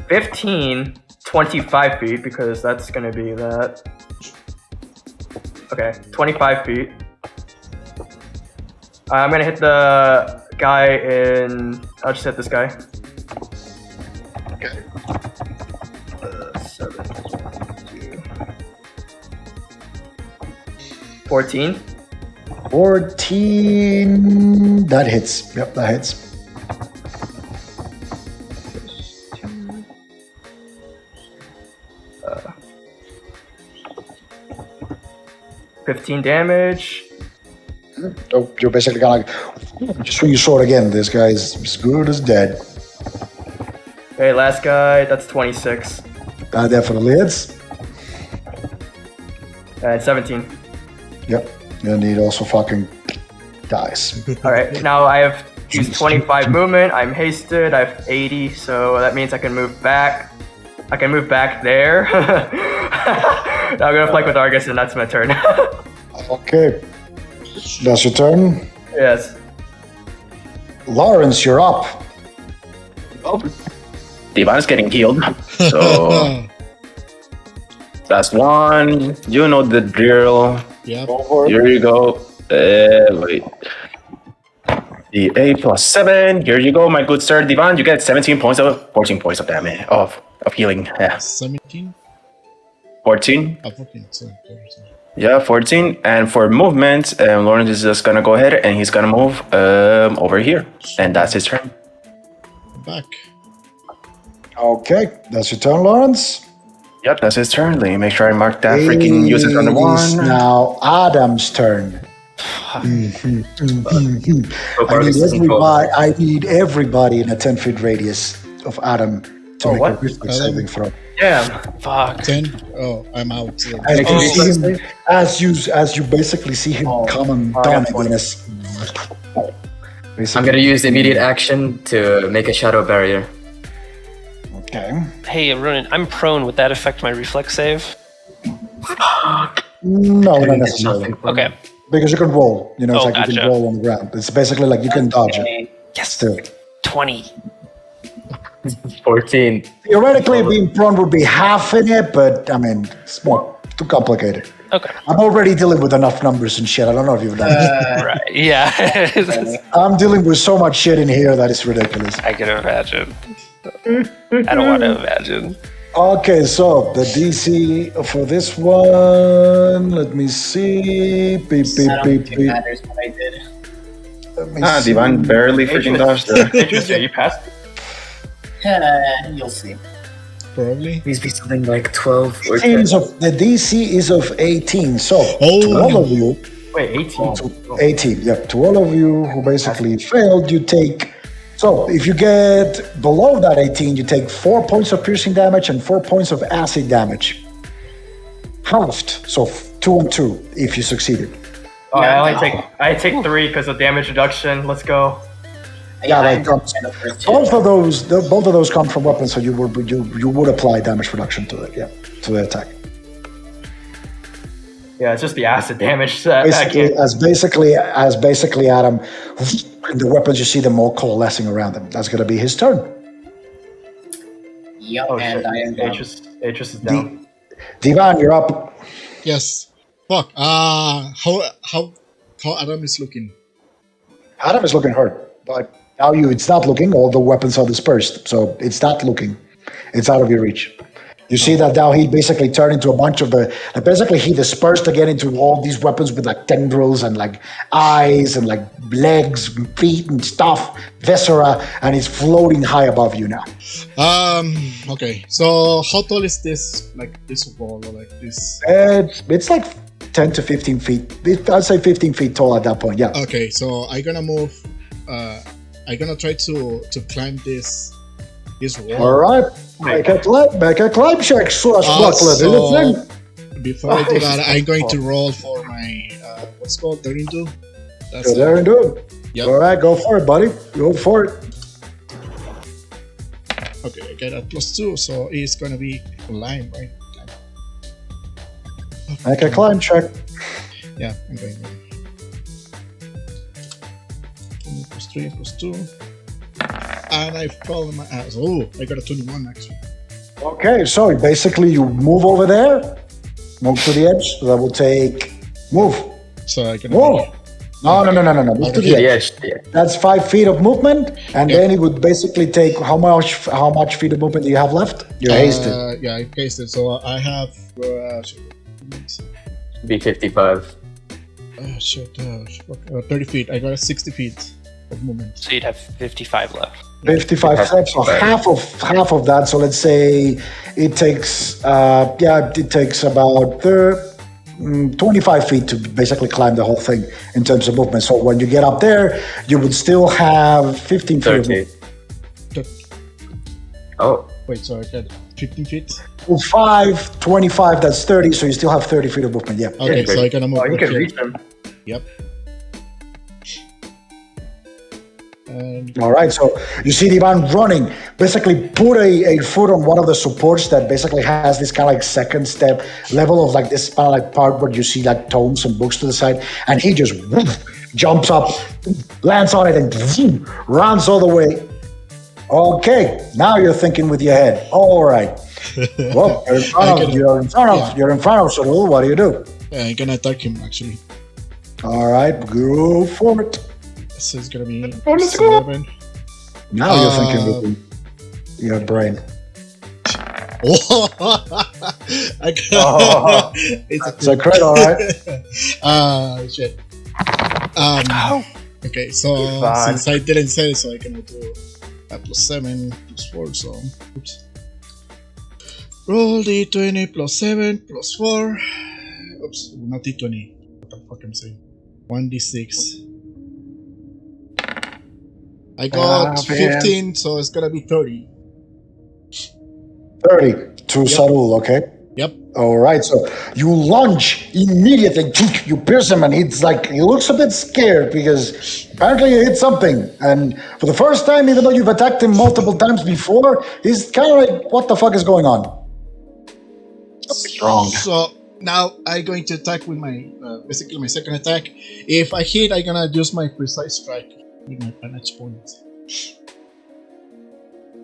15, 25 feet, because that's gonna be that. Okay, 25 feet. I'm gonna hit the guy I'll just hit this guy. Okay. 7, 2, 14. 14. That hits. Yep, that hits. 15 damage. So you're basically gonna just swing your sword again. This guy is as good as dead. Okay, last guy, that's 26. That definitely hits. And 17. Yep. And he also fucking dies. Alright, now I have used 25 movement. I'm hasted. I have 80, so that means I can move back. I can move back there. Now I'm gonna flank with Argus, and that's my turn. Okay. That's your turn. Yes. Lawrence, you're up. Divan's getting healed. So that's one. You know the drill. Yep. Go for it. Here you go. Wait. The 8 plus 7. Here you go, my good sir. Divan, you get 14 points of damage of healing. Yeah. 17? 14. 14. Sorry. Yeah, 14. And for movement, Lawrence is just gonna go ahead and he's gonna move over here. And that's his turn. Back. Okay, that's your turn, Lawrence. Yep, that's his turn. Let me make sure I mark that freaking uses on the It is one. now Adam's turn. So far, this isn't cool. I need everybody in a 10-foot radius of Adam to make what? a reflex saving throw. Damn. Fuck. 10? Oh, I'm out. So. As Oh. you see him, as you basically see him come and I down got 20. against. I'm gonna use the immediate action to make a shadow barrier. Okay. Hey, Ronan, I'm prone. Would that affect my reflex save? No, not necessarily. Okay. Because you can roll. You know, it's Oh, like you gotcha. can roll on the ground. It's basically like you can dodge it Yes. still. 20. 14. Theoretically, being prone would be half in it, but I mean, it's more too complicated. Okay. I'm already dealing with enough numbers and shit. I don't know if you've done it. Right. Yeah. I'm dealing with so much shit in here that it's ridiculous. I can imagine. I don't want to imagine. Okay, so the DC for this one, let me see. Beep, beep, I don't beep, think it beep. matters what I did. Let me see. Divan barely freaking dodged there. Interesting. You passed. You'll see. Probably. Please be something like 12 or 10. The DC is of 18. So to all of you, Wait, 18. 18. Yeah, to all of you who basically failed, you take. So if you get below that 18, you take 4 points of piercing damage and 4 points of acid damage. Halved. So 2 and 2 if you succeeded. Oh, I take 3 because of damage reduction. Let's go. Yeah, I like dropped the first two. both of those come from weapons, so you would apply damage reduction to it. Yeah, to the attack. Yeah, it's just the acid damage. That I Basically, can't. as basically Adam, the weapons you see them all coalescing around him. That's gonna be his turn. Yep, Oh and shit. I am down. Atris is down. Divan, you're up. Yes. Fuck. How Adam is looking? Adam is looking hurt, but now it's not looking. All the weapons are dispersed, so it's not looking. It's out of your reach. You see that now he basically turned into a bunch of basically he dispersed again into all these weapons with like tendrils and like eyes and like legs and feet and stuff, viscera, and he's floating high above you now. Okay. So how tall is this? Like this wall or like this? It's like 10 to 15 feet. I'd say 15 feet tall at that point, yeah. Okay. So I'm gonna move. I'm gonna try to climb this wall. All right. Make a climb check, swashbuckler. Before I do that, I'm going to roll for my what's called daring do. That's Go there and do it. Yep. All right, go for it, buddy. Go for it. Okay, I get a +2, so it's gonna be climb, right? Make a climb check. Yeah, I'm going. +3 +2, and I fell on my ass. Oh, I got a 21 actually. Okay, so basically you move over there, move to the edge. So that will take move. So I can. Move. No. Move to the edge. Yeah. That's 5 feet of movement, and then it would basically take how much feet of movement do you have left? You're hasted. Yeah, I'm hasted. So I have. Be 55. Shit, 30 feet. I got 60 feet of movement. So you'd have 55 left. 55 steps, so half of that. So let's say it takes about 25 feet to basically climb the whole thing in terms of movement. So when you get up there, you would still have 15 feet of 30. movement. Oh, Wait, so I got 15 feet? Well, 5, 25, that's 30, so you still have 30 feet of movement, yeah. Okay, so I can move. Oh, you can here. reach him. Yep. And All right, so you see Divan running, basically put a foot on one of the supports that basically has this kind of like second step level of like this kind of like part where you see like tomes and books to the side, and he just jumps up, lands on it, and runs all the way. Okay, now you're thinking with your head. All right. Well, you're in front of Sorul. What do you do? yeah, I'm gonna attack him actually. All right, go for it. This is gonna be let's go. 7. Now you're thinking with your brain. I got, Oh. It's a crit, all right. Shit. Okay, so Fine. since I didn't say so, I can do a +7 +4. So, oops. Roll d20 +7 +4. Oops, not d20. What the fuck I'm saying? 1d6. I got 15, so it's gonna be 30. 30 to Sarul, okay? Yep. All right, so you lunge immediately, you pierce him, and he looks a bit scared because apparently you hit something. And for the first time, even though you've attacked him multiple times before, he's kind of like, what the fuck is going on? Wrong. So now I'm going to attack with my basically my second attack. If I hit, I'm gonna use my precise strike with my panache points.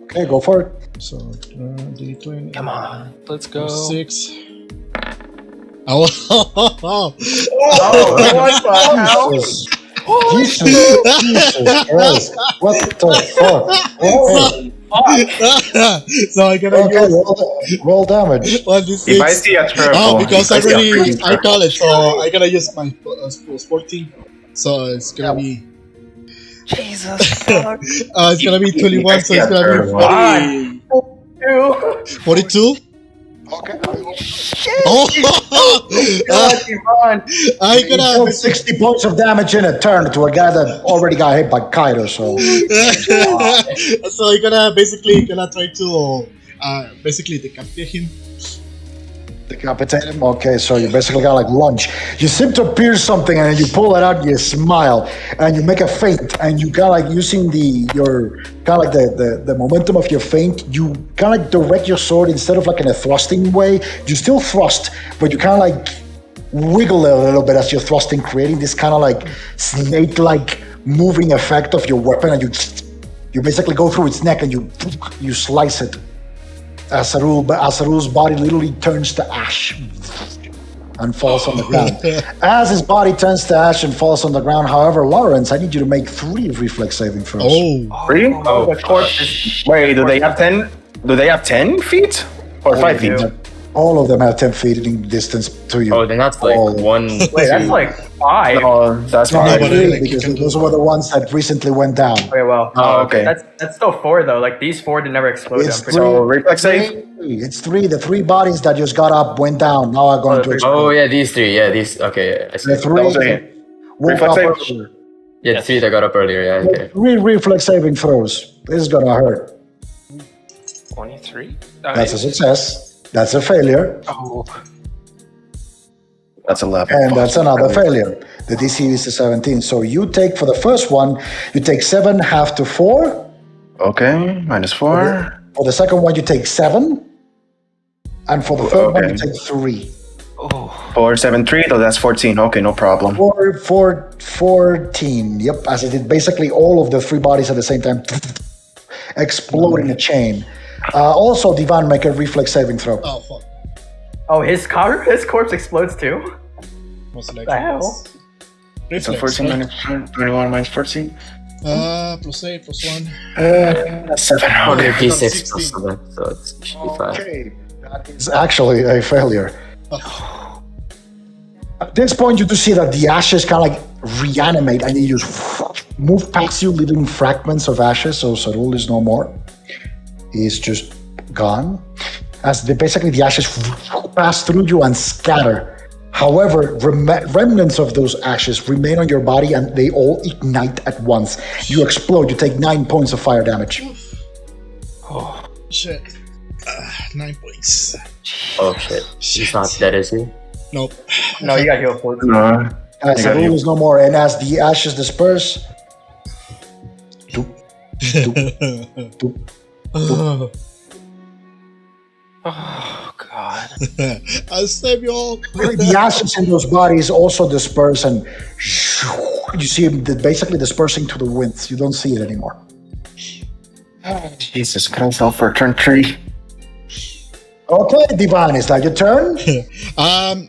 Okay, go for it. So d20. Come on, let's go. 6. Oh, Oh, what the hell? Jesus Christ. What the fuck? Oh, so I'm gonna okay, use roll damage. 1d6. If I see a triple, Oh, because if I see a already I triple- call it, so I gotta use my plus 14. So it's gonna be Jesus. Fuck. it's gonna be 21. So it's gonna be 40, 42. Okay. Oh, Devon. I You gonna dealt 60 points of damage in a turn to a guy that already got hit by Kaido, so. so I'm gonna basically try to basically decapitate him. Decapitate him? Okay, so you basically got like lunge. You seem to pierce something and then you pull it out and you smile and you make a feint and you kind of like using your kind of like the momentum of your feint, you kind of like direct your sword instead of like in a thrusting way. You still thrust, but you kind of like wiggle a little bit as you're thrusting, creating this kind of like snake-like moving effect of your weapon, and you basically go through its neck and you slice it. Asarul's body literally turns to ash and falls on the ground. As his body turns to ash and falls on the ground, however, Lawrence, I need you to make 3 reflex saving throws. Oh, Really? Oh, the corpse is. Wait, do they have 10? Do they have 10 feet or 5 they feet? do. All of them have 10 feet in distance to you. Oh, then that's like All- 1. Wait, that's like 5. No, that's No, Yeah, fine. but three, like, you because can those do- were the ones that recently went down. Okay, well. Oh, okay. That's still 4 though. Like these 4 did never explode. It's I'm pretty So reflex save. It's 3. The 3 bodies that just got up went down. Now are going Oh, to the explode. Oh, yeah, these 3. Yeah, these. Okay, I see. The 3 That was a hit. woke Reflex up save. earlier. Yeah, the 3 that got up earlier. Yeah, okay. 3 reflex saving throws. This is gonna hurt. 23. That's a success. That's a failure. Oh, That's 11. And that's another failure. The DC is a 17. So you take, for the first one, you take 7, half to 4. Okay, -4. For the second one, you take 7. And for the third one, you Okay. take 3. 4, 7, 3. So that's 14. Okay, no problem. 14. Yep, as it did basically all of the 3 bodies at the same time explode in a chain. Also, Divan, make a reflex saving throw. oh fuck. Oh, his corpse explodes too. Most likely. The hell? Reflex, So 14 right? minus 21 minus 14. +8 +1. That's 7. Okay, Okay. D6 16. plus 7, so it should be fine. Okay, that is actually a failure. At this point, you do see that the ashes kind of like reanimate and they just move past you, leaving fragments of ashes. So Sarul is no more. He's just gone. As basically the ashes pass through you and scatter. However, remnants of those ashes remain on your body and they all ignite at once. You explode. You take 9 points of fire damage. Shit. 9 points. Oh shit. He's not dead, is he? Nope. No, you got heal 14. No. As got Sarul you. is no more, and as the ashes disperse, Oh God. I'll save you all. The ashes in those bodies also disperse, and you see them basically dispersing to the winds. You don't see it anymore. Jesus Christ, I'll for turn 3. Okay, Divan, is that your turn?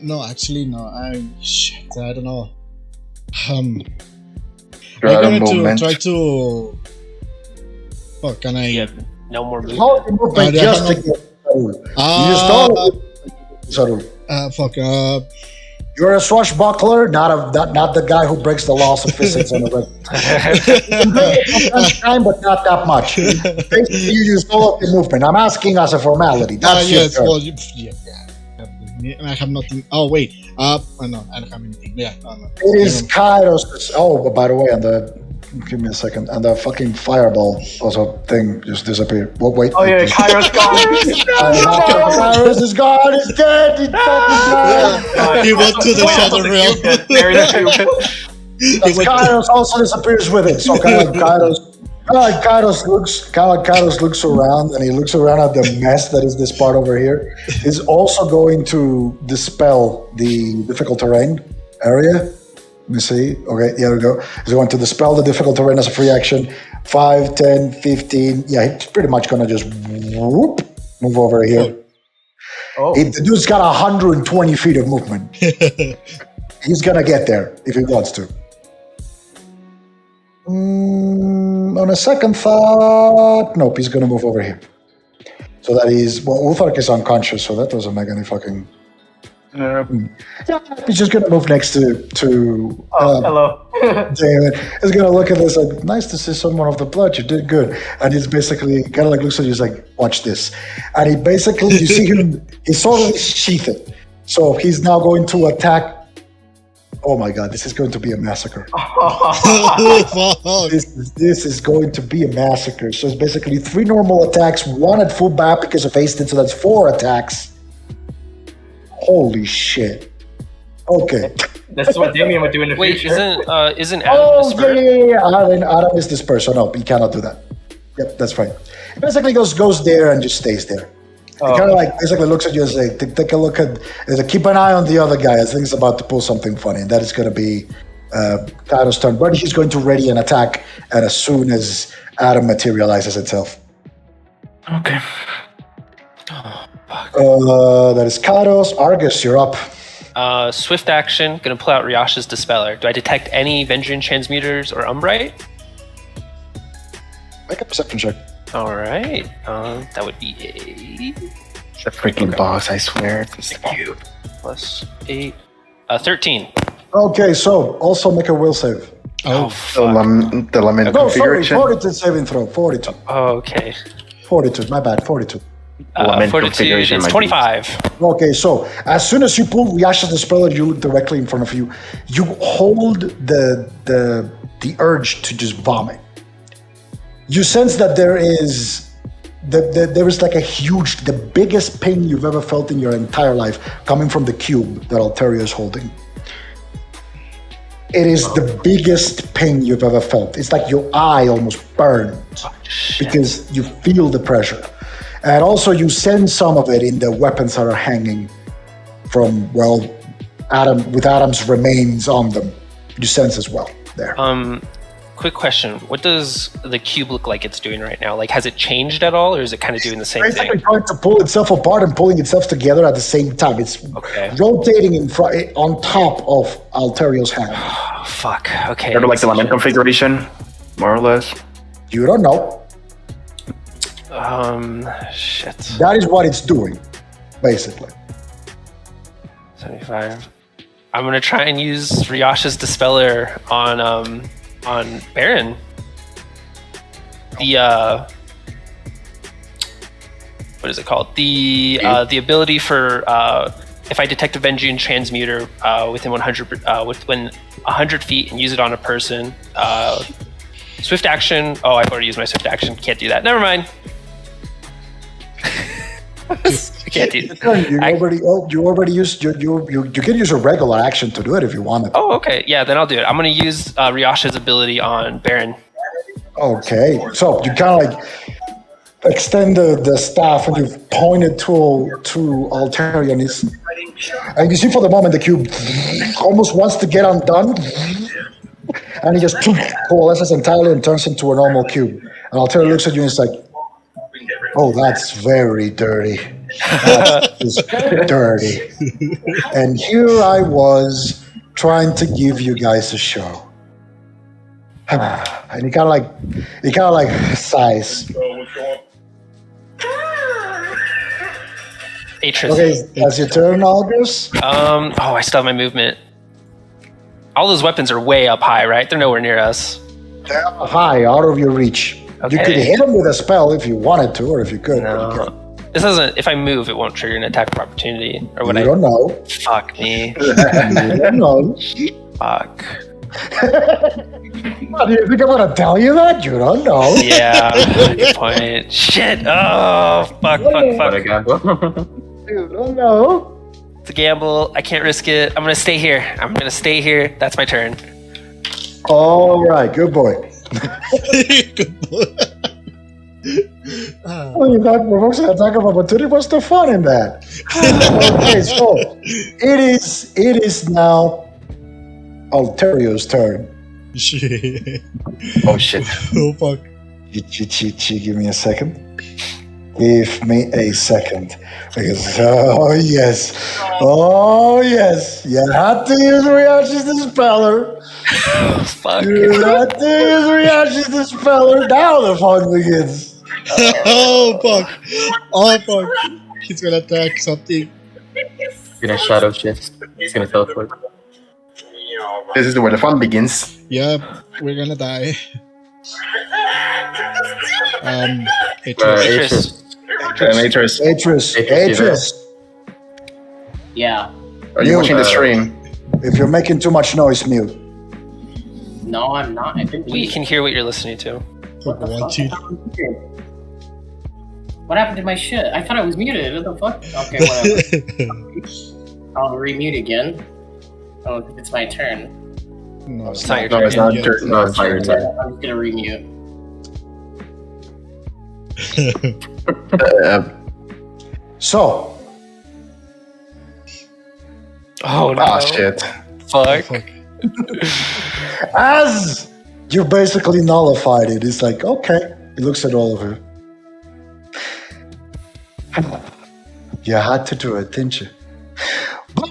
No, actually, no. Shit, I don't know. You're out of I'm going to movement. try to. Oh, can I? You have no more movement. How you move I just have to get Sarul. You just don't. Sarul. Fuck. You're a swashbuckler, not the guy who breaks the laws of physics on the road. Time, but not that much. Basically, you use all of your movement. I'm asking as a formality. That's your Yes. turn. Well, yeah. I have nothing. Oh wait. No, I don't have anything. Yeah. No. It is Kairos. Oh, by the way, give me a second. And the fucking fireball also thing just disappeared. Well, wait. Oh yeah, Kairos gone. Kairos is gone. He's dead. He's fucking dead. He went to the shadow realm. Kairos also disappears with it. So kind of like Kairos looks around, and he looks around at the mess that is this part over here. He's also going to dispel the difficult terrain area. Let me see. Okay, there we go. He's going to dispel the difficult terrain as a free action. 5, 10, 15. Yeah, he's pretty much going to just move over here. Oh. The dude's got 120 feet of movement. He's going to get there if he wants to. On a second thought, nope, he's going to move over here. So that is, well, Ulthark is unconscious, so that doesn't make any fucking... Yeah, he's just going to move next to Hello. David. He's going to look at this like, nice to see someone of the blood, you did good. And he's basically kind of like looks at you, he's like, watch this. And he basically, you see him, he's sort of sheathed. So he's now going to attack. Oh my God, this is going to be a massacre. Fuck. This is going to be a massacre. So it's basically 3 normal attacks, 1 at full back because of hasted, so that's 4 attacks. Holy shit. Okay. This is what Damien would do in the Wait, future. isn't Adam Oh, dispersed? yeah. Adam is dispersed, so no, he cannot do that. Yep, that's right. He basically goes there and just stays there. He kind of like basically looks at you and say, take a look at, keep an eye on the other guy. I think he's about to pull something funny, and that is going to be Kairo's turn. But he's going to ready an attack, and as soon as Adam materializes itself. Okay. That is Kairos. Argus, you're up. Swift action, gonna pull out Ryasha's Dispeller. Do I detect any Vendrian transmuters or Umbrite? Make a perception check. Alright, that would be The freaking boss, I swear. It's the cube. 8 + 13. Okay, so also make a will save. Oh, The fuck. lament No, sorry, configuration. 42 saving throw. 42. Okay. 42, my bad, 42. Lament Fortitude configuration is might be- 25. Okay, so as soon as you pull Ryasha's Dispeller, you look directly in front of you. You hold the urge to just vomit. You sense that there is like the biggest pain you've ever felt in your entire life coming from the cube that Alteria is holding. It is the biggest pain you've ever felt. It's like your eye almost burns because you feel the pressure. And also you sense some of it in the weapons that are hanging from, well, Adam's remains on them. You sense as well there. Quick question. What does the cube look like it's doing right now? Like, has it changed at all, or is it kind of doing the same Basically thing? trying to pull itself apart and pulling itself together at the same time. It's Okay. rotating in front, on top of Alterio's hand. Oh, fuck. Okay. Sort of like the lament configuration, more or less. You don't know. Shit. That is what it's doing, basically. 75. I'm gonna try and use Ryasha's Dispeller on Baron. What is it called? The ability for if I detect a Vendrian transmuter within 100 feet and use it on a person. Swift action. Oh, I've already used my swift action. Can't do that. Never mind. I can't do that. You already used you can use a regular action to do it if you wanted. Oh, okay. Yeah, then I'll do it. I'm going to use Ryasha's ability on Baron. Okay, so you kind of like extend the staff and you point it to Altaria, and you see for the moment the cube almost wants to get undone, and he just coalesces entirely and turns into a normal cube. And Altaria looks at you and is like, "Oh, that's very dirty. That's just dirty." And here I was trying to give you guys a show. And he kind of like sighs. Atris. Okay, that's your turn, August. I still have my movement. All those weapons are way up high, right? They're nowhere near us. They're high, out of your reach. Okay. You could hit him with a spell if you wanted to, or if you could. but you No. This doesn't. If I move, it won't trigger an attack of opportunity, or can't. would You I? don't know. Fuck me. You don't know. Fuck. What, do you think I'm gonna tell you that? You don't know. Yeah. Good point. Shit. Oh, fuck. What a Fuck. gamble. You don't know. It's a gamble. I can't risk it. I'm gonna stay here. That's my turn. All right, good boy. Good boy. Well, you got provokes an attack of opportunity. What's the fun in that? Okay, so it is now Alterio's turn. Shit. Oh shit. Oh fuck. Give me a second. Give me a second. Because, oh yes. You had to use reactions to speller. Fuck. You had to use reactions to speller. Now the fun begins. Oh fuck. Oh fuck. He's gonna attack something. He's gonna shadow shift. He's gonna teleport. This is where the fun begins. Yep, we're gonna die. Atris. Atris, Yeah. are you watching the stream? If you're making too much noise, mute. No, I'm not. I've been We can hear what you're listening to. What the fuck? Wanted. What happened to my shit? I thought I was muted. What the fuck? Okay, whatever. I'll remute again. Oh, it's my turn. No, It's not your No, turn. it's not yet. your no, it's not your turn. I'm just gonna remute. So, Oh no. Ah, shit. Fuck. Fuck. as you basically nullified it, it's like, okay. He looks at all of you. You had to do it, didn't you? But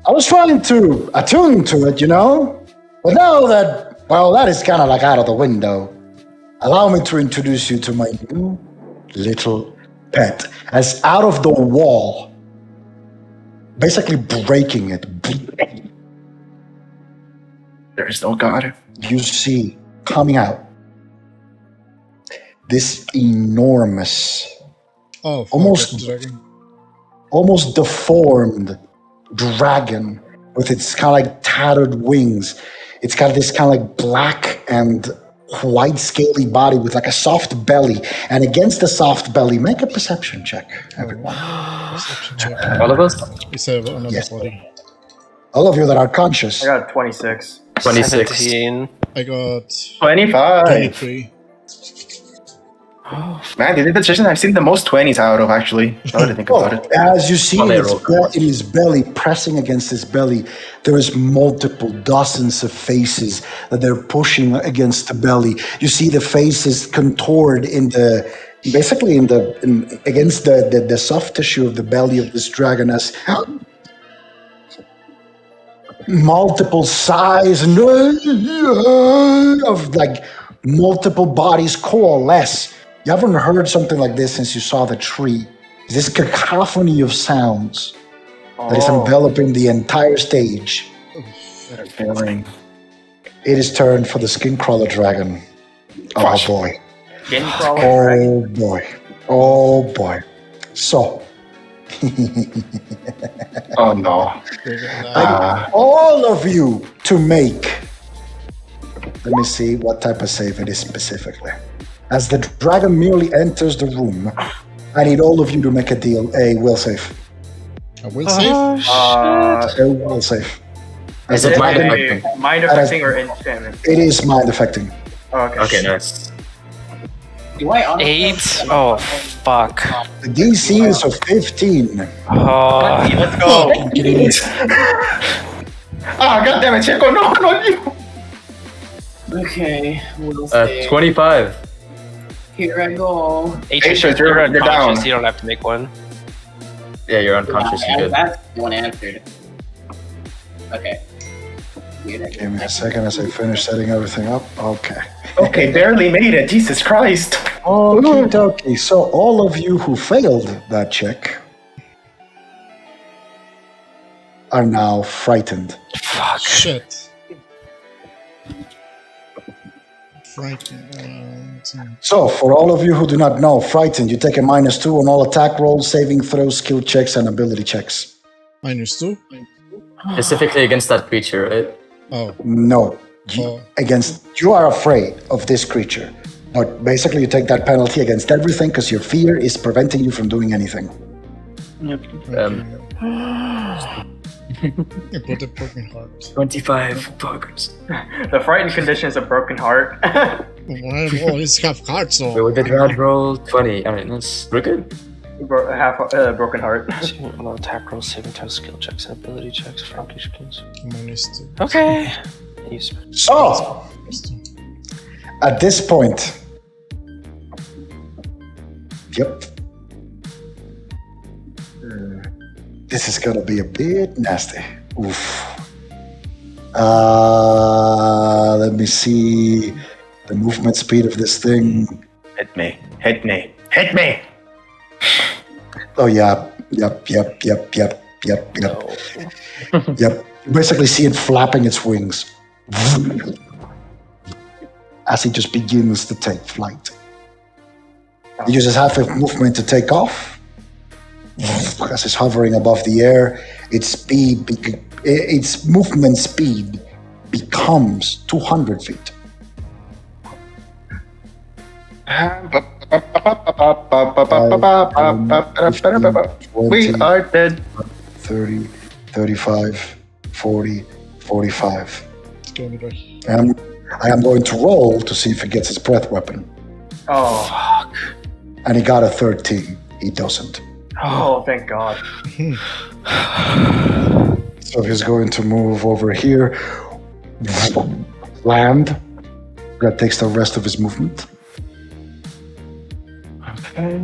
I was trying to attune to it, you know? But now that, well, that is kind of like out of the window. Allow me to introduce you to my new little pet. As out of the wall, basically breaking it, There is no god. you see coming out this enormous, Oh, fuck, Almost- that's the dragon. almost deformed dragon with its kind of like tattered wings. It's got this kind of like black and white scaly body with like a soft belly. And against the soft belly, make a perception check, everyone. Perception check. All of us? Is there another Yes. body? All of you that are conscious. I got a 26. 26. 17. I got 25. 23. Man, the decision I've seen the most 20s out of, actually. Now that I think about it. As you see Oh, they in roll his belly, pressing against his belly, there is multiple dozens of faces that they're pushing against the belly. You see the faces contoured against the soft tissue of the belly of this dragon as multiple size of like multiple bodies coalesce. You haven't heard something like this since you saw the tree. This cacophony of sounds that is enveloping the entire stage. Feeling. It is turned for the skin crawler dragon. Oh Gosh. boy. Skin crawler dragon. Oh boy. Oh boy. So, Oh no. We're gonna I die. need all of you to make. Let me see what type of save it is specifically. As the dragon merely enters the room, I need all of you to make a will save. I will save. A will save. Is it mind affecting? Mind affecting or enchantment? It is mind affecting. Okay. Okay, nice. Do I auto 8. Oh, fuck. The DC is of 15. Oh, Let's go. Ah, God damn it, Checo, no, not you. Okay, we'll see. 25. Here I go. Atrus, Atrus, you're you're unconscious. down. You don't have to make one. Yeah, you're unconscious. Yeah, You're good. that's the one answered. Okay. Here I go. Give me a second as I finish setting everything up. Okay. Okay, barely made it. Jesus Christ. Okie dokie. So all of you who failed that check are now frightened. Fuck. Shit. Frightened. So for all of you who do not know, frightened, you take a -2 on all attack rolls, saving throws, skill checks, and ability checks. -2? Specifically against that creature, right? Oh. No. Oh. You are afraid of this creature. But basically you take that penalty against everything because your fear is preventing you from doing anything. I put a broken heart. 25 buggers. The frightened condition is a broken heart. Well, it's half heart, so. Wait, with the rad roll, 20. Alright, that's we're good. Half broken heart. No attack rolls, saving throws, skill checks, and ability checks for each skills. -2. Okay. So at this point, yep. This is gonna be a bit nasty. Oof. Let me see the movement speed of this thing. Hit me. Hit me. Hit me. Oh yeah. Yep. Yep. You basically see it flapping its wings as it just begins to take flight. It uses half of movement to take off. As it's hovering above the air, its movement speed becomes 200 feet. We are dead. 30, 35, 40, 45. It's gonna be right. I am going to roll to see if he gets his breath weapon. Oh. Fuck. And he got a 13. He doesn't. Oh, thank God. So he's going to move over here. Land. That takes the rest of his movement. Okay.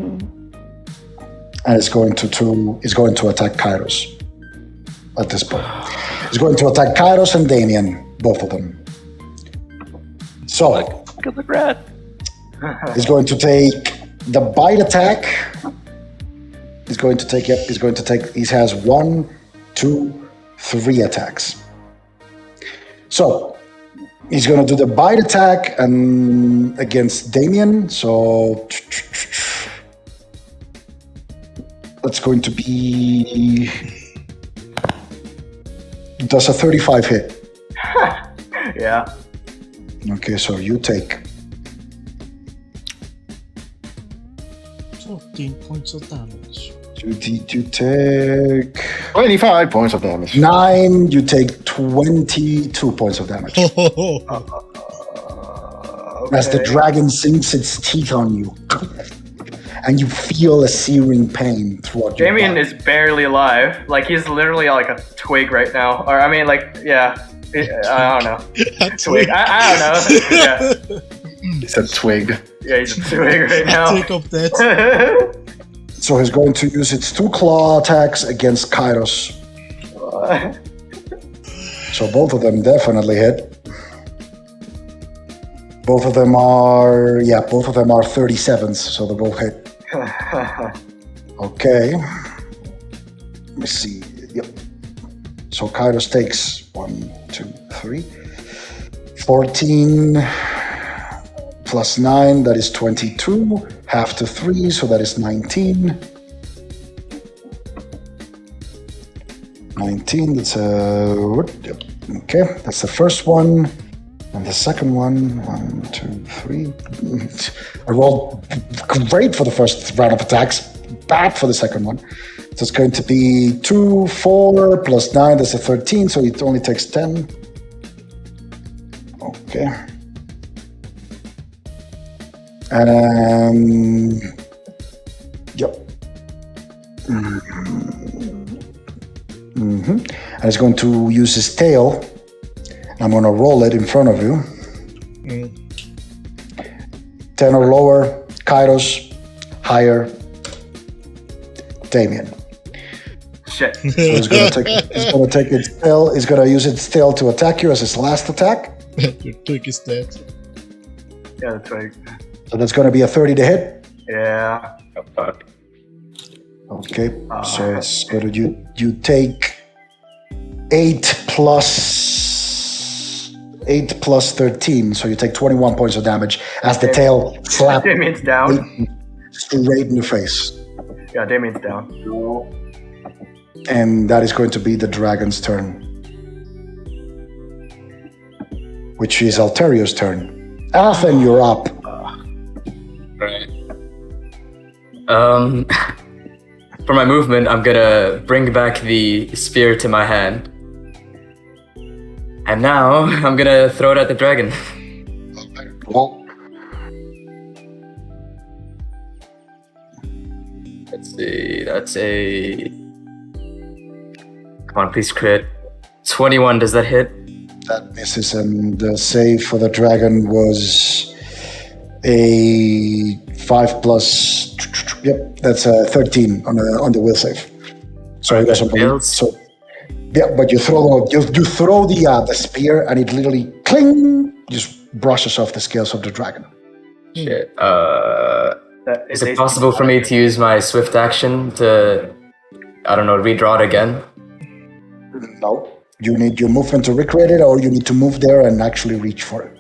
And it's going to attack Kairos at this point. He's going to attack Kairos and Damien, both of them. So Good look, rat. he's going to take the bite attack. He has 1, 2, 3 attacks. So he's going to do the bite attack and against Damien. So that's going to be, does a 35 hit. Yeah. Okay, so you take 14 points of damage. you take 25 points of damage. 9. You take 22 points of damage as the dragon sinks its teeth on you, and you feel a searing pain throughout your Damien body. is barely alive. Like, he's literally like a twig right now. Or, I mean, like, yeah. I don't know. Twig. I don't know. Yeah. It's a twig. Yeah, he's a twig right now. Take up that. So he's going to use its 2 claw attacks against Kairos. So both of them definitely hit. Both of them are 37s, so they both hit. Okay. Let me see. Yep. So Kairos takes 1, 2, 3. 14 plus 9, that is 22. Half to 3, so that is 19. 19, that's okay, that's the first one. And the second one, 1, 2, 3. I rolled great for the first round of attacks, bad for the second one. So it's going to be 2, 4 plus 9, that's a 13, so it only takes 10. Okay. Yep. And it's going to use his tail. I'm going to roll it in front of you. 10 or lower, Kairos. Higher, Damien. Shit. So he's going to take its tail. He's going to use its tail to attack you as his last attack. Your twig is dead. Yeah, the twig. So that's going to be a 30 to hit. Yeah. Oh, fuck. Okay. So it's going to you take 8 plus 13. So you take 21 points of damage as the tail slaps Damien's down. straight in the face. Yeah, Damien's down. And that is going to be the dragon's turn. Which is Alterio's turn. Athen, you're up. Right. For my movement, I'm gonna bring back the spear to my hand. And now, I'm gonna throw it at the dragon. Well, Let's see, that's a... Come on, please crit. 21, does that hit? that misses, and the save for the dragon was a 5 plus. Yep, that's a 13 on the will save. So it doesn't fails. So yeah, but you throw the spear, and it literally cling just brushes off the scales of the dragon. Shit. Is it possible for me to use my swift action to, I don't know, redraw it again? No, you need your movement to recreate it, or you need to move there and actually reach for it.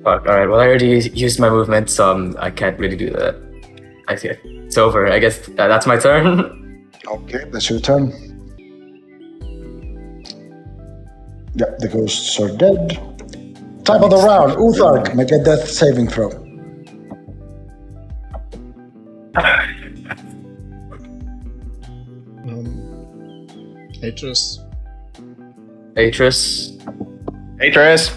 Fuck, alright, well I already used my movement, so I can't really do that. I see it. It's over, I guess that's my turn. Okay, that's your turn. Yep, the ghosts are dead. Top of the round, Uthark, make a death saving throw. Atreus. Atreus. Atreus.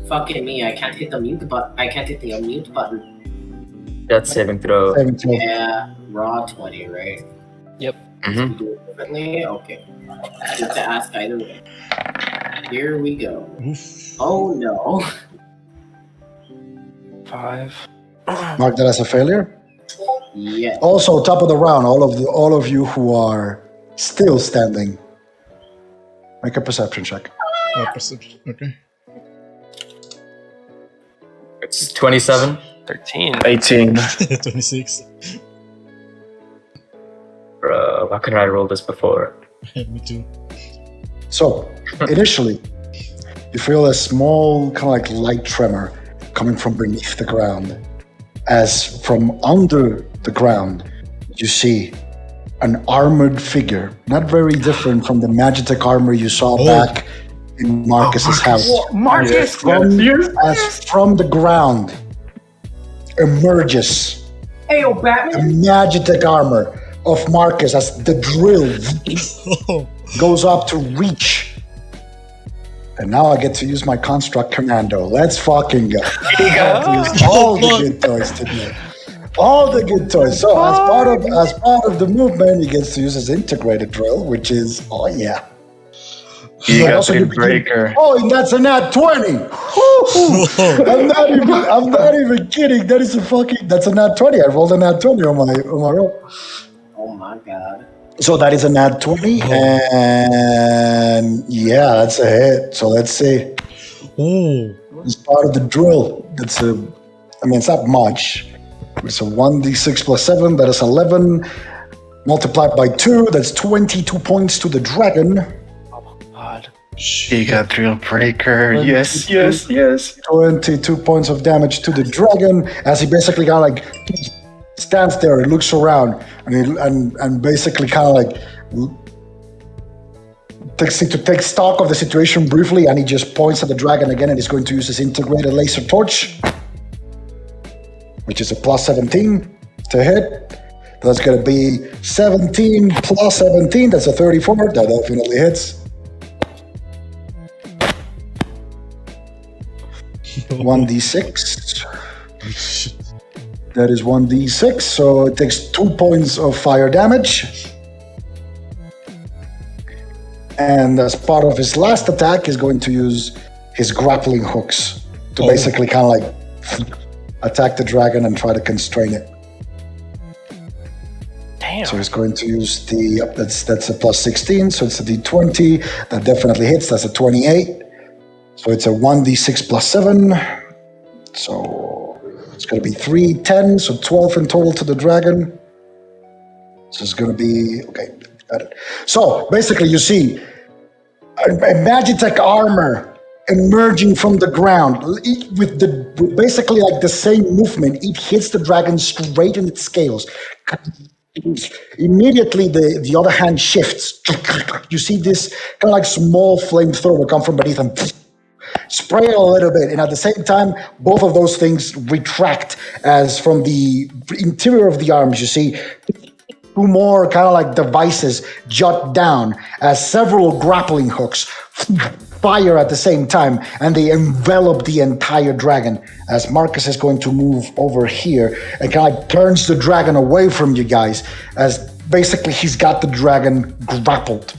Fucking me, I can't hit the mute button. I can't hit the unmute button. Death saving throw. Saving throw. Yeah, raw 20, right? Yep. Mm-hmm. Do it differently? Okay. Good to ask either way. Here we go. Oof. Oh no. 5. Mark that as a failure. Yeah. Also, top of the round, all of you who are still standing, make a perception check. Perception. Okay. It's 27. 13. 18. 26. Bro, why couldn't I roll this before? Me too. So, initially, you feel a small, kind of like light tremor coming from beneath the ground. As from under the ground, you see an armored figure, not very different from the Magitech armor you saw back in Marcus's house. Marcus! As from the ground emerges Hey, the Batman! Magitech armor of Marcus as the drill goes up to reach. And now I get to use my construct commando. Let's fucking go. I have to use all the good toys today. All the good toys. So as part of the movement, he gets to use his integrated drill, which is You So got also the you begin- breaker. Oh, and that's a nat 20. I'm not even kidding. That's a nat 20. I rolled a nat 20 on my roll. Oh my god. So that is a nat 20, and yeah, that's a hit. So let's see. Oh. It's part of the drill. It's not much. It's a 1d6 plus 7. That is 11. Multiplied by 2. That's 22 points to the dragon. God. You got drill breaker. Yes. 22 points of damage to the dragon as he basically kind of like stands there and looks around and basically kind of like takes stock of the situation briefly, and he just points at the dragon again, and he's going to use his integrated laser torch, which is a plus 17 to hit. That's going to be 17 plus 17. That's a 34. That definitely hits. 1d6 That is 1d6, so it takes 2 points of fire damage. And as part of his last attack, he's going to use his grappling hooks to basically kind of like attack the dragon and try to constrain it. Damn. So he's going to use that's a plus 16, so it's a d20. That definitely hits, that's a 28. So it's a 1d6 plus 7. So it's going to be 3, 10, so 12 in total to the dragon. So it's going to be, okay, got it. So basically you see a Magitech armor emerging from the ground with basically like the same movement. It hits the dragon straight in its scales. Immediately the other hand shifts. You see this kind of like small flamethrower come from beneath and spray it a little bit, and at the same time both of those things retract as from the interior of the arms you see two more kind of like devices jut down as several grappling hooks fire at the same time, and they envelop the entire dragon. As Marcus is going to move over here and kind of like turns the dragon away from you guys, as basically he's got the dragon grappled.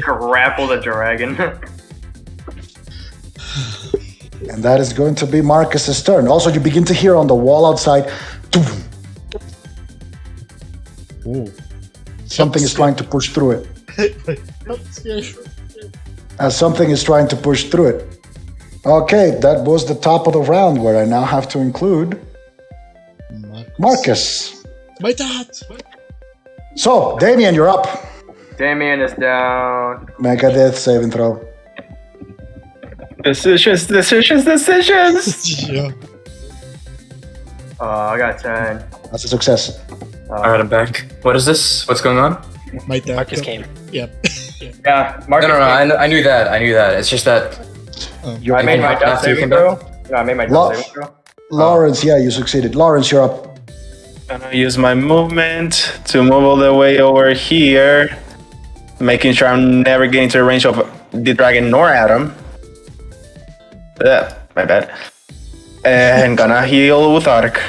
Grapple the dragon. And that is going to be Marcus's turn. Also, you begin to hear on the wall outside, something is trying to push through it. As something is trying to push through it. Okay, that was the top of the round, where I now have to include Marcus. My dad. So, Damien, you're up. Damien is down. Make a death saving throw. Decisions. Yeah. I got 10. That's a success. Alright, I'm back. What is this? What's going on? My dad. Marcus came. Yep. Yeah, Marcus. No, I knew that. It's just that. I made my After death you saving came throw. No, I made my death saving throw. Lawrence, yeah, you succeeded. Lawrence, you're up. Gonna use my movement to move all the way over here, making sure I'm never getting to the range of the dragon nor Adam. My bad. And gonna heal with Arc.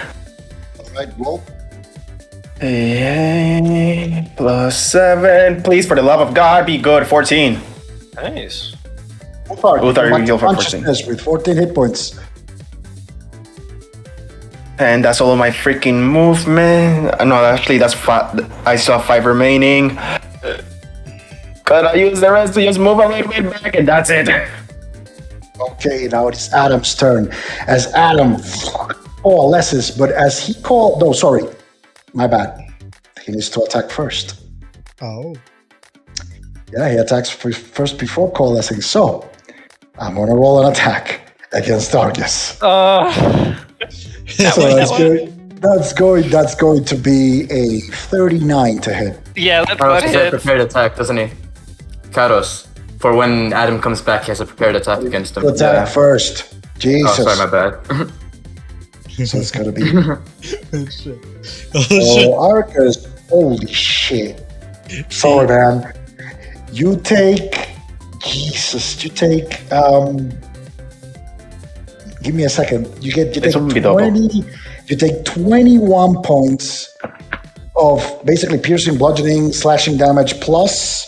Alright, roll. Plus 7. Please, for the love of God, be good. 14. Nice. Both are healed for 14. With 14 hit points. And that's all of my freaking movement. No, actually, that's 5. I still have 5 remaining. Gotta use the rest to just move a little bit back, and that's it. Okay, now it's Adam's turn. As Adam coalesces, but as he called... No, sorry. My bad. He needs to attack first. Oh. Yeah, he attacks first before coalescing. So, I'm gonna roll an attack against Argus. That's going to be a 39 to hit. Yeah, that's Karos about has a it. prepared attack, doesn't he? Karos. For when Adam comes back, he has a prepared attack against him. Attack first. Jesus. Oh, sorry, my bad. So it's gonna be... Shit. Oh, Arcus, holy shit. Sorry, man. You take... Jesus, you take... Give me a second. You take 20... You take 21 points of basically piercing, bludgeoning, slashing damage, plus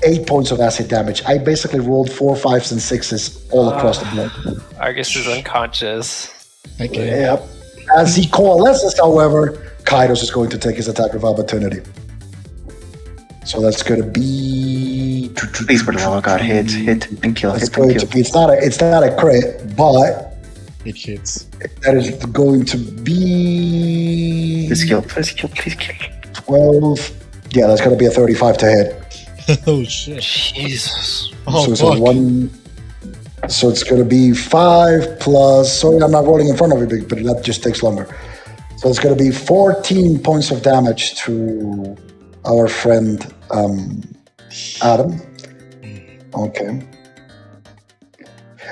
8 points of acid damage. I basically rolled 4, 5s, and 6s all across the board. Argus is unconscious. Okay. Yep. As he coalesces, however, Kairos is going to take his attack of opportunity. So that's going to be... Please, for the love of God, hit and kill. It's not a crit, but It hits. that is going to be... Please kill. 12... Yeah, that's going to be a 35 to hit. Oh shit. Jesus. Oh, So it's fuck. a 1... So it's going to be 5 plus... Sorry, I'm not rolling in front of you, but that just takes longer. So it's going to be 14 points of damage to our friend Adam. Okay.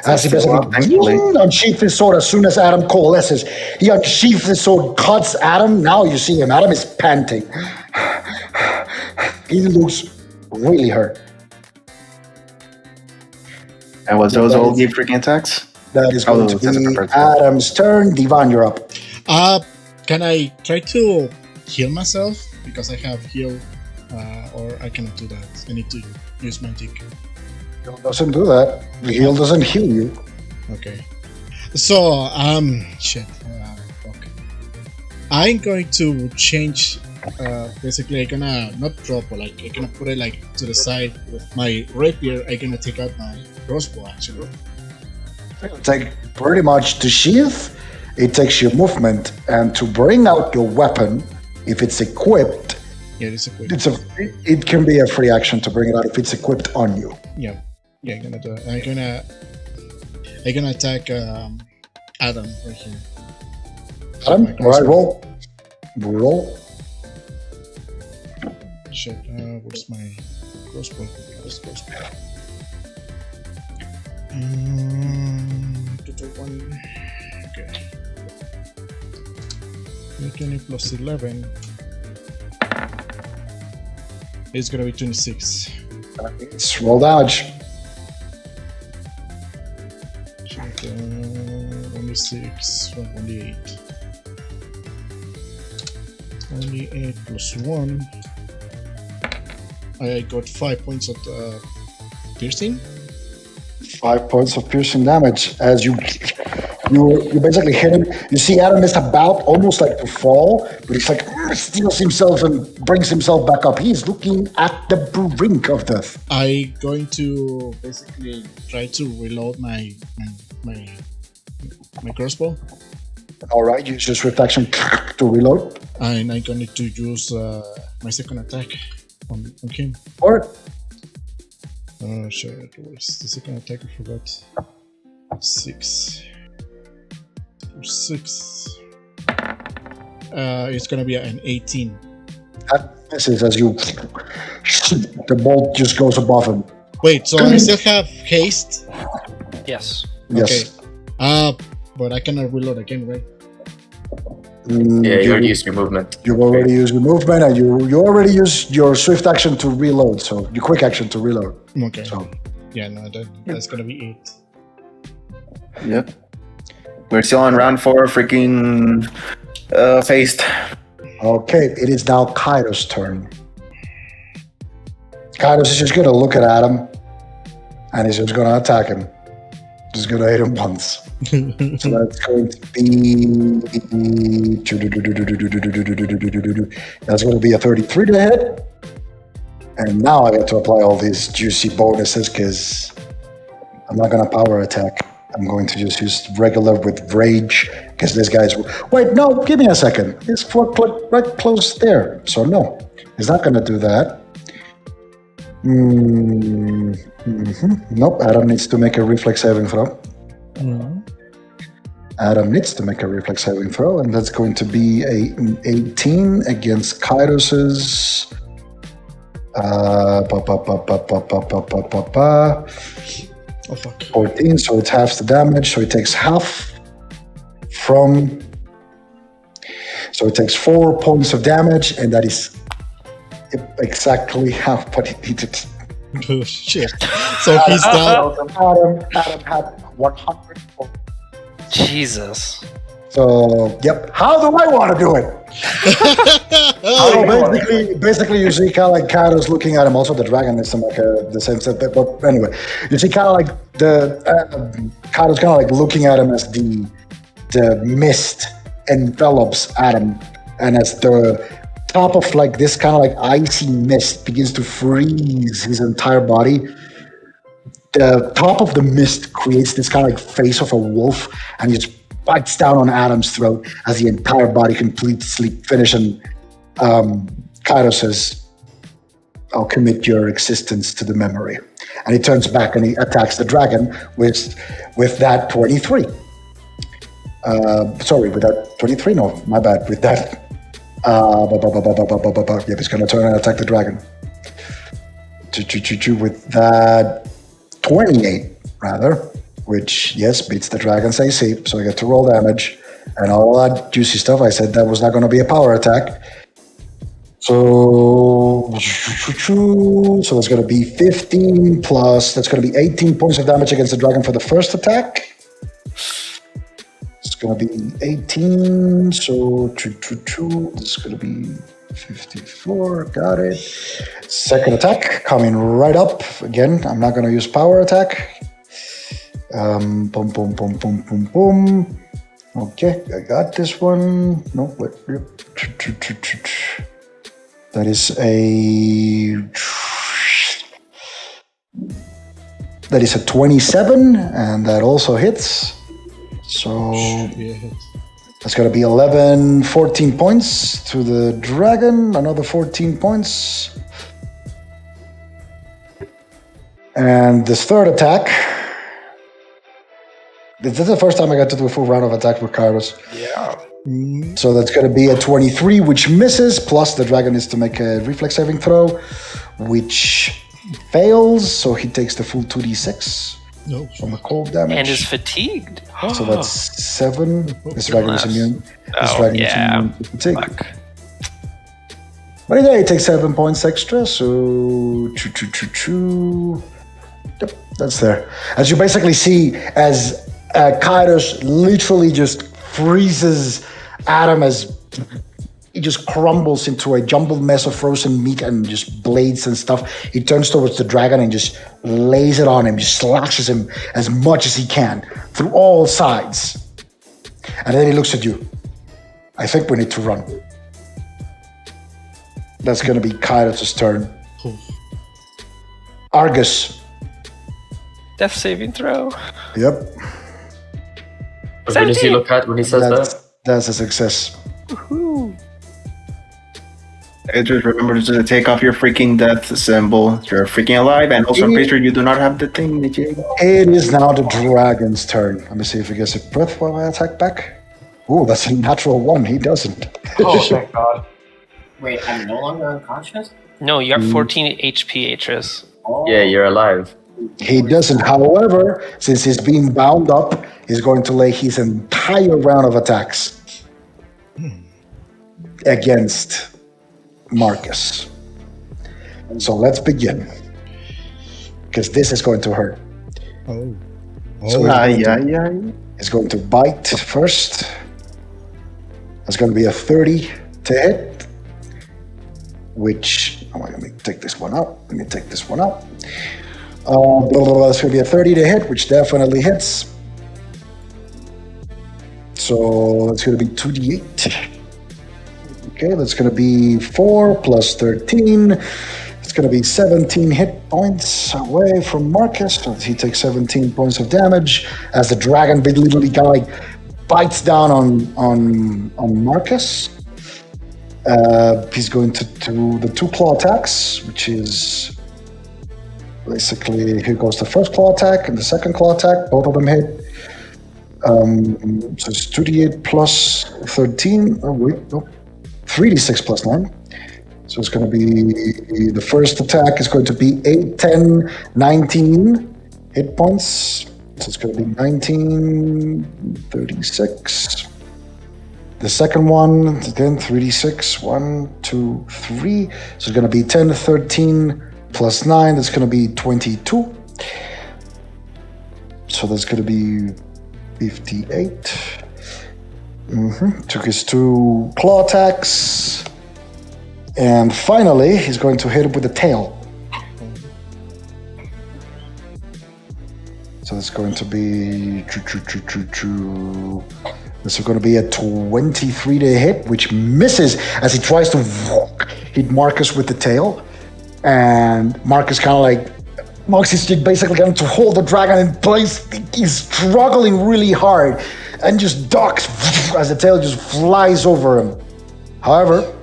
As he basically unsheathes his sword as soon as Adam coalesces. He unsheathes his sword, cuts Adam. Now you see him. Adam is panting. He looks really hurt. And was those all the freaking attacks? That is going to be Adam's turn. Divan, you're up. Can I try to heal myself? Because I have heal, or I cannot do that. I need to use magic. Heal doesn't do that. The heal doesn't heal you. Okay. So, shit. Fuck. I'm going to change. Basically, I'm gonna not drop, but like I'm gonna put it like to the side with my rapier. I'm gonna take out my crossbow. Actually, It's like pretty much to sheath. It takes your movement, and to bring out your weapon, if it's equipped, yeah, it's equipped. it can be a free action to bring it out if it's equipped on you. Yeah, I'm gonna do it. I'm gonna attack Adam right here. Adam, all right, roll. Shit, where's my crossbow? Where's the crossbow? One. Okay. 20 plus 11. It's gonna be 26. It's roll dodge. Shit, 26, 128. 28 plus 1. I got 5 points of piercing. 5 points of piercing damage as you basically hit him. You see Adam is about almost like to fall, but he's like steals himself and brings himself back up. He's looking at the brink of death. I'm going to basically try to reload my crossbow. All right, use your swift action to reload. And I'm going to use my second attack on him. Or Oh shit, where's the second attack? I forgot. 6. It's gonna be an 18. that misses as you the bolt just goes above him. Wait, so I still have haste? Yes. Yes. Okay. But I cannot reload again, right? Yeah, you already used your movement. You already used your movement, and you already used your swift action to reload. So your quick action to reload. Okay. So Yeah, no, that's gonna be 8. Yep. We're still on round 4, freaking faced. okay, it is now Kaido's turn. Kaidos is just gonna look at Adam, and he's just gonna attack him. Just gonna hit him once. So that's going to be that's going to be a 33 to hit. And now I get to apply all these juicy bonuses because I'm not going to power attack. I'm going to just use regular with rage because this guy's. Wait, no, give me a second. It's right close there. So no, he's not going to do that. Nope, Adam needs to make a reflex saving throw. Adam needs to make a reflex saving throw, and that's going to be an 18 against Kairos's. 14, so it's half the damage, so it takes half from. So it takes 4 points of damage, and that is exactly half what it needed. Oh shit. So he's down. Adam had 100 points. Jesus. So, yep. How do I want to do it? Basically, you see kind of like Kaido's looking at him. Also, the dragon is like the same set. But anyway, you see kind of like the Kaido's kind of like looking at him as the mist envelops Adam, and as the top of like this kind of like icy mist begins to freeze his entire body. The top of the mist creates this kind of like face of a wolf, and he just bites down on Adam's throat as the entire body completely finishes. And Kaido says, "I'll commit your existence to the memory." And he turns back and he attacks the dragon with that 23. Sorry, with that 23? No, my bad. With that. Yeah, he's going to turn and attack the dragon. With that 28, rather, which, yes, beats the dragon's AC, so I get to roll damage. And all that juicy stuff, I said that was not going to be a power attack. So that's going to be 15 plus, that's going to be 18 points of damage against the dragon for the first attack. It's going to be 18, so it's going to be 54, got it. Second attack, coming right up. Again, I'm not going to use power attack. Boom, boom, boom, boom, boom, boom. Okay, I got this one. No, wait. That is a 27, and that also hits. So that's going to be 14 points to the dragon. Another 14 points. And this third attack. This is the first time I got to do a full round of attack with Kairos. Yeah. So that's going to be a 23, which misses. Plus the dragon is to make a reflex saving throw, which fails. So he takes the full 2d6 from the cold damage. And is fatigued. So that's 7. This dragon is immune. This dragon is immune to fatigue. Fuck. But yeah, he takes 7 points extra. So yep, that's there. As you basically see, as Kairos literally just freezes Adam as he just crumbles into a jumbled mess of frozen meat and just blades and stuff. He turns towards the dragon and just lays it on him, just slashes him as much as he can through all sides. And then he looks at you. I think we need to run. That's going to be Kairos' turn. Argus. Death saving throw. Yep. What does he look at when he says that? That's a success. Woohoo. Just remember to take off your freaking death symbol. You're freaking alive, and also I'm pretty sure you do not have the thing that you... It is now the dragon's turn. Let me see if he gets a breath while I attack back. Ooh, that's a natural 1. He doesn't. Oh, thank God. Wait, I'm no longer unconscious? No, you got 14 HP, Atris. Oh. Yeah, you're alive. He doesn't. However, since he's being bound up, he's going to lay his entire round of attacks against Marcus. So let's begin. Because this is going to hurt. So he's going to bite first. That's going to be a 30 to hit. Which, let me take this one out. That's going to be a 30 to hit, which definitely hits. So that's going to be 2d8. Okay, that's going to be 4 plus 13. It's going to be 17 hit points away from Marcus. So he takes 17 points of damage as the dragon literally kind of like bites down on Marcus. He's going to do the 2 claw attacks, which is basically, here goes the first claw attack and the second claw attack. Both of them hit. So it's 2d8 plus 13. Oh, wait, no. 3d6 plus 9. So it's going to be, the first attack is going to be 8, 10, 19 hit points. So it's going to be 19, 36. The second one, again, 3d6, 1, 2, 3. So it's going to be 10, 13 plus 9. That's going to be 22. So that's going to be 58. Took his 2 claw attacks. And finally, he's going to hit him with the tail. So it's going to be... This is going to be a 23 to hit, which misses as he tries to hit Marcus with the tail. And Marcus kind of like... Marcus is basically going to hold the dragon in place. He's struggling really hard and just ducks as the tail just flies over him. However...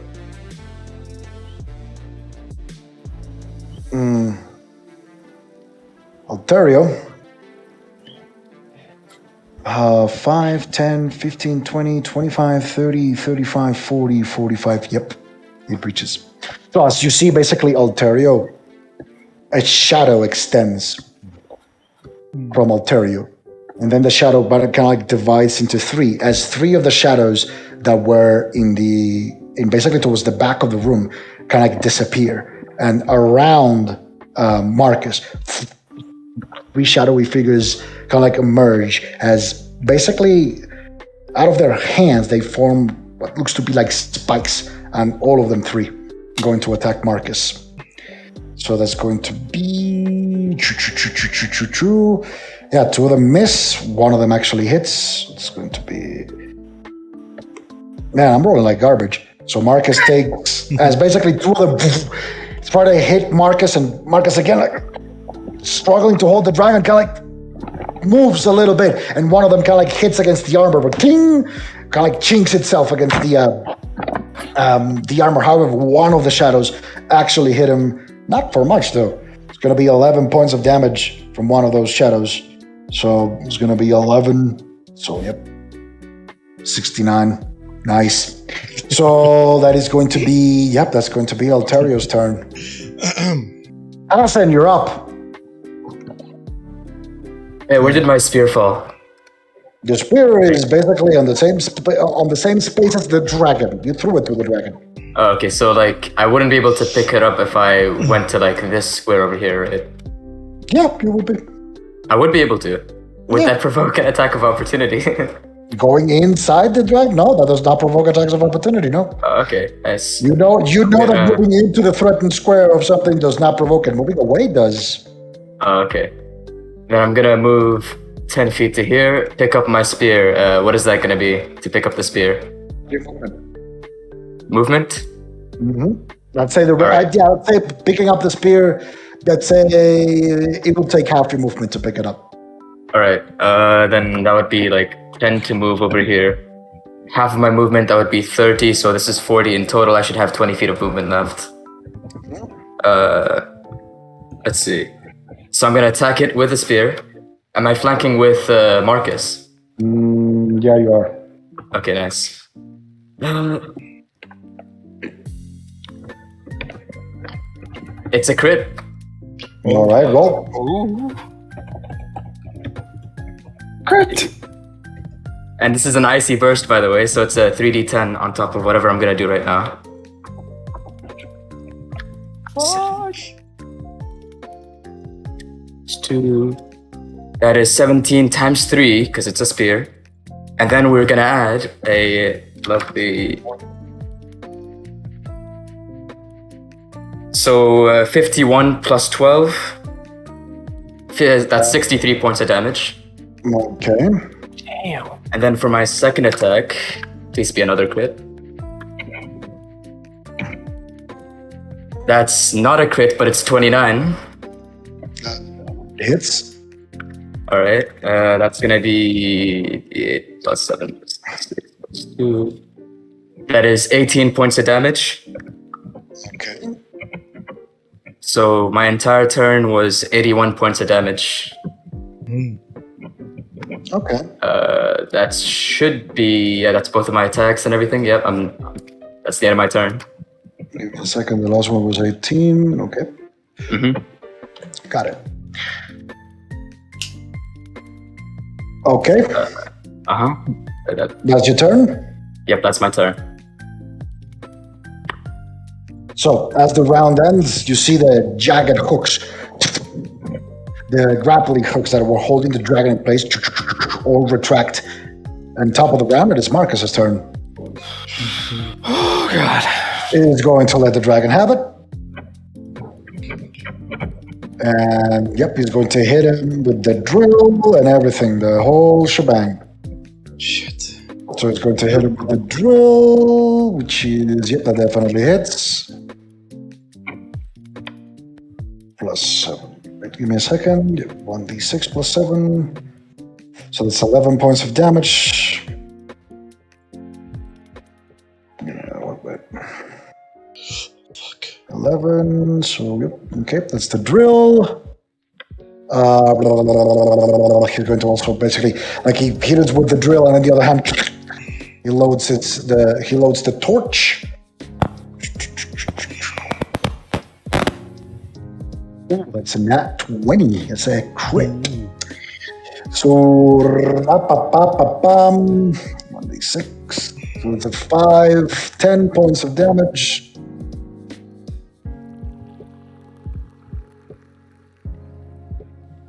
Altario, 5, 10, 15, 20, 25, 30, 35, 40, 45. Yep, it breaches. So as you see, basically, Altario, a shadow extends from Altario. And then the shadow kind of like divides into 3, as 3 of the shadows that were in the in basically towards the back of the room, kind of like disappear, and around Marcus, 3 shadowy figures kind of like emerge as basically out of their hands they form what looks to be like spikes, and all of them 3 going to attack Marcus. So that's going to be 2 of them miss, 1 of them actually hits. It's going to be, man, I'm rolling like garbage. So Marcus takes as basically 2 of them try to hit Marcus, and Marcus again like struggling to hold the dragon, kind of like moves a little bit, and 1 of them kind of like hits against the armor, but ting, kind of like chinks itself against the armor. However, 1 of the shadows actually hit him, not for much though. It's going to be 11 points of damage from 1 of those shadows. So it's going to be 11. So yep, 69. Nice. So that is going to be, yep, that's going to be Alterio's turn. Alison, you're up. Hey, where did my spear fall? The spear is basically on the same space as the dragon. You threw it to the dragon. Oh, okay, so like I wouldn't be able to pick it up if I went to like this square over here, right? Yeah, you would be. I would be able to. Would that provoke an attack of opportunity? Going inside the dragon? No, that does not provoke attacks of opportunity, no. Oh, okay, nice. You know that moving into the threatened square of something does not provoke it. Moving away does. Oh, okay. Then I'm gonna move 10 feet to here, pick up my spear. What is that gonna be to pick up the spear? Your movement. Movement? Mm-hmm. I'd say right. I'd say picking up the spear, let's say it will take half your movement to pick it up. Alright, then that would be like 10 to move over here. Half of my movement, that would be 30, so this is 40 in total. I should have 20 feet of movement left. Let's see. So I'm gonna attack it with a spear. Am I flanking with Marcus? Yeah, you are. Okay, nice. It's a crit. All right, roll. Ooh. Crit. And this is an icy burst, by the way, so it's a 3d10 on top of whatever I'm gonna do right now. Two. That is 17 times 3, because it's a spear. And then we're gonna add a lovely... So 51 plus 12. That's 63 points of damage. Okay. Damn. And then for my second attack, please be another crit. That's not a crit, but it's 29. Hits. Alright, that's gonna be 8 plus 7 plus 6 plus 2. That is 18 points of damage. Okay. So my entire turn was 81 points of damage. Okay. That should be, yeah, that's both of my attacks and everything. Yep, that's the end of my turn. Give me a second. The last one was 18. Okay. Mm-hmm. Got it. Okay. Uh-huh. That's your turn? Yep, that's my turn. So, as the round ends, you see the jagged hooks, the grappling hooks that were holding the dragon in place, all retract. And top of the round, it is Marcus's turn. Oh, God. Is going to let the dragon have it. And yep, he's going to hit him with the drill and everything, the whole shebang. Shit. So he's going to hit him with the drill, which is, yep, that definitely hits. Plus 7. Wait, give me a second. Yep, 1d6 plus 7. So that's 11 points of damage. Wait. 11, so yep, okay, that's the drill. He's going to also basically, like, he hit it with the drill, and on the other hand, he loads the torch. Ooh, that's a nat 20. It's a crit. So 1d6. So it's a 5, 10 points of damage.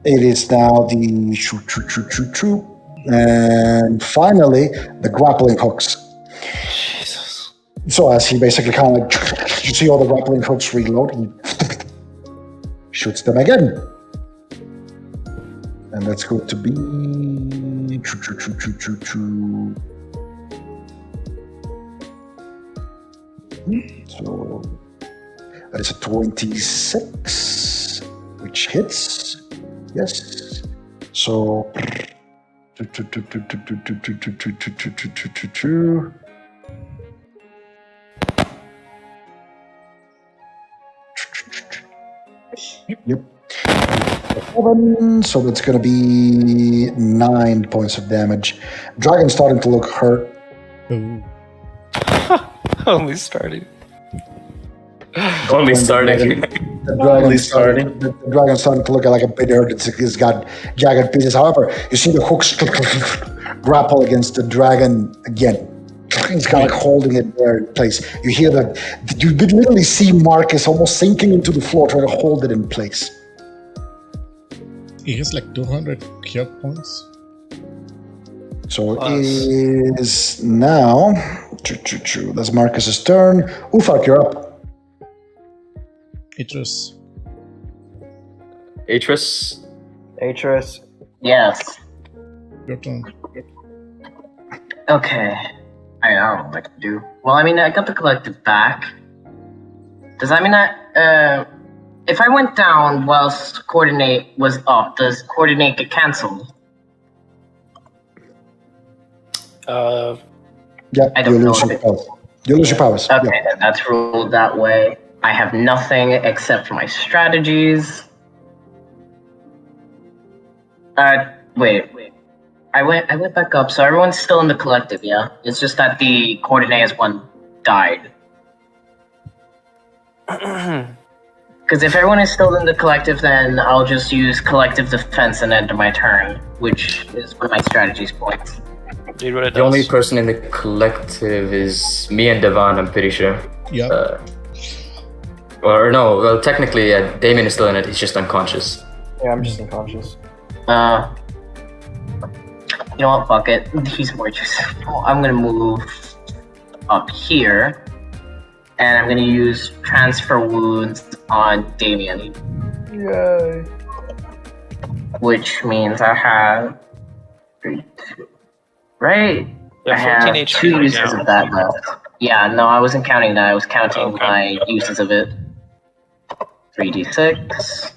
It is now the shoot. And finally, the grappling hooks. Jesus. So as he basically kind of like, you see all the grappling hooks reload, he shoots them again. And that's going to be so that is a 26, which hits. Yes. So Yep. 7, so that's going to be 9 points of damage. Dragon's starting to look hurt. Ooh. Only starting. Only starting. The dragon's starting to look like a bit hurt. It's got jagged pieces. However, you see the hooks grapple against the dragon again. He's kind of like holding it there in place. You hear that. You literally see Marcus almost sinking into the floor, trying to hold it in place. He has like 200 cure points. So it is now. That's Marcus's turn. Ufak, you're up. Atreus. Atreus. Yes. Your turn. Okay. I don't know what I can do. Well, I mean, I got the collective back. Does that mean that, if I went down whilst coordinate was up, does coordinate get cancelled? Yeah, I don't you know lose if your it- powers. You lose your powers. Okay, Yeah. then that's ruled that way. I have nothing except for my strategies. Wait. I went back up, so everyone's still in the collective, yeah? It's just that the coordinates one died. Because if everyone is still in the collective, then I'll just use collective defense and end my turn, which is one of my strategies points. Dude, what it The does. only person in the collective is me and Devon, I'm pretty sure. Yeah. Or no, well, technically, Damien is still in it. He's just unconscious. Yeah, I'm just unconscious. You know what, fuck it. He's more useful. I'm gonna move up here, and I'm gonna use transfer wounds on Damien. Yay. Which means I have 3, 2, right? You I have 14 have HP 2 right uses now. of that left. Yeah, no, I wasn't counting that. I was counting Okay. my uses of it. 3d6.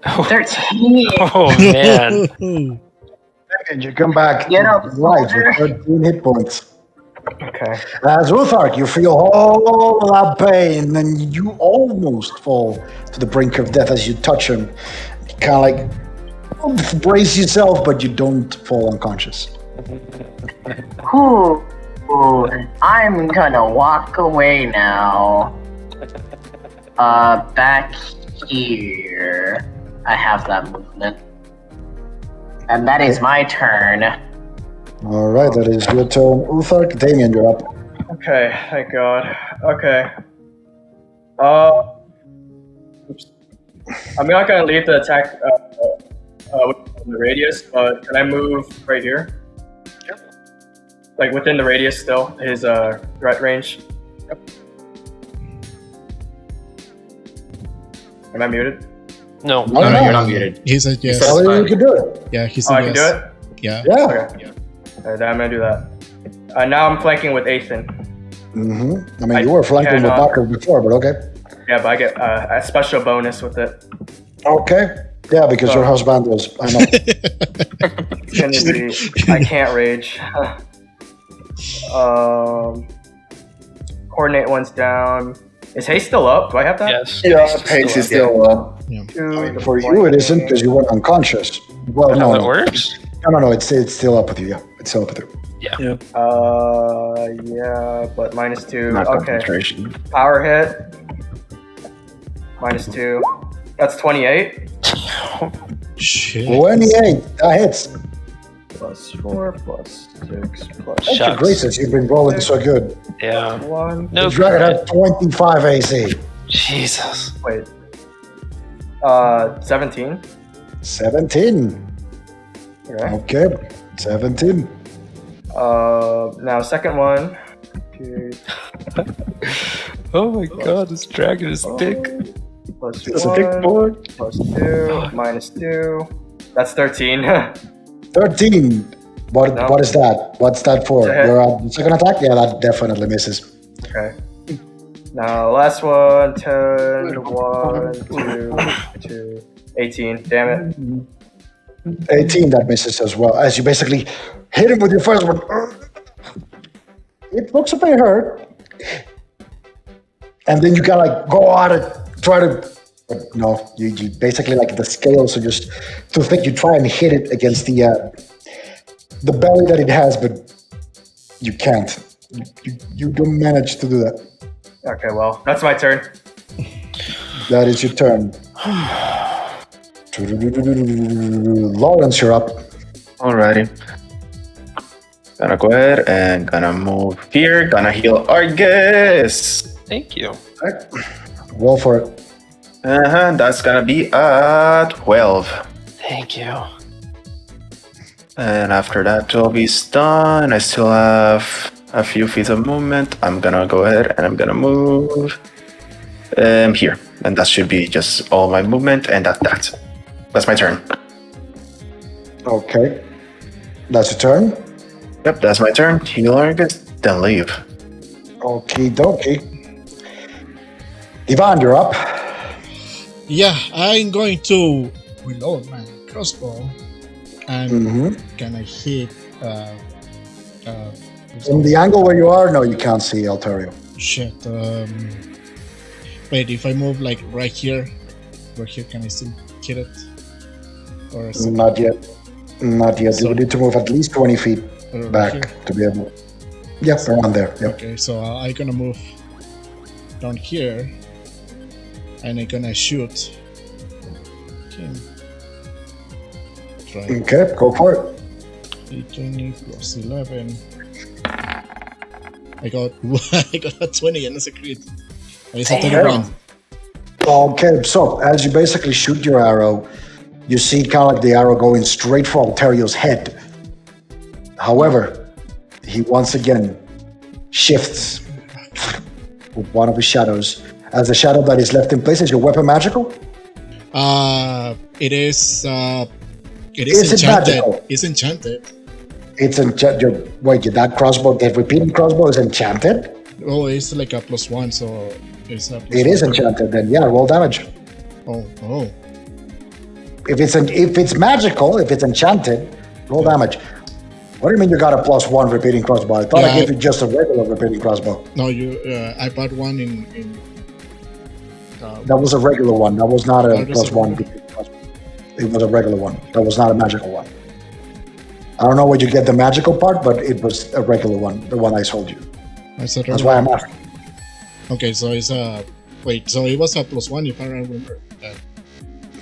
13! Oh, man. And you come back Get to up, life soldier. with 13 hit points. Okay. As Uthark, you feel all that pain, and you almost fall to the brink of death as you touch him. You kind of like brace yourself, but you don't fall unconscious. Ooh, I'm gonna walk away now. Back here. I have that movement. And that is my turn. All right, that is your turn, Uthark. Damien, you're up. Okay, thank God. Okay. Oops. I'm not gonna leave the attack within the radius, but can I move right here? Yep. Like within the radius still, his threat range. Yep. Am I muted? No. No, No, you're not muted. He said yes. Tell you can do it. Yeah, he Oh, said I can yes. do it? Yeah. Yeah. Okay. Alright, then I'm gonna do that. Now I'm flanking with Athan. I mean, you were flanking with Docker before, but okay. Yeah, but I get a special bonus with it. Okay. Yeah, because your husband was. I know. It's gonna be. I can't rage. Coordinate one's down. Is haste still up? Do I have that? Yes. Yeah, pace is still up. Two, For you, it isn't because you went unconscious. Well, How no, that no. works? No, it's still up with you. Yeah, it's still up with you. Yeah. Yeah, but -2. Not Okay. concentration. Power hit. -2. That's 28. Shit. 28. That hits. plus 4 plus 6 plus Thank you, Shucks. gracious, you've been rolling so good. Yeah. 1. No The dragon credit. had 25 AC. Jesus. Wait. 17. 17. Okay. Okay, 17. Now second one. Okay. Oh my god, this dragon is big. Plus It's a big 1, boy. plus 2, minus 2. That's 13. 13. What, No. what is that? What's that for? It's a hit. Your second attack? Yeah, that definitely misses. Okay. Now last one. 10, 1, 2, 2, 18. Damn it. 18, that misses as well. As you basically hit him with your first one. It looks a bit hurt. And then you gotta like go out and try to. But no, you basically like the scales are just too thick. You try and hit it against the belly that it has, but you can't. You don't manage to do that. Okay, well, that's my turn. That is your turn. Lawrence, you're up. Alrighty. Gonna go ahead and gonna move here. Gonna heal Argus. Thank you. Right. Roll for it. That's gonna be at 12. Thank you. And after that 12 is done, I still have a few feet of movement. I'm gonna go ahead and I'm gonna move here. And that should be just all my movement, and that's my turn. Okay. That's your turn. Yep, that's my turn. Heal Argus, then leave. Okie dokie. Ivan, you're up. Yeah, I'm going to reload my crossbow and Mm-hmm. can I hit From the angle where you are, no, you can't see Altario. shit. Wait, if I move like right here, can I still hit it? Or is it Not yet. Not yet. You would need to move at least 20 feet right back here? to be able. Yep, around there. Yep. Okay, so I'm gonna move down here and I'm gonna shoot. Okay. Try Okay, go for it. 20 plus 11. I got I got a 20 and that's a crit. It's a Damn. 31. Okay, so as you basically shoot your arrow, you see kind of like the arrow going straight for Altario's head. However, he once again shifts with one of his shadows. As the shadow that is left in place, is your weapon magical? It is Is it enchanted. magical? It's enchanted. It's enchanted. Wait, that crossbow, that repeating crossbow is enchanted? Oh, it's like a +1, so it's a It is +1. enchanted then. Yeah, roll damage. Oh. If it's magical, if it's enchanted, roll damage. What do you mean you got a +1 repeating crossbow? I thought I Yeah. gave you just a regular repeating crossbow. No, I bought one in That was a regular one. That was not a That was a +1 repeating crossbow. It was a regular one. That was not a magical one. I don't know where you get the magical part, but it was a regular one, the one I sold you. That's why I'm asking. Okay, so it's a wait. So it was a +1 if I remember.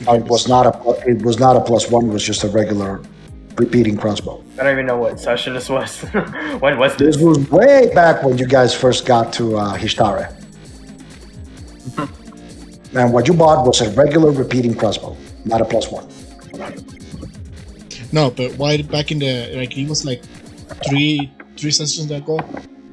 No, it was not a +1. It was just a regular repeating crossbow. I don't even know what session this was. When was this? This was way back when you guys first got to Hishtare. And what you bought was a regular repeating crossbow, not a +1. No, but why back in the like it was like three sessions ago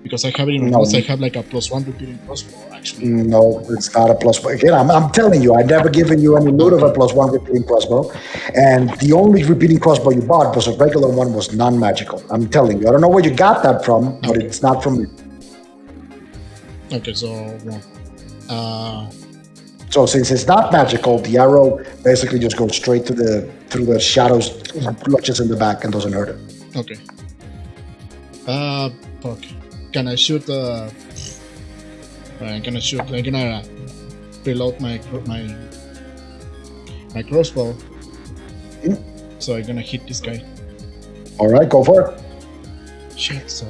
because I have it in my No. notes. I have like a +1 repeating crossbow actually. No, it's not a +1. Again, I'm telling you, I've never given you any loot of a +1 repeating crossbow. And the only repeating crossbow you bought was a regular one, was non-magical. I'm telling you. I don't know where you got that from, but Okay. it's not from me. Okay, so So since it's not magical, the arrow basically just goes straight through the shadows, clutches in the back, and doesn't hurt it. okay. Fuck. Can I shoot? I'm gonna shoot. I'm gonna reload my crossbow. So I'm gonna hit this guy. All right, go for it. Shit. So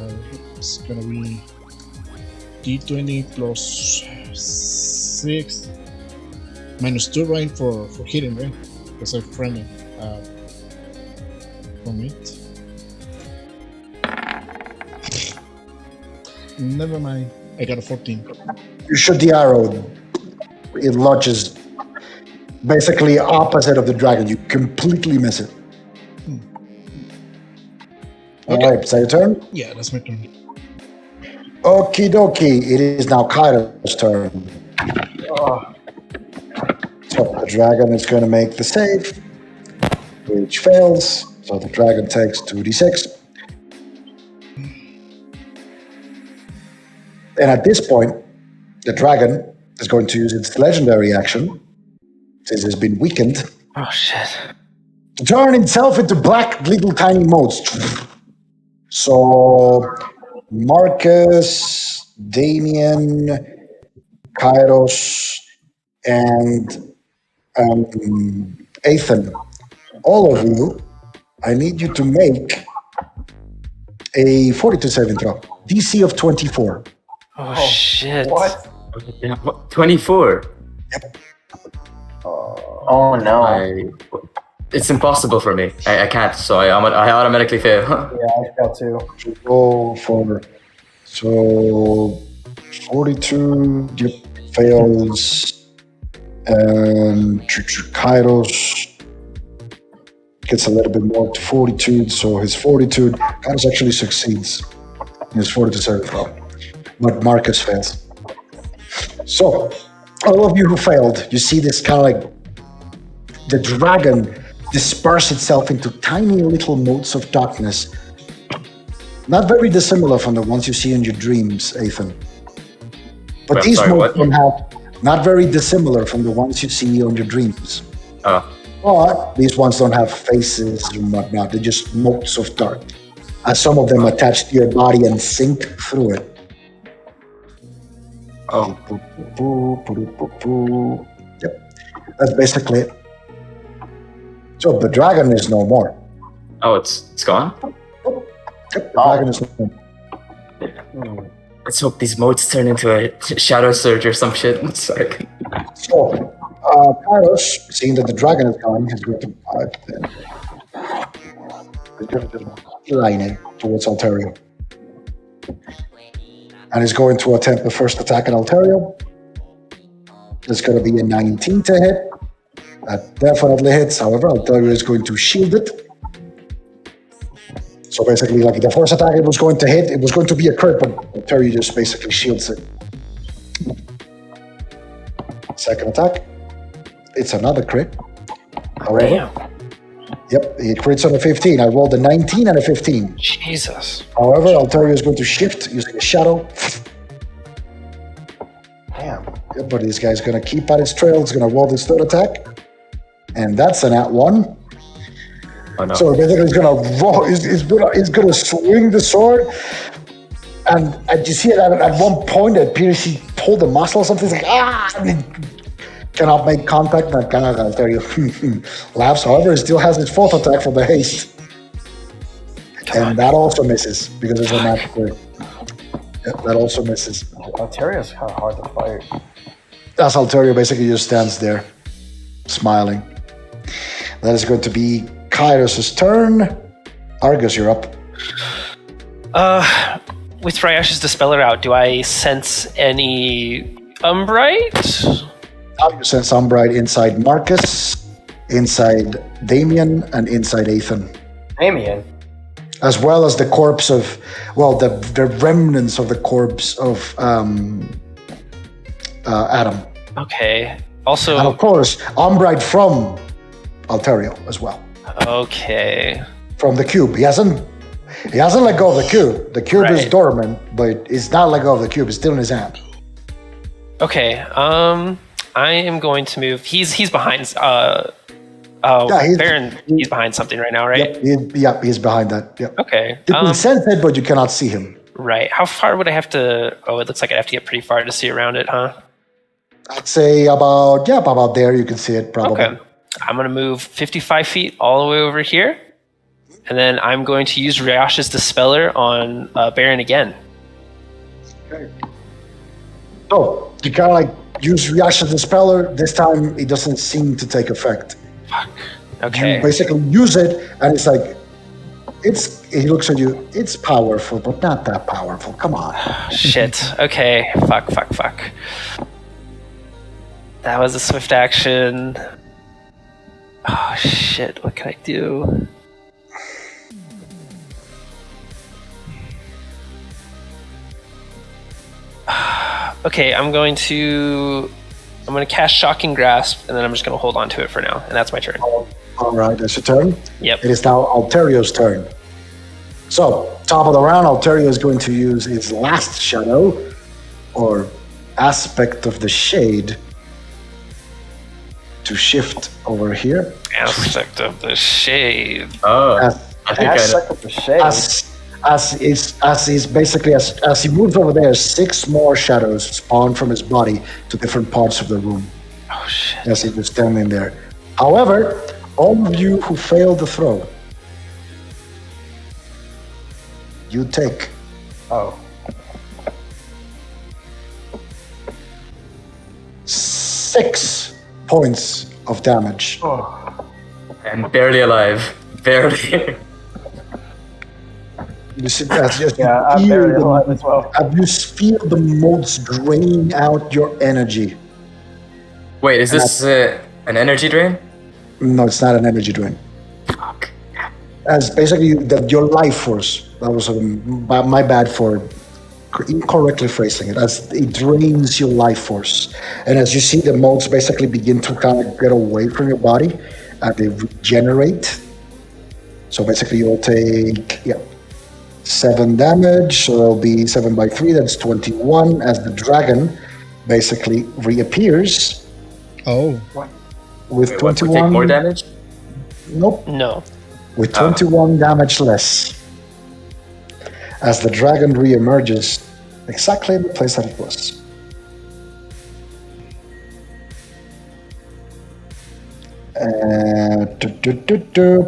it's gonna be D20 plus 6 minus 2, right? For hitting, right? Because I'm friendly from it. Never mind. I got a 14. You shoot the arrow. It lodges basically opposite of the dragon. You completely miss it. Okay. All right, is that your turn? Yeah, that's my turn. Okie dokie. It is now Kairo's turn. So the dragon is going to make the save, which fails. So the dragon takes 2d6. And at this point, the dragon is going to use its legendary action, since it's been weakened, Oh shit. to turn itself into black little tiny motes. So Marcus, Damien, Kairos, and Ethan, all of you, I need you to make a 42 saving throw. DC of 24. Oh, shit. What? 24. Oh no. It's impossible for me. I can't, so I automatically fail. Yeah, I failed too. Roll for so 42 fails, and Kairos gets a little bit more to fortitude, so his fortitude, Kairos actually succeeds in his 42 saving throw, but Marcus fails. So all of you who failed, you see this kind of like the dragon disperse itself into tiny little motes of darkness. Not very dissimilar from the ones you see in your dreams, Ethan. But Wait, I'm these sorry, motes what? don't have, not very dissimilar from the ones you see on your dreams. Oh, But these ones don't have faces and whatnot. They're just motes of dark. As some of them attach to your body and sink through it. oh, Yep. That's basically it. So the dragon is no more. oh! It's gone. Yep, the dragon is no more. Let's hope these motes turn into a shadow surge or some shit. It's like, So, Kairos, seeing that the dragon is gone, is going to line it towards Altario. And is going to attempt the first attack on Altario. It's going to be a 19 to hit. That definitely hits. However, Altario is going to shield it. So basically, like the first attack it was going to hit, it was going to be a crit, but Altario just basically shields it. Second attack, it's another crit. However, yep, it crits on a 15. I rolled a 19 and a 15. Jesus. However, Altario is going to shift using a shadow. Damn. Yep, but this guy's going to keep at his trail. It's going to roll this third attack. And that's an @1. oh no. So basically, he's going to roll. He's going to swing the sword. And you see it at one point, it appears he pulled a muscle or something. It's like, ah! And he cannot make contact. That kind of Altario laughs. However, he still has his fourth attack for the haste. And that also misses because it's a natural crit. Yep, that also misses. Ontario's kind of hard to fight. As Altario basically just stands there, smiling. That is going to be Kairos' turn. Argus, you're up. With Ryash's Dispeller out, do I sense any Umbrite? Now you sense Umbrite inside Marcus, inside Damien, and inside Ethan. Damien. As well as the corpse of, well, the remnants of the corpse of Adam. Okay. And Also, of course, Umbrite from Altario as well. okay. From the cube. He hasn't let go of the cube. The cube is Right. dormant, but it's not let go of the cube. It's still in his hand. Okay. I am going to move. He's behind. Baron. He's behind something right now, right? Yep, he's behind that. Yep. Okay. You can sense it, but you cannot see him. Right. How far would I have to? Oh, it looks like I'd have to get pretty far to see around it, huh? I'd say about there. You can see it probably. Okay. I'm gonna move 55 feet all the way over here, and then I'm going to use Ryash's Dispeller on Baron again. So you kind of like use Yasha's Dispeller. This time it doesn't seem to take effect. Okay. You basically use it, and it's like He looks at you. It's powerful, but not that powerful. Come on. Shit. Okay. Fuck. That was a swift action. Oh shit. What can I do? Okay, I'm going to cast Shocking Grasp, and then I'm just going to hold on to it for now, and that's my turn. All right, that's your turn. Yep. It is now Alterio's turn. So, top of the round, Alterio is going to use his last shadow, or aspect of the shade, to shift over here. Aspect of the shade. Oh, As- I think I know. Aspect of the shade. As he moves over there, 6 more shadows spawn from his body to different parts of the room. Oh shit. As he was standing there. However, all of you who failed the throw, you take Oh. 6 points of damage. I'm barely alive. Barely. You see, as you Yeah, I'm feel barely the- alive as well. as you feel the motes drain out your energy. Wait, is this an energy drain? No, it's not an energy drain. Fuck. As basically your life force. That was my bad for incorrectly phrasing it. As it drains your life force, and as you see the motes basically begin to kind of get away from your body, and they regenerate. So basically, you'll take 7 damage. So it'll be 7 by 3. That's 21. As the dragon basically reappears Oh, with Wait, what, we 21. take more damage? Nope. No. With 21 damage less. As the dragon reemerges exactly in the place that it was.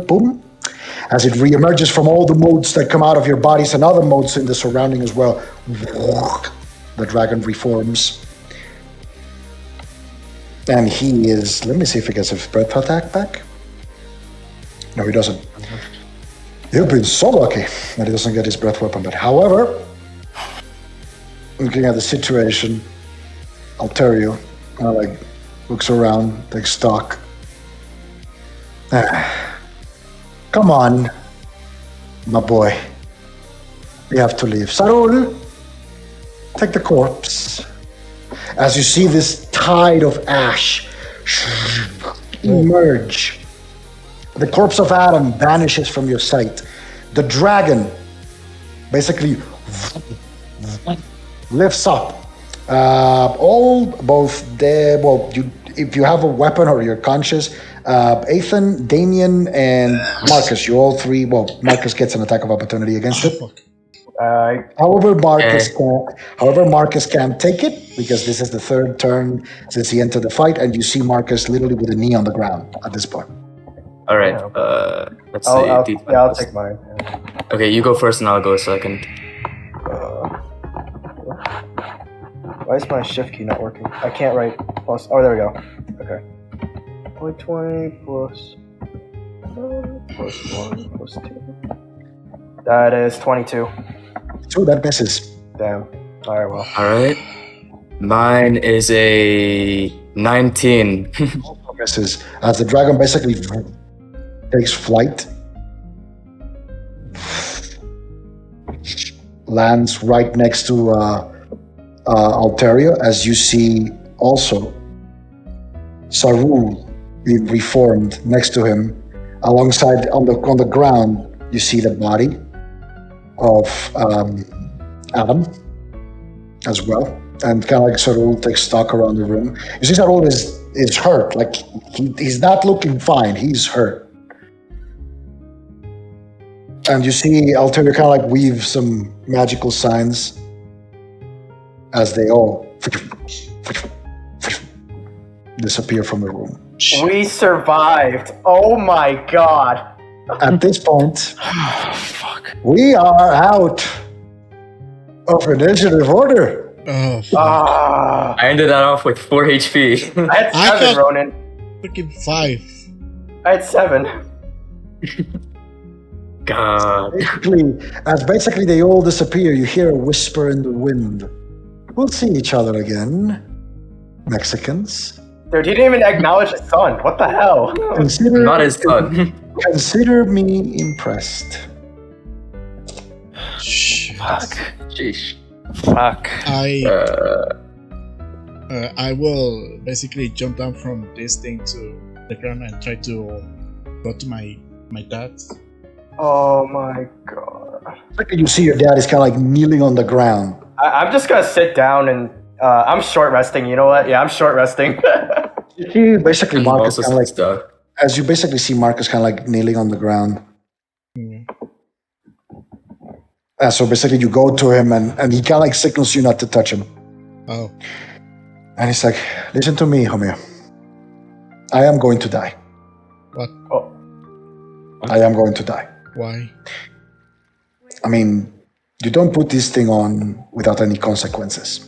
Boom. As it reemerges from all the modes that come out of your bodies and other modes in the surrounding as well, the dragon reforms. And he is, let me see if he gets his breath attack back. No, he doesn't. You've been so lucky that he doesn't get his breath weapon back. However, looking at the situation, Alterio kind of looks around, takes stock. Come on, my boy. We have to leave. Sarul, take the corpse. As you see this tide of ash emerge, the corpse of Adam vanishes from your sight. The dragon basically lifts up. If you have a weapon or you're conscious, Ethan, Damien, and Marcus, you all 3. Well, Marcus gets an attack of opportunity against it. fuck. However, Marcus can't take it because this is the 3rd turn since he entered the fight, and you see Marcus literally with a knee on the ground at this point. All right. Let's see. I'll take mine. Okay, you go first, and I'll go second. Why is my shift key not working? I can't write plus. Oh, there we go. Okay. 20 plus 1 plus 2. That is 22. So that misses. Damn. Alright, well. All right. Mine is a 19. Misses. As the dragon basically takes flight, lands right next to Alterio, as you see also Sarul being reformed next to him. Alongside on the ground, you see the body of Adam as well, and kind of like Sarul takes stock around the room. You see Sarul is hurt, like he's not looking fine, he's hurt. And you see Alterio kind of like weave some magical signs as they all disappear from the room. We survived. Oh my god. At this point, Fuck. we are out of initiative order. Oh, fuck. Ah. I ended that off with 4 HP. I had I 7, thought- Ronan. Freaking 5. I had 7. God. Basically they all disappear, you hear a whisper in the wind. We'll see each other again, Mexicans. Dude, he didn't even acknowledge his son. What the hell? Not his son. Consider me impressed. Fuck. Sheesh. Fuck. I will basically jump down from this thing to the ground and try to go to my dad. Oh my god. You see your dad is kind of like kneeling on the ground. I'm just gonna sit down and I'm short resting. You know what? Yeah, I'm short resting. You see basically Marcus Also kind of like, stuff. as you basically see Marcus kind of like kneeling on the ground. So basically you go to him and he kind of like signals you not to touch him. Oh. And he's like, listen to me, homie. I am going to die. What? Oh. I am going to die. Why? I mean, you don't put this thing on without any consequences.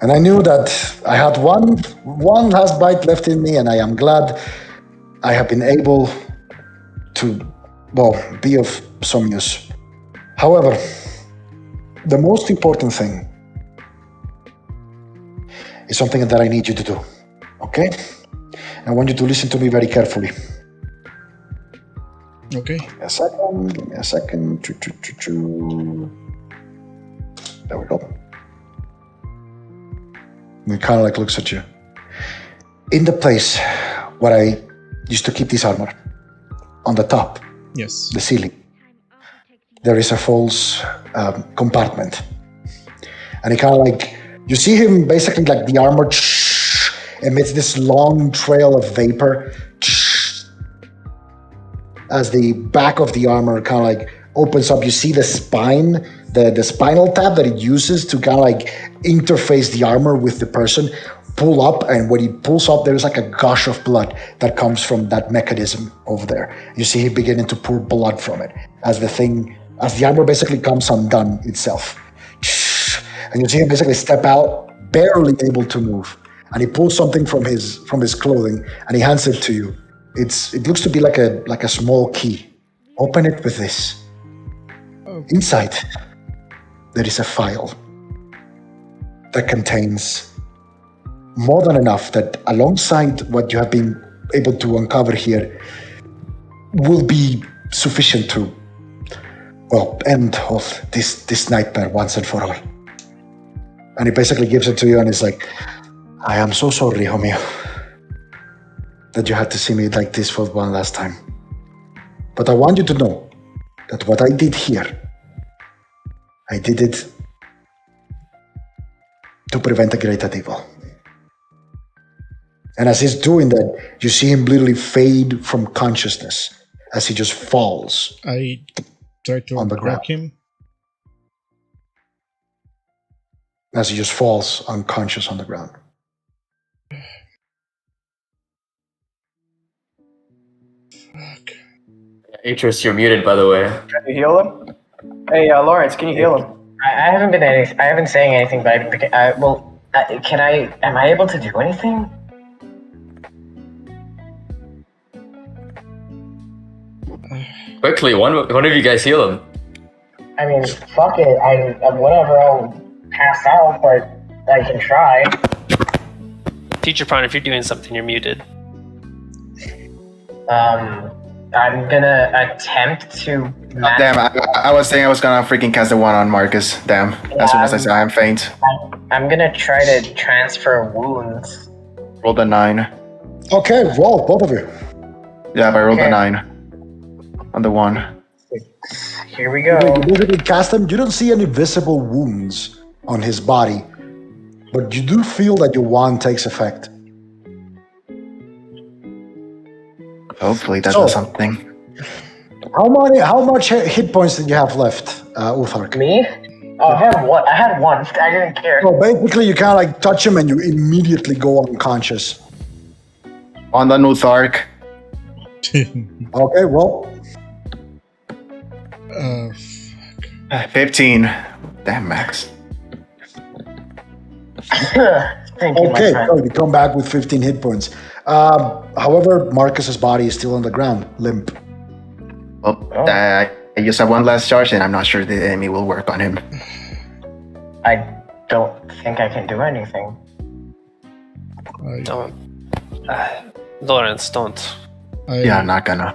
And I knew that I had one last bite left in me, and I am glad I have been able to, be of some use. However, the most important thing is something that I need you to do, okay? I want you to listen to me very carefully. Okay. Give me a second. There we go. And he kind of like looks at you. In the place where I used to keep this armor, on the top, Yes. the ceiling, there is a false compartment. And he kind of like, you see him basically like the armor emits this long trail of vapor as the back of the armor kind of like opens up. You see the spine, the spinal tab that it uses to kind of like interface the armor with the person, pull up, and when he pulls up, there's like a gush of blood that comes from that mechanism over there. You see him beginning to pour blood from it as the armor basically comes undone itself. And you see him basically step out, barely able to move, and he pulls something from his clothing and he hands it to you. It looks to be like a small key. Open it with this. Inside, there is a file that contains more than enough that, alongside what you have been able to uncover here, will be sufficient to, end all this nightmare once and for all. And he basically gives it to you and is like, I am so sorry, homie, that you had to see me like this for one last time. But I want you to know that what I did here, I did it to prevent a greater evil. And as he's doing that, you see him literally fade from consciousness as he just falls. I try to On the grab ground. him. As he just falls unconscious on the ground. Fuck. Atris, you're muted, by the way. Can you heal him? Hey, Lawrence, can you heal him? I haven't been I haven't saying anything, but am I able to do anything? Quickly, one of you guys heal him. I mean, fuck it. Whatever. I'll pass out, but I can try. Teacher Prawn, if you're doing something, you're muted. I'm gonna attempt to. Damn, I was saying I was gonna freaking cast the one on Marcus. Damn. As soon as I said I am faint. I'm gonna try to transfer wounds. Rolled a 9. Okay, roll, both of you. Yeah, but I rolled a Okay. 9. On the 1. Here we go. You basically cast him. You don't see any visible wounds on his body, but you do feel that your wand takes effect. Hopefully that So- does something. How much hit points did you have left, Uthark? Me? Oh, I had one. I didn't care. So basically, you kind of like touch him and you immediately go unconscious. On the new Thark. Okay, well, 15. Damn, Max. Thank you, my okay, friend. so you come back with 15 hit points. However, Marcus's body is still on the ground, limp. Well, I just have one last charge, and I'm not sure the enemy will work on him. I don't think I can do anything. Don't. Lawrence, don't. Yeah, I'm not gonna.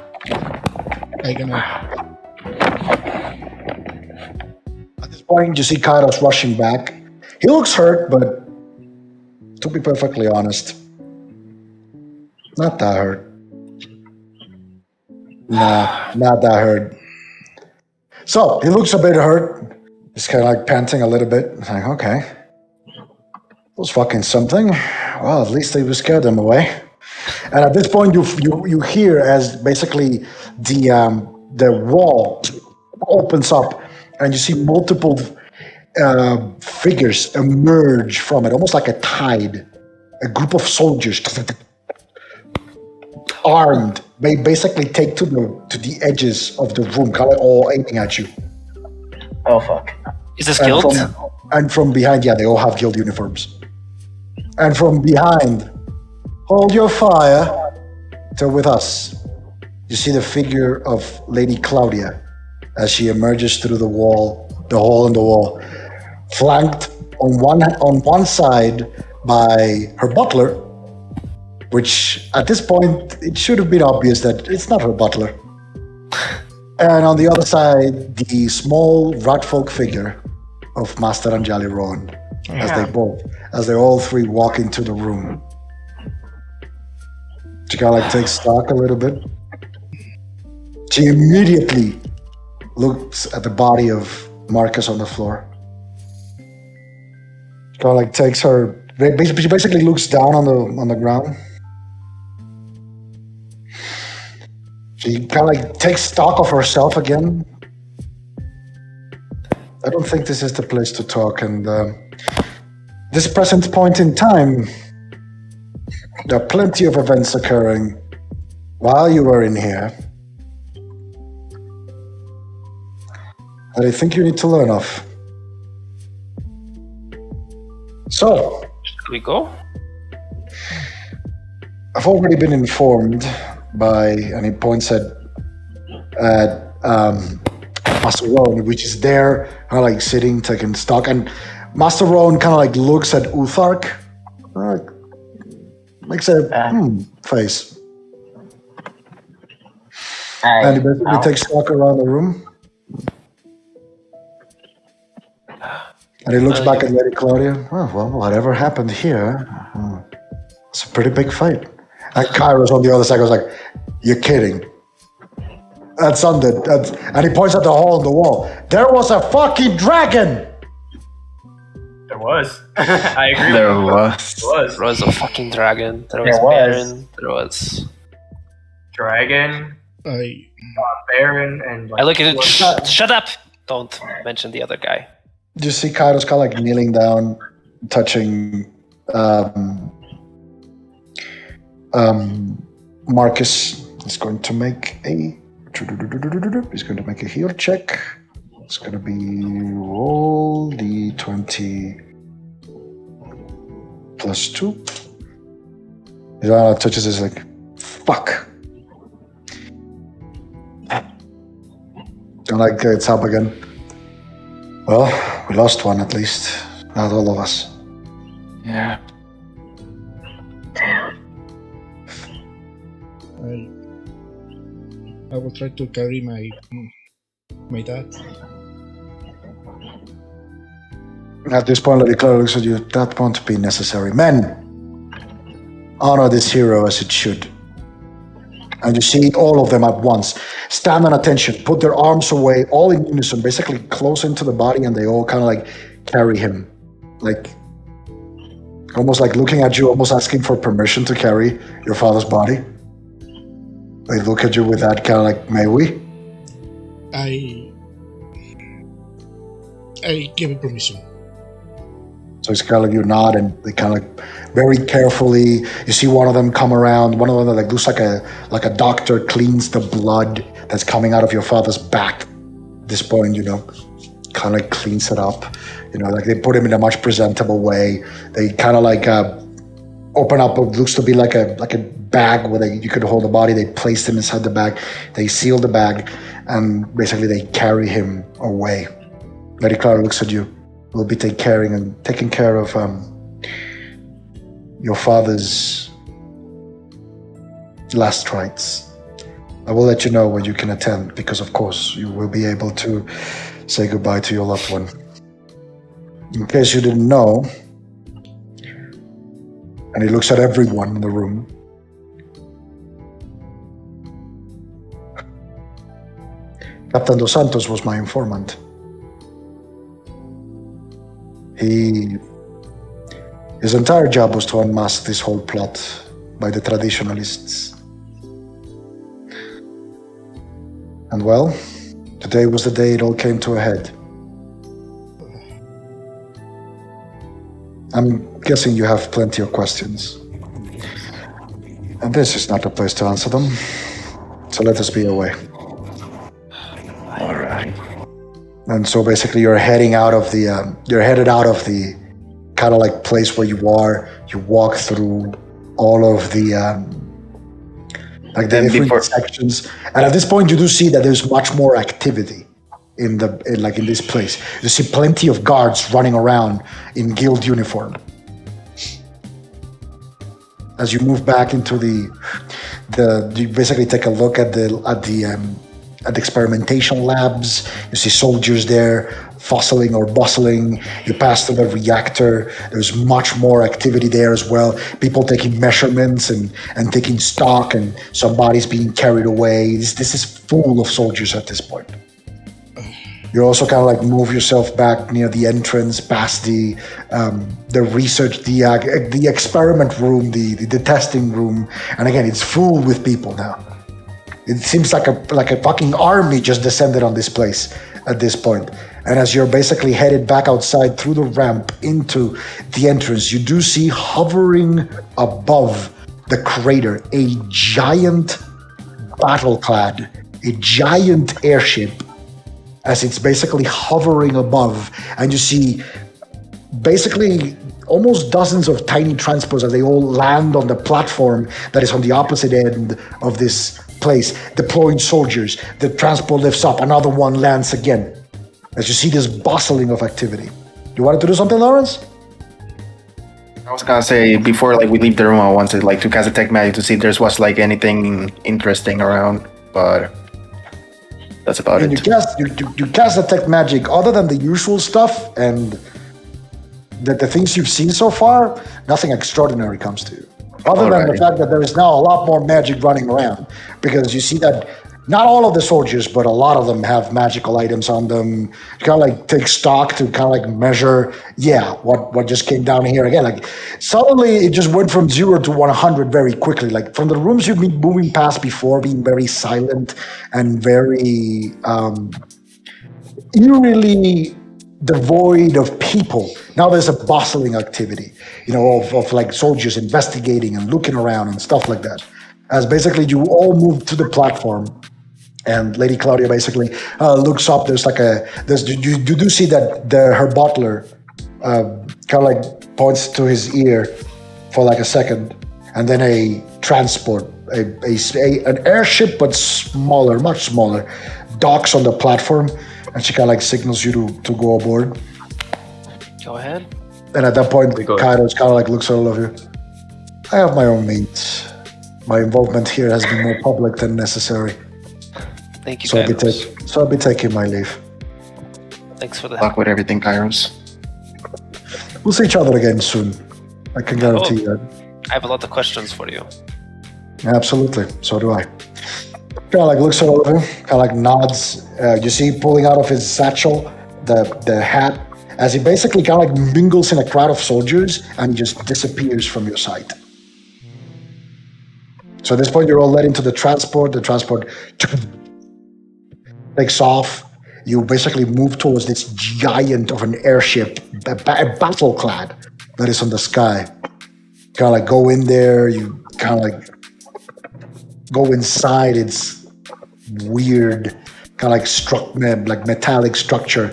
At this point, you see Kairos rushing back. He looks hurt, but to be perfectly honest, not that hurt. Nah, not that hurt. So, he looks a bit hurt. He's kind of like panting a little bit. It's like, okay. That was fucking something. Well, at least we scared them away. And at this point, you hear as basically the wall opens up, and you see multiple figures emerge from it, almost like a tide. A group of soldiers, armed, they basically take to the edges of the room, kind of all aiming at you. Oh fuck. Is this guild? And from behind, yeah, they all have guild uniforms. And from behind, hold your fire. They're with us. You see the figure of Lady Claudia as she emerges through the wall, the hole in the wall, flanked on one side by her butler, which at this point it should have been obvious that it's not her butler. And on the other side, the small ratfolk figure of Master Anjali Rowan, as they all three walk into the room. She kind of like takes stock a little bit. She immediately looks at the body of Marcus on the floor. She kind of like takes her. She basically looks down on the ground. She kind of like takes stock of herself again. I don't think this is the place to talk, and this present point in time, there are plenty of events occurring while you were in here that I think you need to learn of. So, Should we go? I've already been informed by, and he points at Master Rowan, which is there, kind of like sitting, taking stock, and Master Rowan kind of like looks at Uthark, makes a face, and he basically takes stock around the room, and he looks back at Lady Claudia. Oh, well, whatever happened here, it's a pretty big fight. And Kairos on the other side goes like, "You're kidding." That's and he points at the hole in the wall. There was a fucking dragon! There was. I agree There with you. was. There was a fucking dragon. There was There was. Baron. There was. Dragon, Baron, and like, I look at it. Shut up! Don't mention the other guy. You see Kairos kind of like kneeling down, touching Marcus. Is going to make a heal check. It's going to be roll d20 plus 2. He touches this like, fuck. Don't like it's up again. Well, we lost one at least. Not all of us. Yeah. I will try to carry my dad. At this point, Lady Clara looks at you. That won't be necessary. Men, honor this hero as it should. And you see all of them at once stand on attention, put their arms away, all in unison, basically close into the body, and they all kind of like carry him. Like, almost like looking at you, almost asking for permission to carry your father's body. They look at you with that kind of like, may we? I give it permission. So it's kind of like you nod, and they kind of like very carefully, you see one of them come around, one of them like looks like a doctor cleans the blood that's coming out of your father's back. At this point, you know, kind of like cleans it up. You know, like they put him in a much presentable way. They kind of like open up what looks to be like a bag where you could hold the body. They place him inside the bag. They seal the bag, and basically they carry him away. Lady Clara looks at you. We'll be taking care of your father's last rites. I will let you know when you can attend, because of course you will be able to say goodbye to your loved one. In case you didn't know, and he looks at everyone in the room, Captain Dos Santos was my informant. His entire job was to unmask this whole plot by the traditionalists. And well, today was the day it all came to a head. I'm guessing you have plenty of questions. And this is not the place to answer them. So let us be away. All right. And so basically you're headed out of the kind of like place where you are. You walk through all of the different sections. And at this point you do see that there's much more activity in this place. You see plenty of guards running around in guild uniform. As you move back into you basically take a look at the experimentation labs. You see soldiers there fussling or bustling. You pass through the reactor. There's much more activity there as well. People taking measurements and taking stock, and some bodies being carried away. This is full of soldiers at this point. You also kind of like move yourself back near the entrance, past the research, the experiment room, the testing room, and again, it's full with people now. It seems like a fucking army just descended on this place at this point. And as you're basically headed back outside through the ramp into the entrance, you do see hovering above the crater a giant battleclad, a giant airship, as it's basically hovering above. And you see basically almost dozens of tiny transports as they all land on the platform that is on the opposite end of this place, deploying soldiers. The transport lifts up, another one lands again. As you see this bustling of activity. You wanted to do something, Lawrence? I was gonna say, before we leave the room, I wanted to cast Detect Magic to see if there was anything interesting around, but that's about it. You cast Detect Magic. Other than the usual stuff and the things you've seen so far, nothing extraordinary comes to you. Other than the fact that there is now a lot more magic running around, because you see that not all of the soldiers, but a lot of them have magical items on them. You kind of take stock to kind of measure, what just came down here again. Suddenly it just went from 0 to 100 very quickly. From the rooms you've been moving past before, being very silent and very eerily devoid of people. Now there's a bustling activity, of soldiers investigating and looking around and stuff like that. As basically you all move to the platform, and Lady Claudia basically looks up. You do see that her butler kind of points to his ear for a second, and then a transport, an airship but smaller, much smaller, docks on the platform, and she kind of signals you to go aboard. Go ahead. And at that point, Kairos kind of looks at all of you. I have my own means. My involvement here has been more public than necessary. Thank you, so Kairos. I'll be taking my leave. Thanks for the Luck help. with everything, Kairos. We'll see each other again soon. I can guarantee that. I have a lot of questions for you. Absolutely. So do I. Kind of looks at all of you, kind of nods. You see pulling out of his satchel the hat, as he basically kind of mingles in a crowd of soldiers and he just disappears from your sight. So at this point, you're all led into the transport. The transport takes off. You basically move towards this giant of an airship, a battleclad that is on the sky. Kind of go in there. You kind of go inside its weird, kind of metallic structure.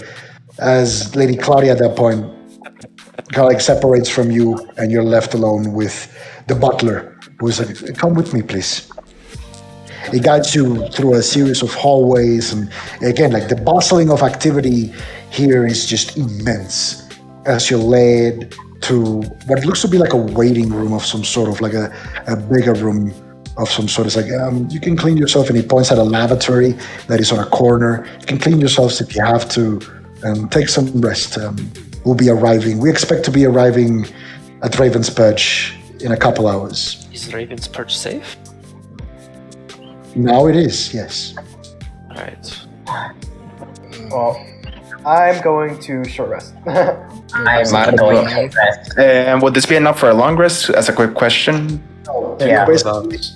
As Lady Claudia at that point kind of like separates from you, and you're left alone with the butler, who's like, "Come with me, please." He guides you through a series of hallways, and again, like the bustling of activity here is just immense as you're led to what looks to be like a waiting room of some sort, of like a bigger room of some sort. It's like you can clean yourself, and he points at a lavatory that is on a corner. You can clean yourselves if you have to, and take some rest. We'll be arriving. We expect to be arriving at Raven's Perch in a couple hours. Is Raven's Perch safe? Now it is, yes. All right. Well, I'm going to short rest. I'm Might going as well. to rest. And would this be enough for a long rest? As a quick question. Yeah.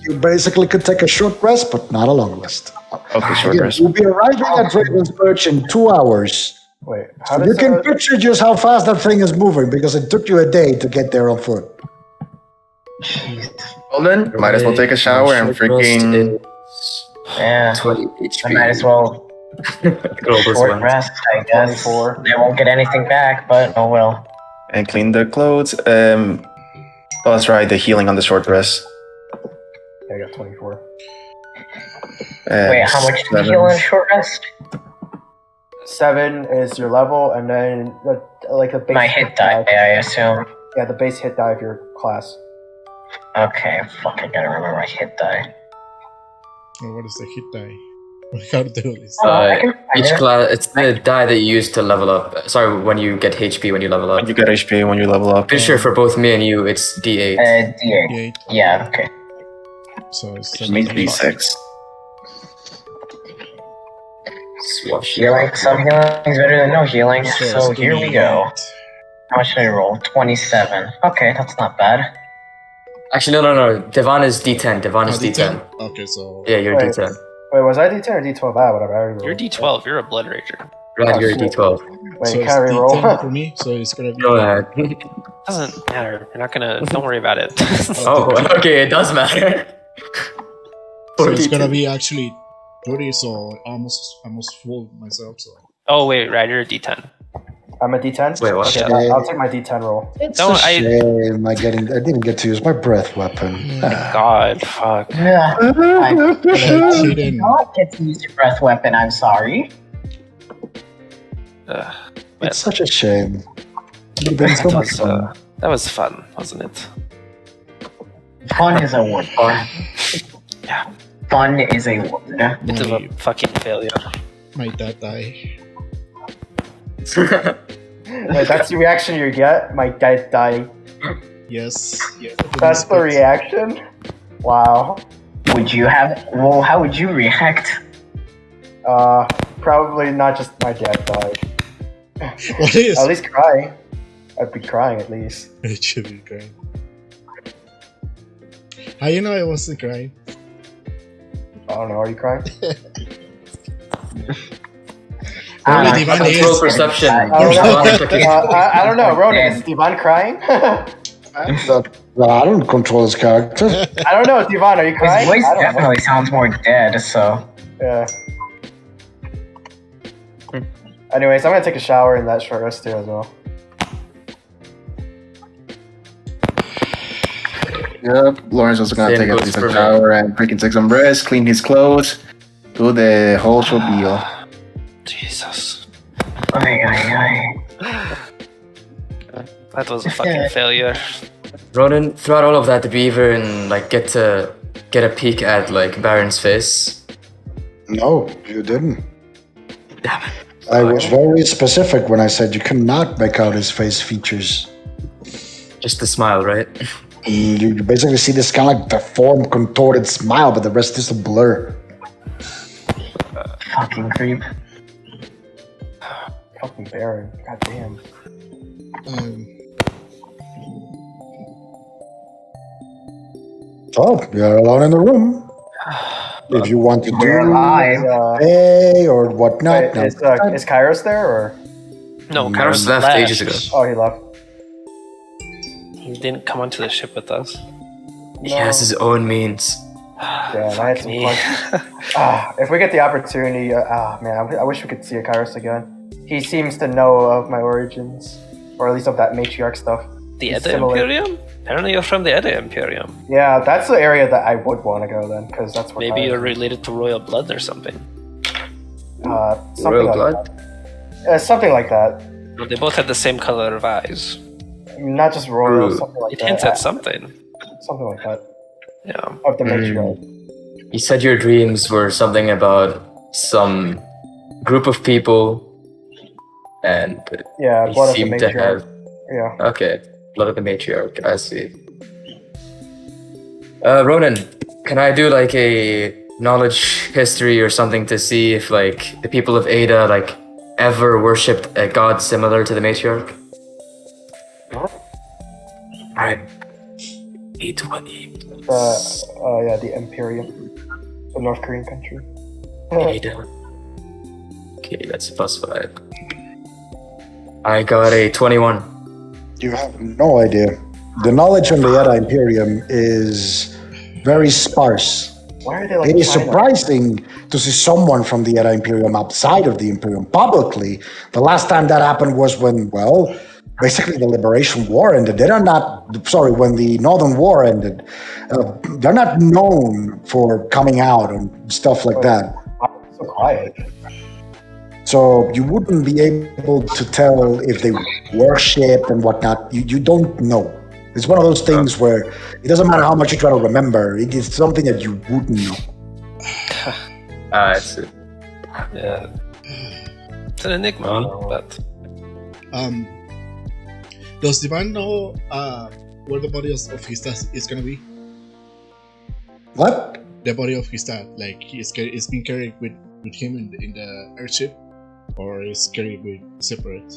You basically could take a short rest, but not a long rest. Okay, short Again, rest. we'll be arriving at Raven's Perch in 2 hours. Wait, how You does can picture just how fast that thing is moving, because it took you a day to get there on foot. Jeez. Well then, might as well take a shower and freaking. Yeah. 20 I HP. might as well Global short one. rest, I guess. 24. I won't get anything back, but oh well. And clean the clothes. Oh, that's right, the healing on the short rest. Yeah, I got 24. Wait, how much do you 7. heal in a short rest? 7 is your level, and then like a base My hit die, I assume. Yeah, the base hit die of your class. Okay, fuck, I gotta remember my hit die. Oh, what is the hit die? How to do this? I can find Each it. class, it's the die that you use to level up. Sorry, when you get HP when you level up. You get HP when you level up. Pretty sure for both me and you, it's D8. D8. D8. Yeah, okay. So it's Which means 75. D6. Swash. Healing, some healing is better than no healing, so it's here we go. 28. How much did I roll? 27. Okay, that's not bad. Actually, no. Devon is D10. Devon is Oh, D10. Okay, so Yeah, you're Wait. D10. Wait, was I D10 or D12? Ah, whatever. I already You're rolled. D12. You're a Blood Rager. Right, you're shit. D12. Wait, so can I it's reroll? D10 for me. So it's gonna be. Go ahead. Doesn't matter. You're not gonna. Don't worry about it. Oh, okay, it does matter. So it's gonna 42. be actually 30. So almost full myself. So Oh wait, right. You're a D10. I'm a D10? Wait, what? Okay, I'll take my D10 roll. It's Don't- a I- shame I didn't get to use my breath weapon. God, fuck. Yeah, I it's hidden. not get to use your breath weapon, I'm sorry. Ugh. It's such a shame. It would have been so much fun. That was fun, wasn't it? Fun is a word. Yeah. Fun is a word. Bit of a fucking failure. My dad die. Wait, that's the reaction you get? My dad died. Yes. Yeah. That's the reaction? Wow. Would you have? Well, how would you react? Probably not just my dad died. What is? At least crying. I'd be crying at least. It should be crying. How you know I wasn't crying? I don't know, are you crying? Only Divan Control is. perception. I don't know, Ronan, is Divan crying? Well, I don't control his character. I don't know, Divan, are you His crying? voice I don't know. definitely sounds more dead, so. Yeah. Anyways, I'm gonna take a shower in that short rest too as well. Yep, Lawrence also gonna Same take a goes decent for me. shower and freaking take some rest, clean his clothes, do the whole ordeal. Jesus. Ay, ay, That was a fucking failure. Ronan, throughout all of that, did we even like get a peek at like Baron's face? No, you didn't. Damn it. I was very specific when I said you cannot make out his face features. Just the smile, right? You basically see this kind of like deformed, contorted smile, but the rest is a blur. Fucking creep. Fucking Baron, goddamn. So, you're alone in the room. If you want to We're do alive. hey or whatnot. Wait, now, is Kairos there or? No, Kairos Kairos left ages ago. Oh, he left. He didn't come onto the ship with us. He has his own means. Damn, I had some me. fun. If we get the opportunity, man, I wish we could see a Kairos again. He seems to know of my origins. or at least of that matriarch stuff. The It's Edda similar. Imperium? Apparently you're from the Edda Imperium. Yeah, that's the area that I would want to go then, because that's what. Maybe you're related to royal blood or something. something Royal like blood? that. Something like that. Well, they both had the same color of eyes. Not just royal. Ooh. Something like It that. hints at something. Something like that. Yeah. Of the matriarch. You said your dreams were something about some group of people, and Yeah, they blood of the seem to matriarch. have. Yeah. Okay, blood of the matriarch. I see. Ronan, can I do like a knowledge history or something to see if like the people of Ada like ever worshipped a god similar to the matriarch? Alright. 820. Yeah, the Imperium. The North Korean country. Ada. Okay, that's +5. I got a 21. You have no idea. The knowledge on the Edda Imperium is very sparse. Why are they like It is China? surprising to see someone from the Edda Imperium outside of the Imperium publicly. The last time that happened was when, well, basically the Liberation War ended. They're not, sorry, when the Northern War ended. They're not known for coming out and stuff like that. Why are they so quiet? So you wouldn't be able to tell if they worship and whatnot. You don't know. It's one of those things where it doesn't matter how much you try to remember. It is something that you wouldn't know. I see. Yeah. It's an enigma, but Does Divan know where the body of his dad is gonna be? What? The body of his dad, like it's been carried with him in the airship, or is carried with separate?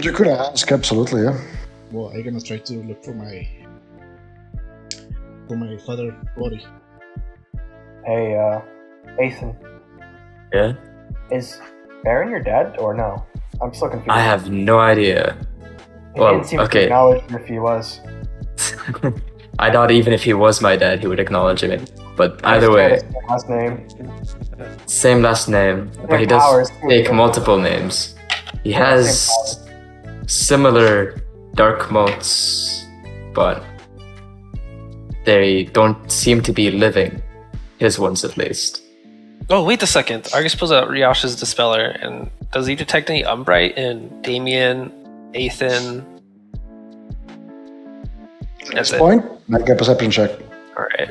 You could ask, absolutely, yeah. Well, I'm gonna try to look for my father's body. Hey, Ethan, Yeah? is Baron your dad or no? I'm still confused. I have no idea. He well, didn't seem okay. to acknowledge if he was. I thought even if he was my dad, he would acknowledge me. But either Still way, the same last name. same last name, but he powers, does too. take multiple names. He has similar dark motes, but they don't seem to be living. His ones, at least. oh, wait a second. Argus pulls out Riosh's Dispeller, and does he detect any Umbrite in Damien, Ethan? At this point, make a perception check. Alright.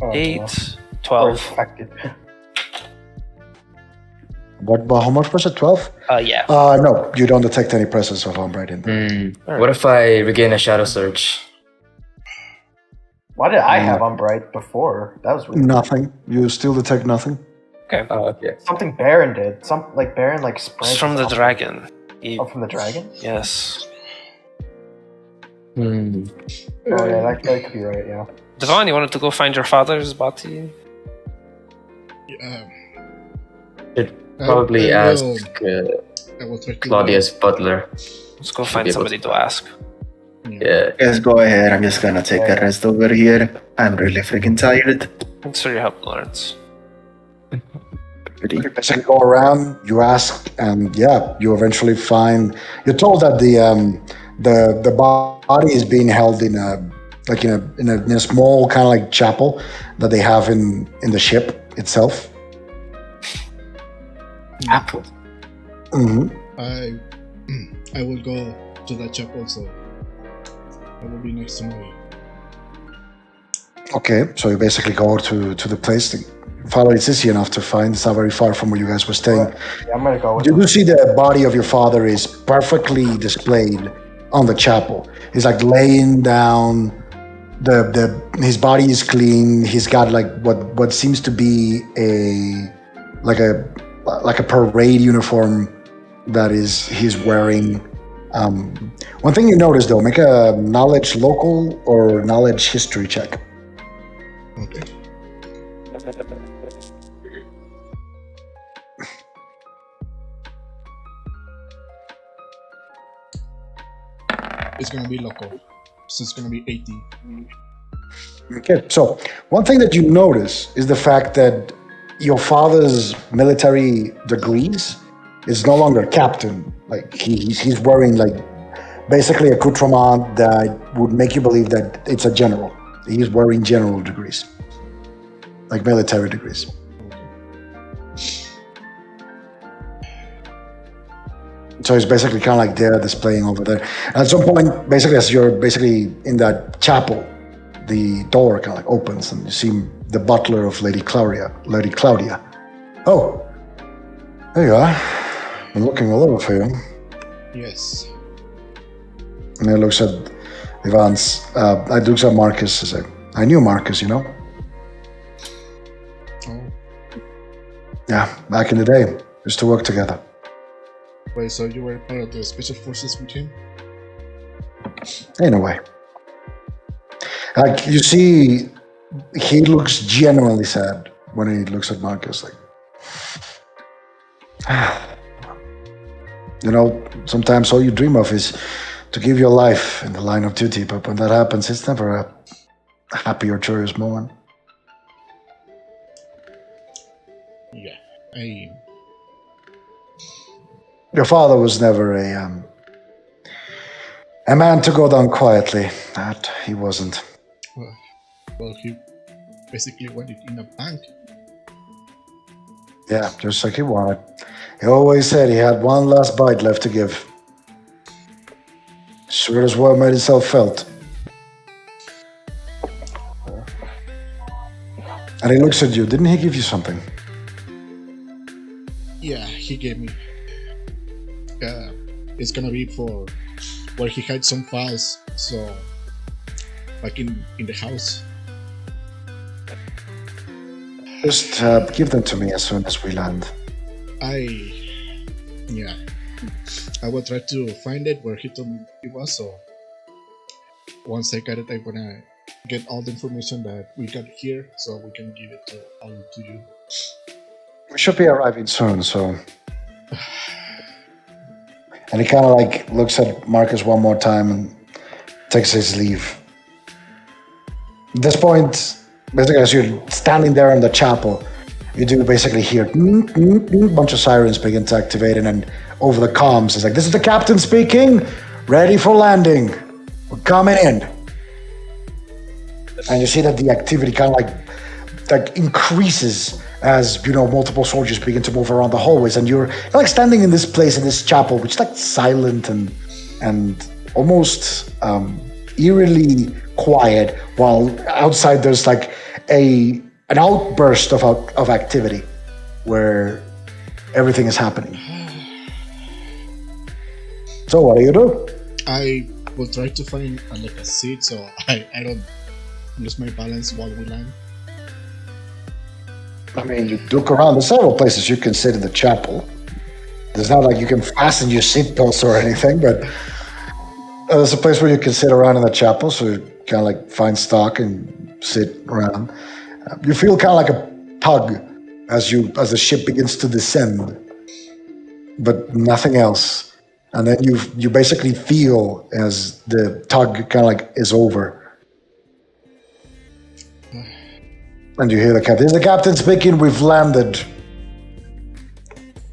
Oh, 8, Or 12. infected. How much was it? 12? Yeah. No, you don't detect any presence of Umbrite in there. What if I regain a shadow search? Why did I have Umbrite before? That was weird. Nothing. You still detect nothing. Okay. Okay. Something Baron did. Baron spread. It's from the dragon. He- Oh, from the dragon? yes. Hmm. Oh yeah, that could be right. Yeah. Devon, you wanted to go find your father's body? Should probably I ask I will try to Claudia's butler. Let's go Should find be able somebody to ask. Yeah. Yes, go ahead. I'm just gonna take a rest over here. I'm really freaking tired. Thanks for your help, Lawrence. You basically go around, you ask, and yeah, you eventually find. You're told that the body is being held in a small kind of like chapel that they have in the ship itself. Apple. Mm-hmm. I will go to that chapel, so I will be next to my. Okay, so you basically go to the place. Father, it's easy enough to find. It's not very far from where you guys were staying. Yeah, I'm gonna go with You him. do see the body of your father is perfectly displayed on the chapel. He's like laying down. His body is clean. He's got like what seems to be a parade uniform that he's wearing. One thing you notice though, make a knowledge local or knowledge history check. Okay. It's gonna be local, so it's gonna be 18. Okay, so one thing that you notice is the fact that your father's military degrees is no longer captain. Like he's wearing like basically accoutrement that would make you believe that it's a general. He's wearing general degrees, like military degrees. So he's basically kind of like there displaying over there. And at some point, basically, as you're basically in that chapel, the door kind of like opens and you see the butler of Lady Claudia. Oh, there you are. Been looking all over for you. Yes. And he looks at Ivan's. I looks at Marcus. He's like, I knew Marcus, you know. Oh. Yeah, back in the day, we used to work together. Wait, so you were part of the special forces with him? In a way. Like, you see, he looks genuinely sad when he looks at Marcus. Like, you know, sometimes all you dream of is to give your life in the line of duty, but when that happens, it's never a happy or joyous moment. Yeah, Your father was never a man to go down quietly. That he wasn't. Well, he basically went in a bank. Yeah, just like he wanted. He always said he had one last bite left to give. Sure as well made itself felt. And he looks at you. Didn't he give you something? Yeah, he gave me. It's gonna be for where he had some files, so like in the house. Just give them to me as soon as we land. I will try to find it where he told me it was, so once I get it, I'm gonna get all the information that we got here so we can give it all to you. We should be arriving soon, so... And he kind of like looks at Marcus one more time and takes his leave. At this point, basically as you're standing there in the chapel, you do basically hear a bunch of sirens begin to activate, and then over the comms, it's like, this is the captain speaking, ready for landing, we're coming in. And you see that the activity kind of like increases as, you know, multiple soldiers begin to move around the hallways, and you're like standing in this place, in this chapel, which is like silent and almost eerily quiet, while outside there's like an outburst of activity where everything is happening. So what do you do? I will try to find like a seat so I don't lose my balance while we land. I mean, you look around. There's several places you can sit in the chapel. There's not like you can fasten your seatbelts or anything, but there's a place where you can sit around in the chapel, so you kind of like find stock and sit around. You feel kind of like a tug as the ship begins to descend, but nothing else. And then you basically feel as the tug kind of like is over. And you hear the captain. This is the captain speaking. We've landed.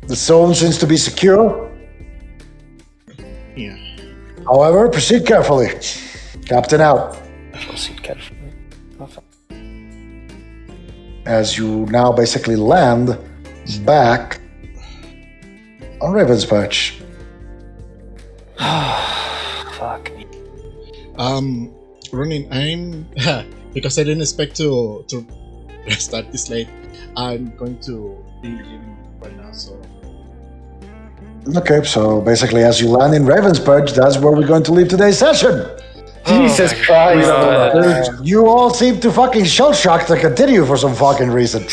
The zone seems to be secure. Yeah. However, proceed carefully. Captain out. Proceed carefully. As you now basically land back on Raven's Perch. Fuck. Ronin, I'm because I didn't expect to start this late. I'm going to be leaving right now, so. Okay, so basically as you land in Raven's Perch, that's where we're going to leave today's session. Jesus Christ. You all seem to fucking shell-shocked to continue for some fucking reason.